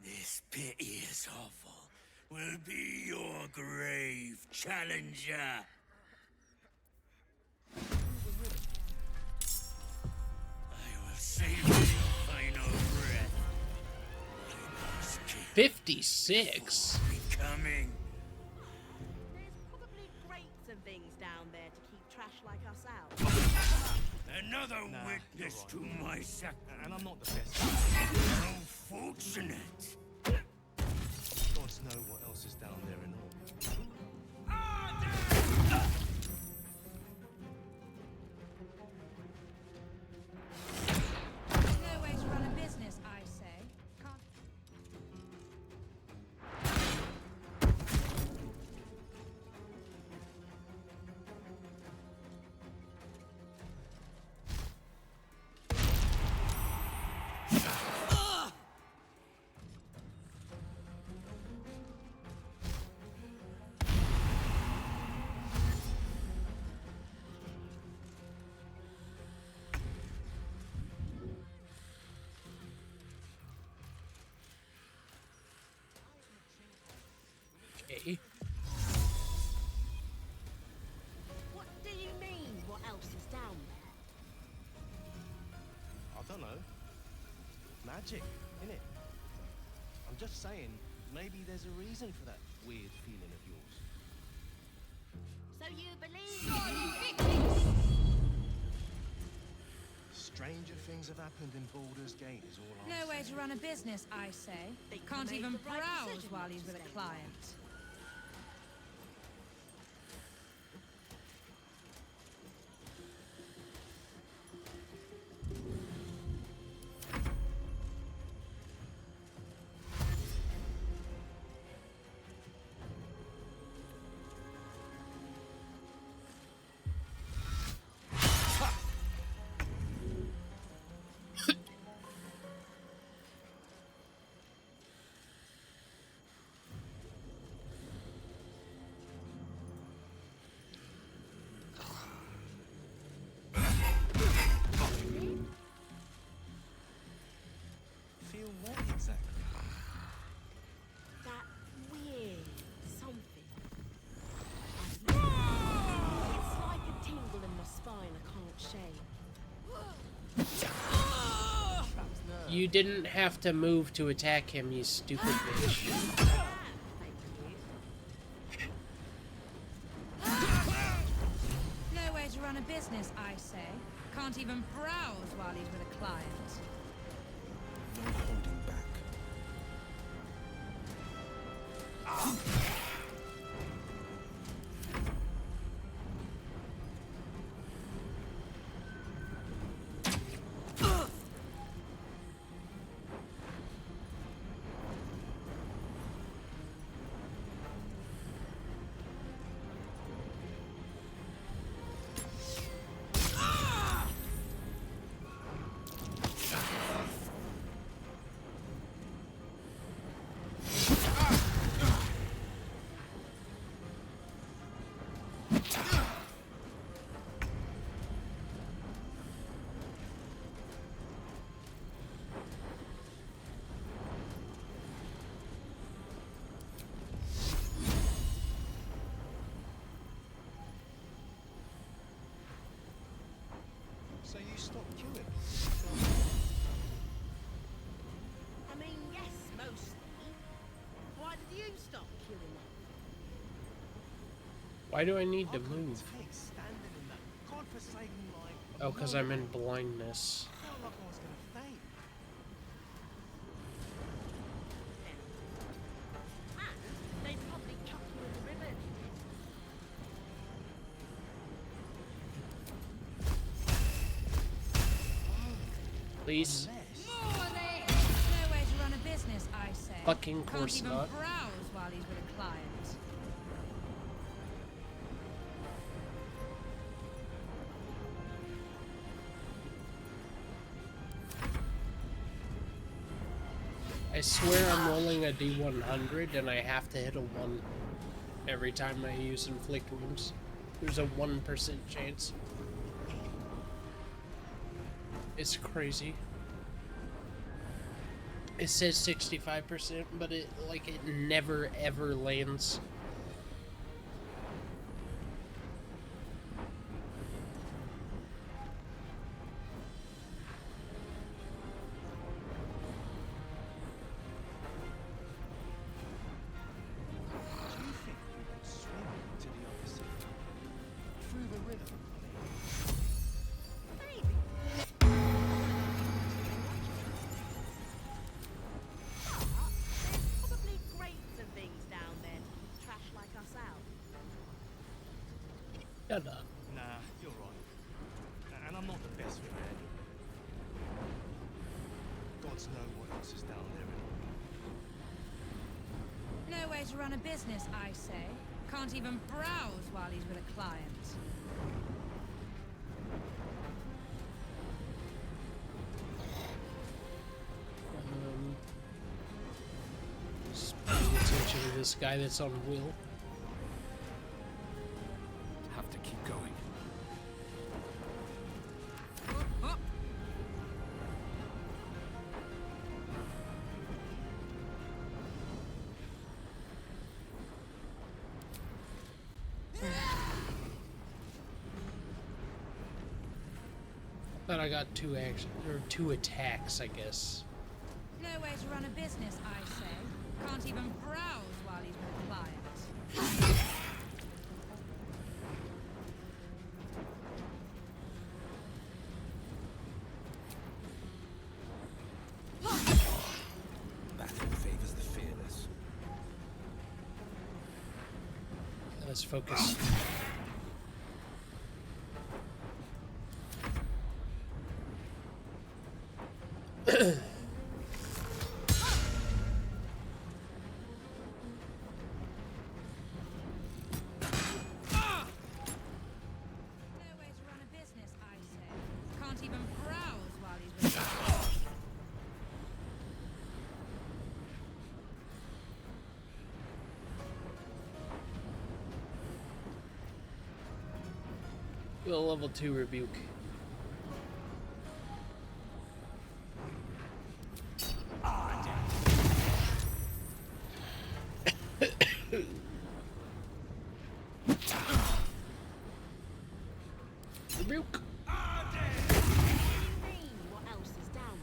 This pit is awful. Will be your grave, challenger. I will save your final breath. 56. Becoming. There's probably grates and things down there to keep trash like us out. Another witness to my sacrifice. And I'm not the best. How fortunate. Gods know what else is down there and all. No way to run a business, I say. Can't... Okay. What do you mean, what else is down there? I don't know. Magic, innit? I'm just saying, maybe there's a reason for that weird feeling of yours. So you believe... Stranger things have happened in Baldur's Gate is all I'm No way saying. to run a business, I say. Think Can't you made even the right browse decision while not he's to with a stay client. Feel what exactly? That weird something. It's like a tingle in my spine I can't shake. You didn't have to move to attack him, you stupid bitch. No way to run a business, I say. Can't even browse while he's with a client. No holding back. So you stopped queuing? I mean, yes, mostly. Why did you stop queuing up? Why do I need to move? Take standing in that godforsaken line. Oh, because I'm in blindness. I felt like I was gonna faint. And they probably chuck you in the river. Please. No way to run a business, I say. Fucking course Can't even not. browse while he's with a client. I swear I'm rolling a D100 and I have to hit a 1 every time I use inflict wounds. There's a 1% chance. It's crazy. It says 65%, but it never ever lands. Probably crates of things down there to trash like us out. Shut up. Nah, you're right. And I'm not the best with it. Gods know what else is down there. No way to run a business, I say. Can't even browse while he's with a client. Just paying attention to this guy that's on wheel. Have to keep going. Thought I got two attacks, I guess. No way to run a business, I say. Can't even browse while he's with a client. Battle favors the fearless. Let's focus. No way to run a business, I say. Can't even browse while he's with a client. Do a level 2 rebuke. Rebuke. What else is down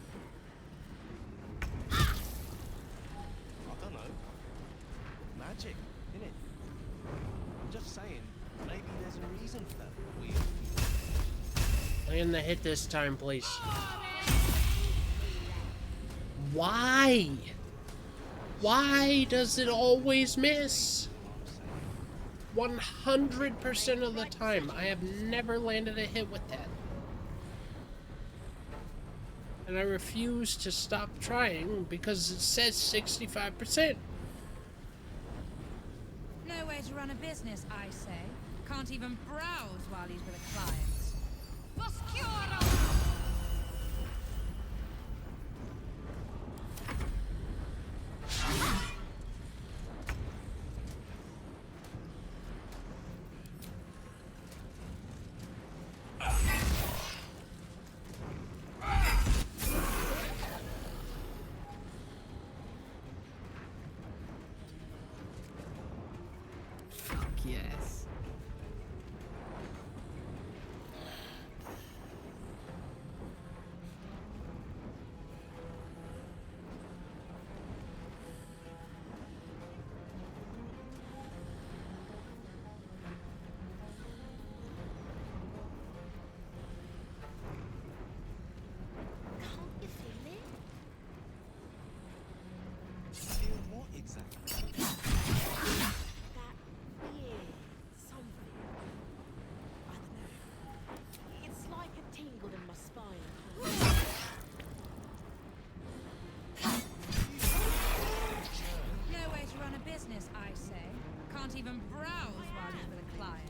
I don't know. Magic, innit? I'm just saying, maybe there's a reason for that weird. Land the hit this time, please. Why? Why does it always miss? 100% of the time, I have never landed a hit with that. And I refuse to stop trying because it says 65%. No way to run a business, I say. Can't even browse while he's with a client. Fuck yes. Can't you feel it? Feel what exactly? That weird something. I don't know. It's like a tingle in my spine. No way to run a business, I say. Can't even browse while he's with a client.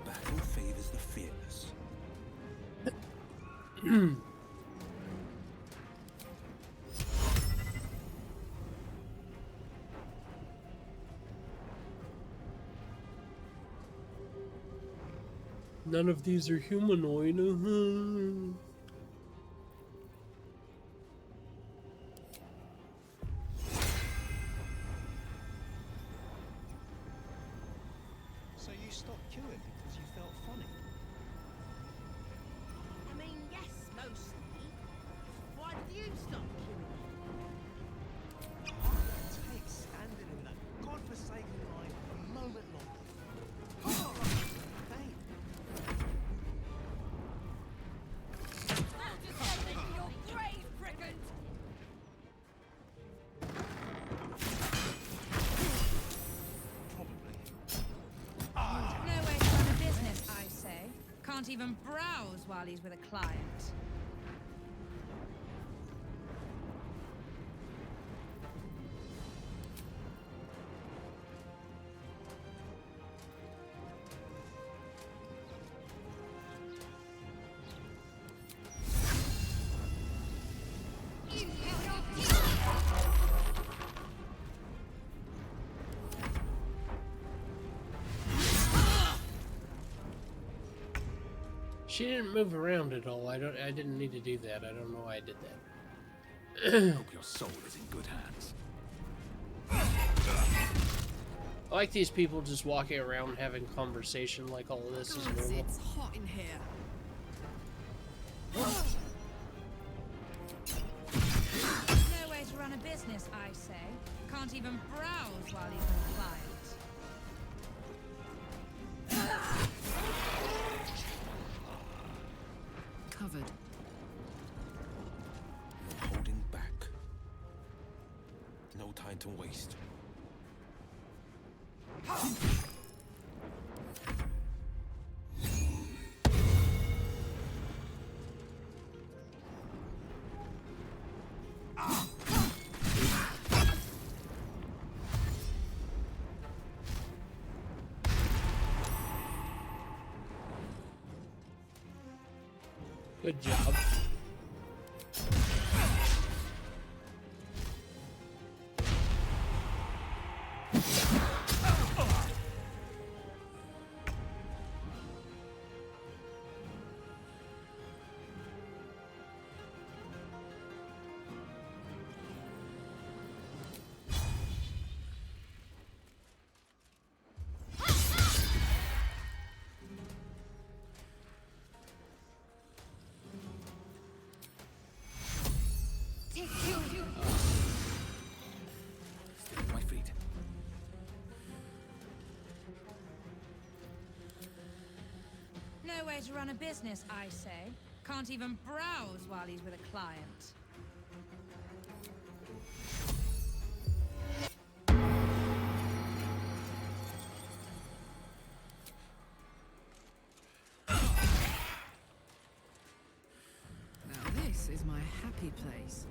Battle favors the fearless. None of these are humanoid. So you stopped queuing because you felt funny? I mean, yes, mostly. Why did you stop queuing? I couldn't take standing in that godforsaken line a moment longer. Oh, babe. I'll just have it in your grave, brigand! No way to run a business, I say. Can't even browse while he's with a client. She didn't move around at all. I didn't need to do that. I don't know why I did that. Hope your soul is in good hands. I like these people just walking around having conversation like all of this is normal. It's hot in here. No way to run a business, I say. Can't even browse while he's with a client. Covered. You're holding back. No time to waste. Good job. Still on my feet. No way to run a business, I say. Can't even browse while he's with a client. Now this is my happy place.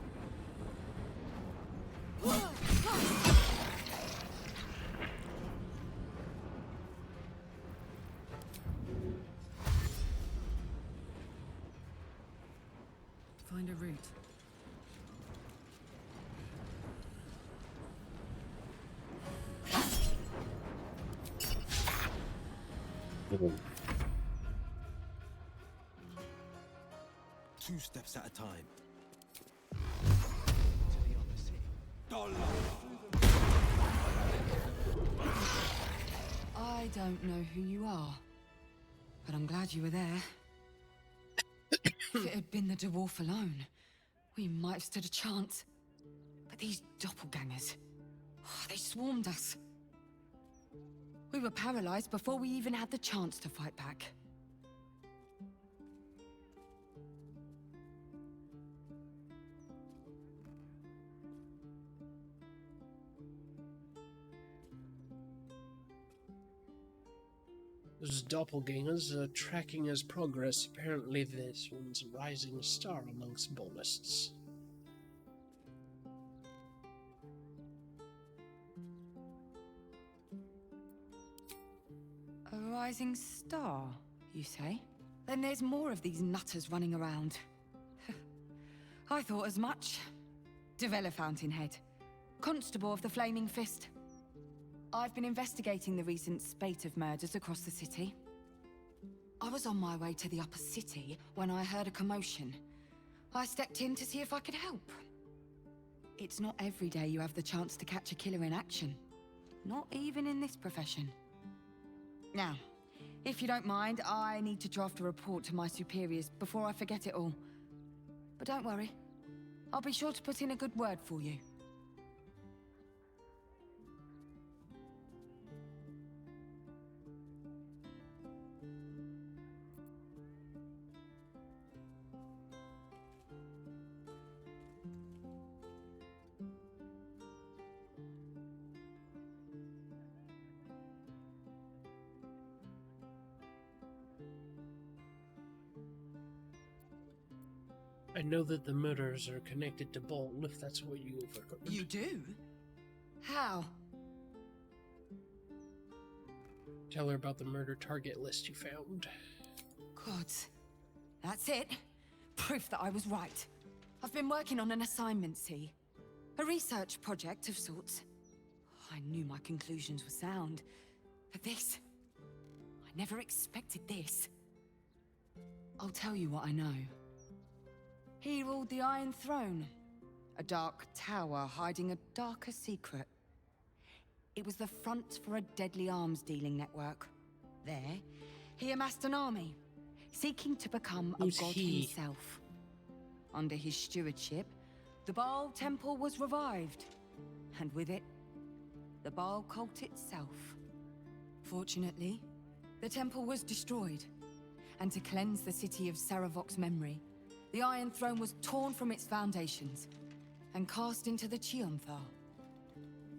Find a route. Two steps at a time. To the other city. I don't know who you are, but I'm glad you were there. If it had been the dwarf alone, we might have stood a chance. But these doppelgangers, they swarmed us. We were paralyzed before we even had the chance to fight back. Those doppelgangers tracking his progress. Apparently this one's a rising star amongst ballists. A rising star, you say? Then there's more of these nutters running around. I thought as much. Devella Fountainhead, Constable of the Flaming Fist. I've been investigating the recent spate of murders across the city. I was on my way to the upper city when I heard a commotion. I stepped in to see if I could help. It's not every day you have the chance to catch a killer in action. Not even in this profession. Now, if you don't mind, I need to draft a report to my superiors before I forget it all. But don't worry, I'll be sure to put in a good word for you. I know that the murders are connected to Baldur, if that's what you overheard. You do? How? Tell her about the murder target list you found. God. That's it. Proof that I was right. I've been working on an assignment, see? A research project of sorts. I knew my conclusions were sound. But this... I never expected this. I'll tell you what I know. He ruled the Iron Throne, a dark tower hiding a darker secret. It was the front for a deadly arms dealing network. There, he amassed an army, seeking to become a god himself. Under his stewardship, the Baal Temple was revived, and with it, the Baal cult itself. Fortunately, the temple was destroyed, and to cleanse the city of Saravok's memory, the Iron Throne was torn from its foundations and cast into the Chionthar.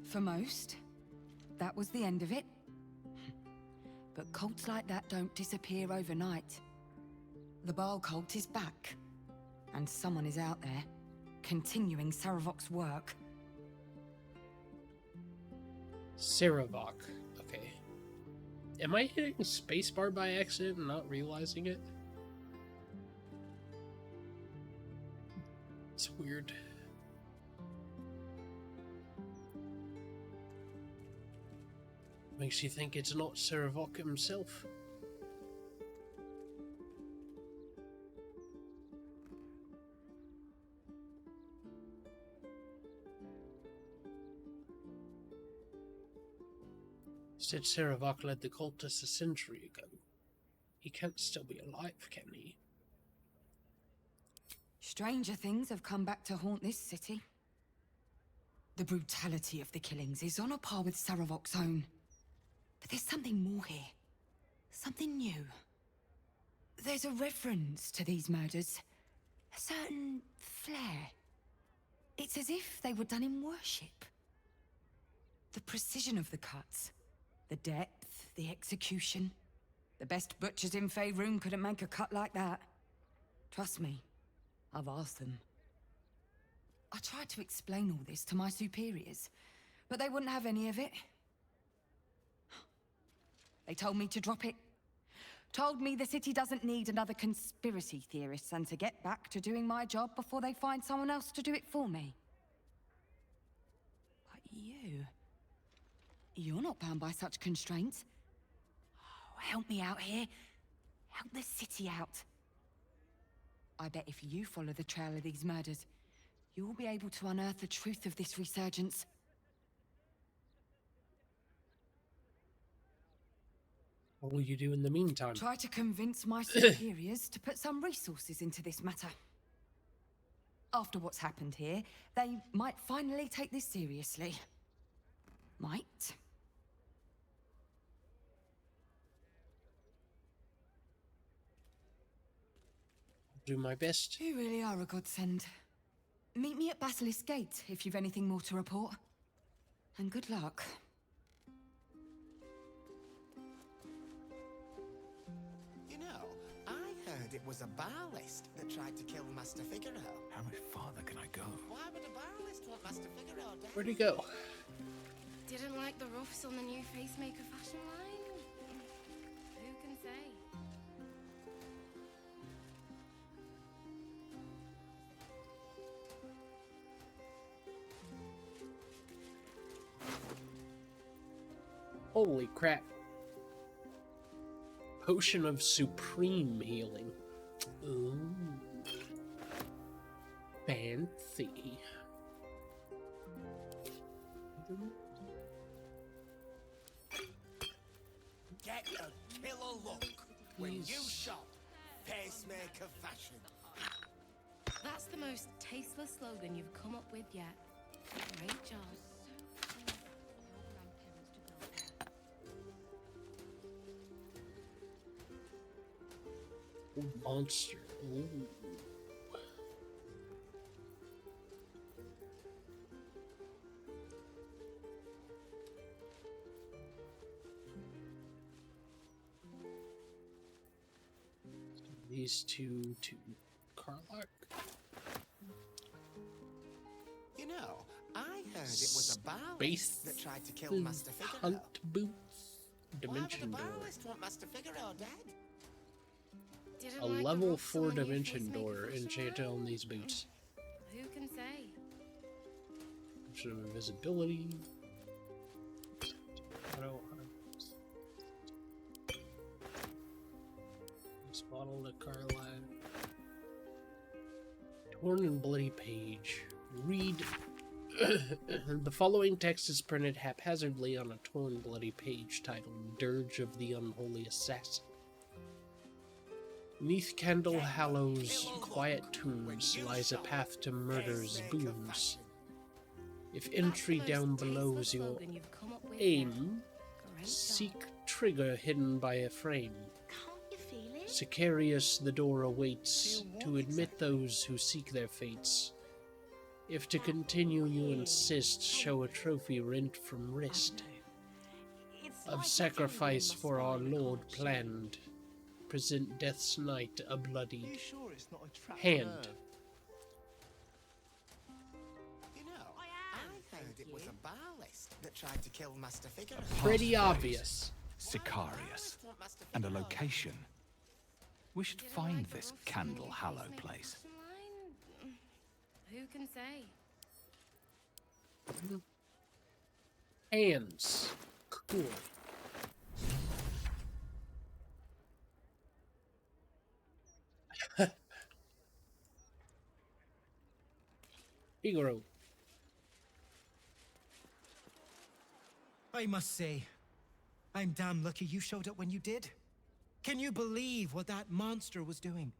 For most, that was the end of it. But cults like that don't disappear overnight. The Baal cult is back, and someone is out there, continuing Saravok's work. Saravok. Okay. Am I hitting spacebar by accident and not realizing it? It's weird. Makes you think it's not Saravok himself. Said Saravok led the cultists a century ago. He can't still be alive, can he? Stranger things have come back to haunt this city. The brutality of the killings is on a par with Saravok's own. But there's something more here. Something new. There's a reference to these murders. A certain flair. It's as if they were done in worship. The precision of the cuts. The depth, the execution. The best butchers in Faerun couldn't make a cut like that. Trust me. I've asked them. I tried to explain all this to my superiors, but they wouldn't have any of it. They told me to drop it. Told me the city doesn't need another conspiracy theorist and to get back to doing my job before they find someone else to do it for me. But you're not bound by such constraints. Oh, help me out here. Help the city out. I bet if you follow the trail of these murders, you'll be able to unearth the truth of this resurgence. What will you do in the meantime? Try to convince my superiors to put some resources into this matter. After what's happened here, they might finally take this seriously. Might. Do my best. You really are a godsend. Meet me at Basilisk Gate if you've anything more to report. And good luck. You know, I heard it was a Baalist that tried to kill Master Figaro. How much farther can I go? Why would a Baalist want Master Figaro dead? Where'd he go? Didn't like the ruffs on the new Facemaker fashion line? Who can say? Holy crap. Potion of Supreme Healing. Ooh. Fancy. Get a killer look when you shop pacemaker fashion. That's the most tasteless slogan you've come up with yet. Great job. Monster. Ooh. These two to Carlock. You know, I heard it was a Baalist Space that tried to kill Master Figaro. Hunt boots. Dimension Why door. would the Baalist want Master Figaro dead? A level 4 dimension door enchanted on these boots. Who can say? Option of invisibility. Bottle to Carlisle. Torn and bloody page. Read. The following text is printed haphazardly on a torn, bloody page titled Dirge of the Unholy Assassin. Neath Kendal Hallow's quiet tombs lies a path to murder's booms. If entry down below's your aim, seek trigger hidden by a frame. Sicarius the door awaits to admit those who seek their fates. If to continue you insist, show a trophy rent from wrist. Of sacrifice for our Lord planned, present death's night a bloodied hand. You know, I heard it was a Baalist that tried to kill Master Figaro. Pretty obvious. Sicarius. And a location. We should find this Candle Hallow place. Who can say? Hands. Cool. Figaro. I must say, I'm damn lucky you showed up when you did. Can you believe what that monster was doing?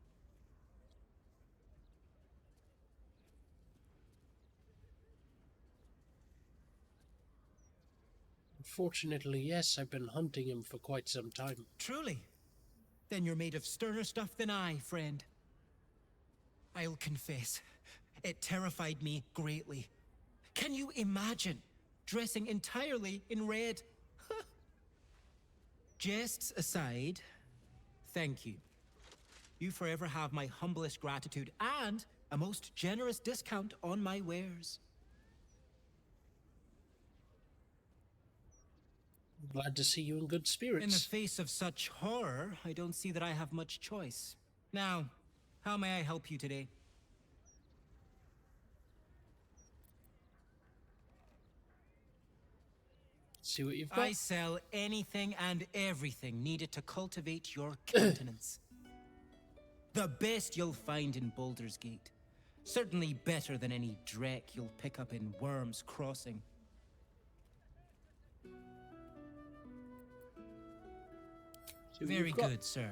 Unfortunately, yes, I've been hunting him for quite some time. Truly? Then you're made of sterner stuff than I, friend. I'll confess, it terrified me greatly. Can you imagine dressing entirely in red? Jests aside, thank you. You forever have my humblest gratitude and a most generous discount on my wares. Glad to see you in good spirits. In the face of such horror, I don't see that I have much choice. Now, how may I help you today? See what you've got. I sell anything and everything needed to cultivate your countenance. The best you'll find in Baldur's Gate. Certainly better than any dreck you'll pick up in Worm's Crossing. Very good, sir.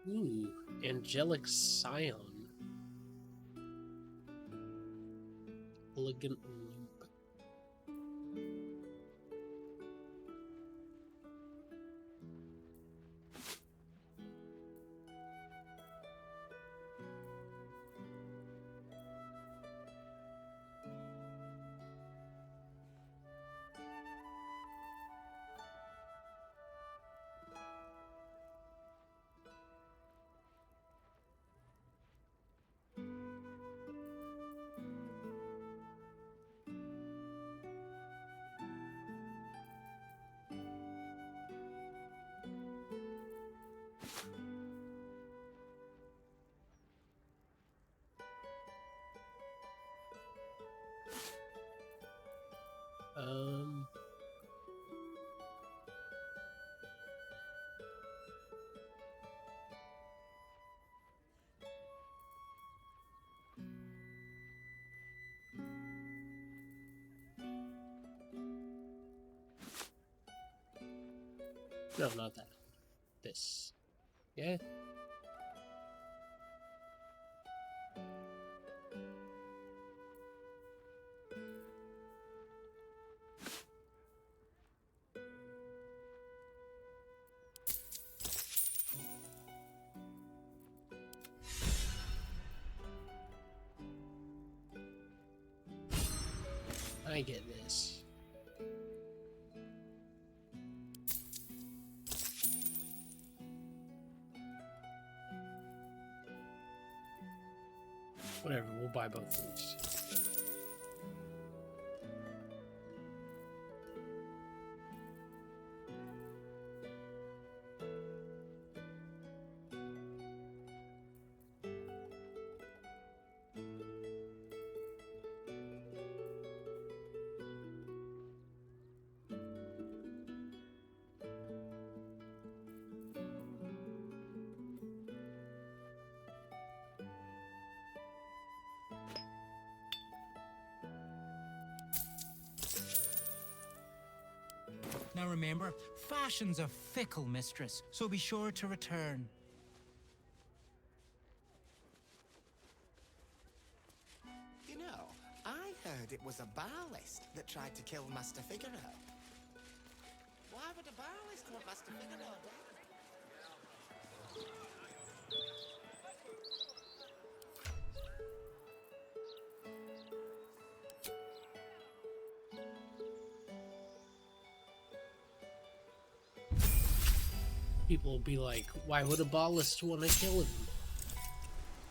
Ooh, Angelic Scion. Elegant loop. Um. No, not that. This. Yeah. I get this. Whatever, we'll buy both of these. Now remember, fashion's a fickle mistress, so be sure to return. You know, I heard it was a Balist that tried to kill Master Figaro. Why would a Balist want Master Figaro dead? People will be like, why would a ballist want to kill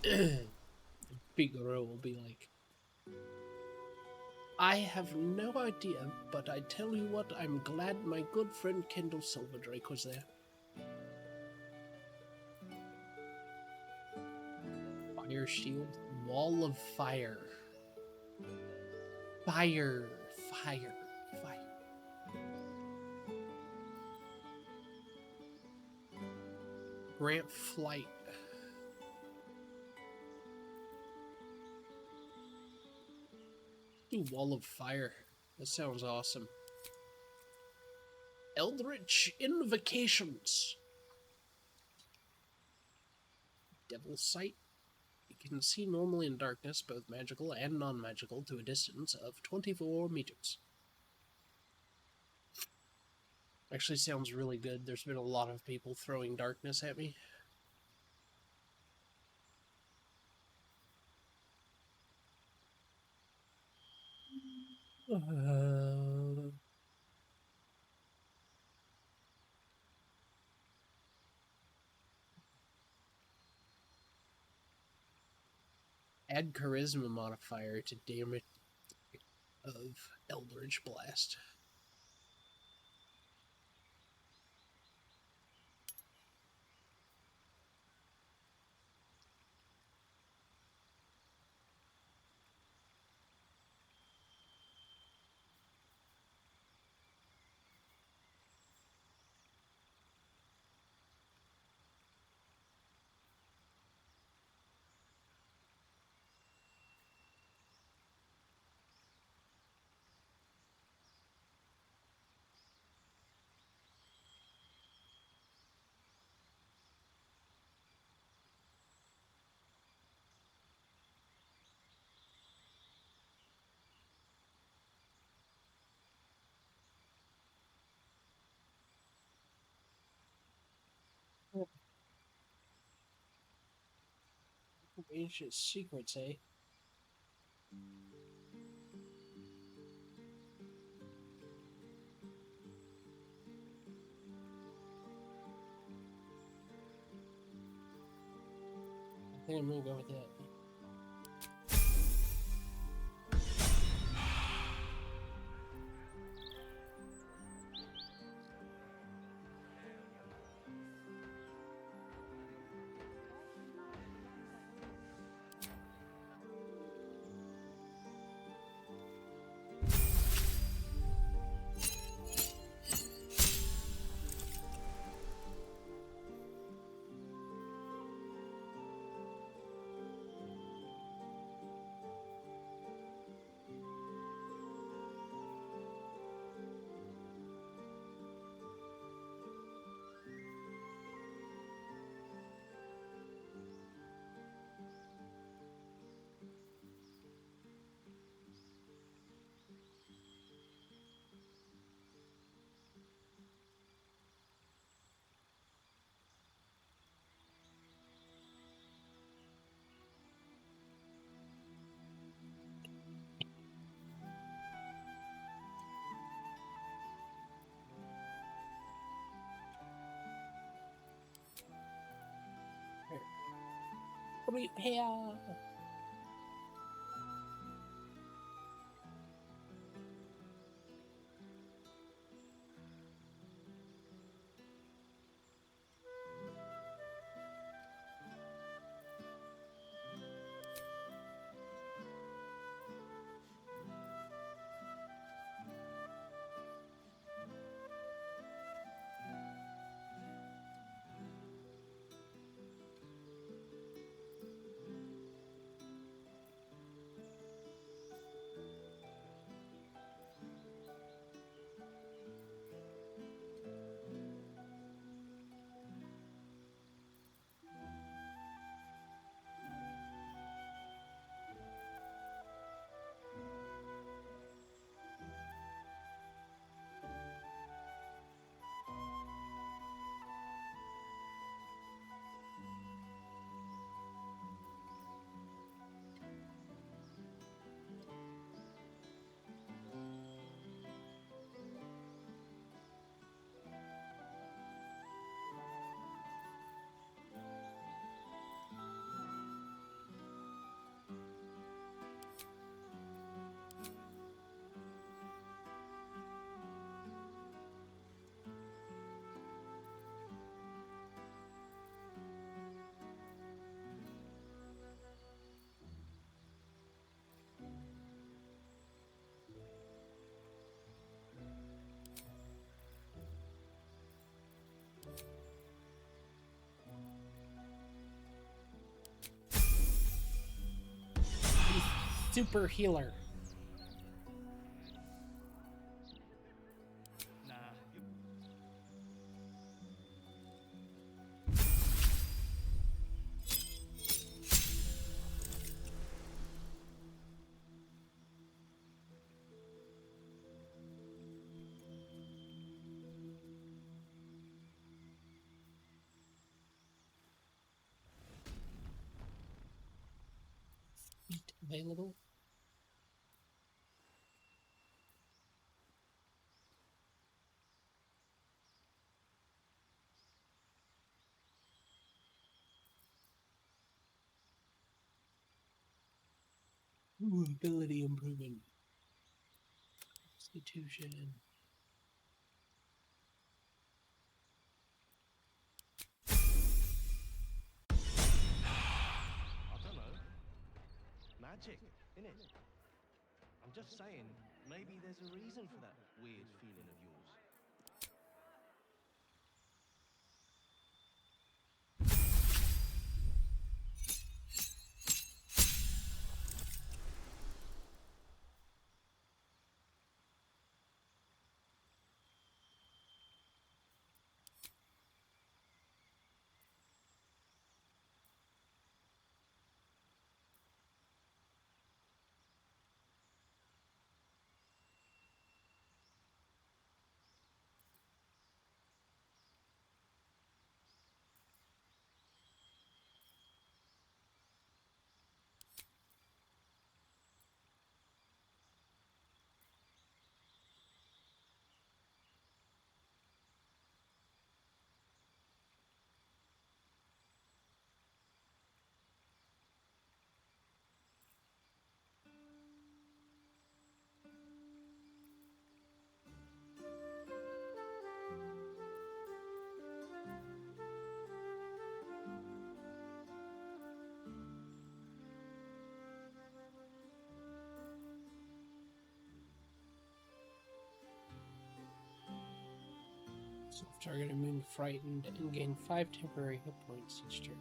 him? Figaro will be like, I have no idea, but I tell you what, I'm glad my good friend Kendal Silverdrake was there. Fire shield, wall of fire. Fire, fire, fire. Grant flight. Ooh, wall of fire. That sounds awesome. Eldritch invocations. Devil's sight. You can see normally in darkness, both magical and non-magical, to a distance of 24 meters. Actually sounds really good. There's been a lot of people throwing darkness at me. Add charisma modifier to damage of Eldritch Blast. Ancient secrets, eh? I think I'm gonna go with that. Fruit here. Super healer. Nah. Feet available. Ooh, ability improvement. Constitution. I don't know. Magic, innit? I'm just saying, maybe there's a reason for that weird feeling of yours. So if target immune frightened and gain 5 temporary hit points each turn.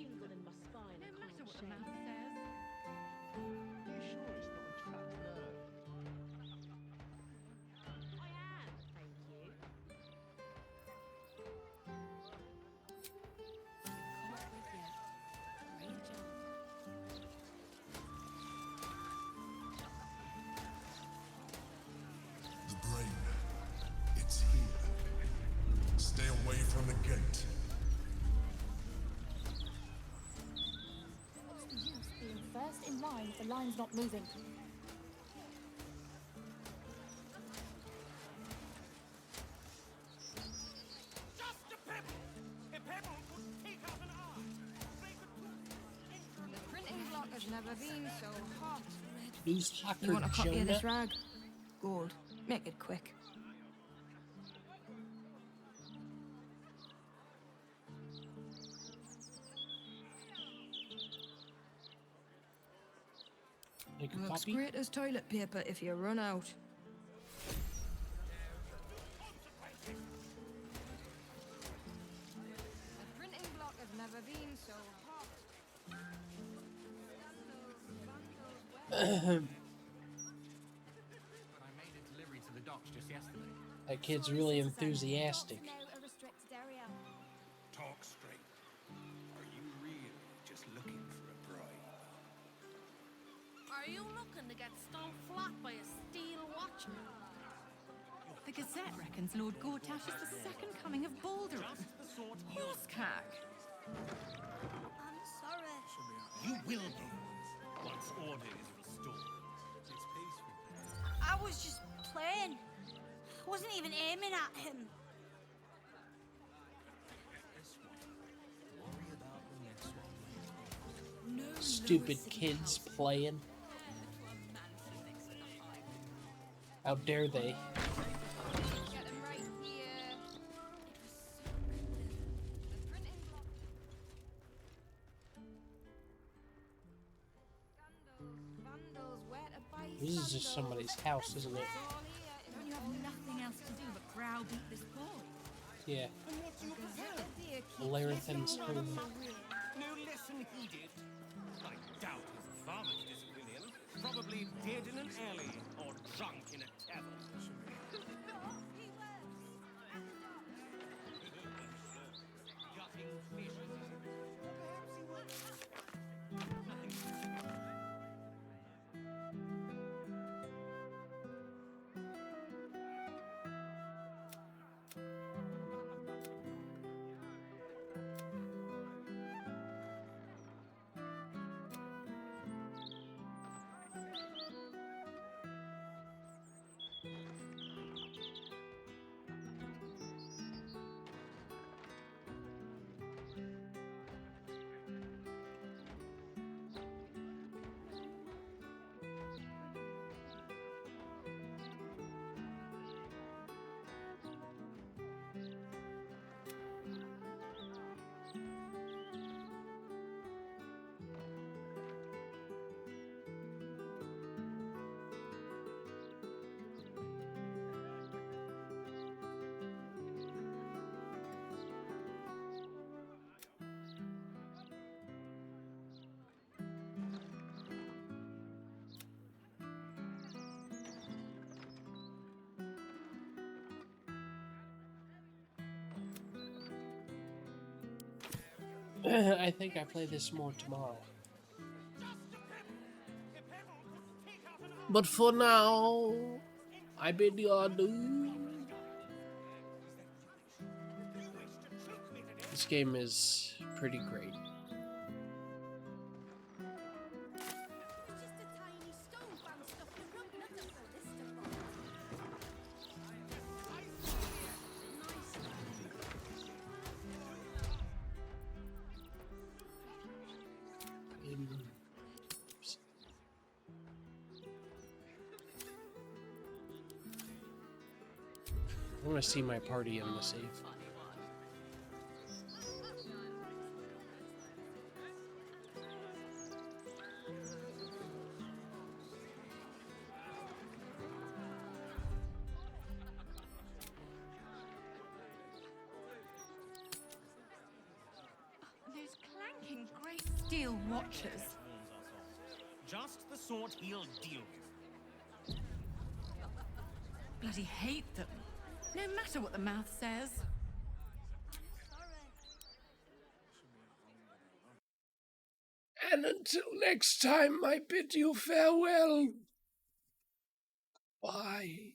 tingle in my spine. No matter what the shake. mouth says. Are you sure it's not a trapped nerve? I am, thank you. Caught with yet. Great job. The brain. It's here. Stay away from the gate. What's the use being first in line if the line's not moving? Just a pebble! A pebble could take out an arm! They could put The printing block has never been so hot. Who's You Hacker want a copy of this Jonah? rag? Gold. Make it quick. Make a Looks copy? great as toilet paper if you run out. The printing block has never been so hot. But I made a delivery to the docks just yesterday. That kid's really enthusiastic. A restricted area. Talk straight. Are you really just looking for a bride? Are you looking to get stung flat by a steel watcher? The Gazette reckons Lord Gortash is the second coming of Baldur. Horsecack. I'm sorry. You will be once order is restored. It's peaceful. I was just playing. I wasn't even aiming at him. Worry about the next one. Stupid kids playing. How dare they? Get them right here. The printing block. Scandals, vandals, where to buy This is just somebody's house, isn't it? Don't you have nothing else to do but browbeat this boy? Yeah. And what do you prefer? Larenthon's home. No lesson heeded. I doubt his father's disciplinarian. Probably dead in an alley or drunk in a tavern. Gutting fish. Or perhaps he will. I think I play this more tomorrow. But for now, I bid you adieu. This game is pretty great. I want to see my party in the save. Those clanking Watchers. Just the sort he'll deal with. Bloody hate them. No matter what the mouth says. And until next time, I bid you farewell. Bye.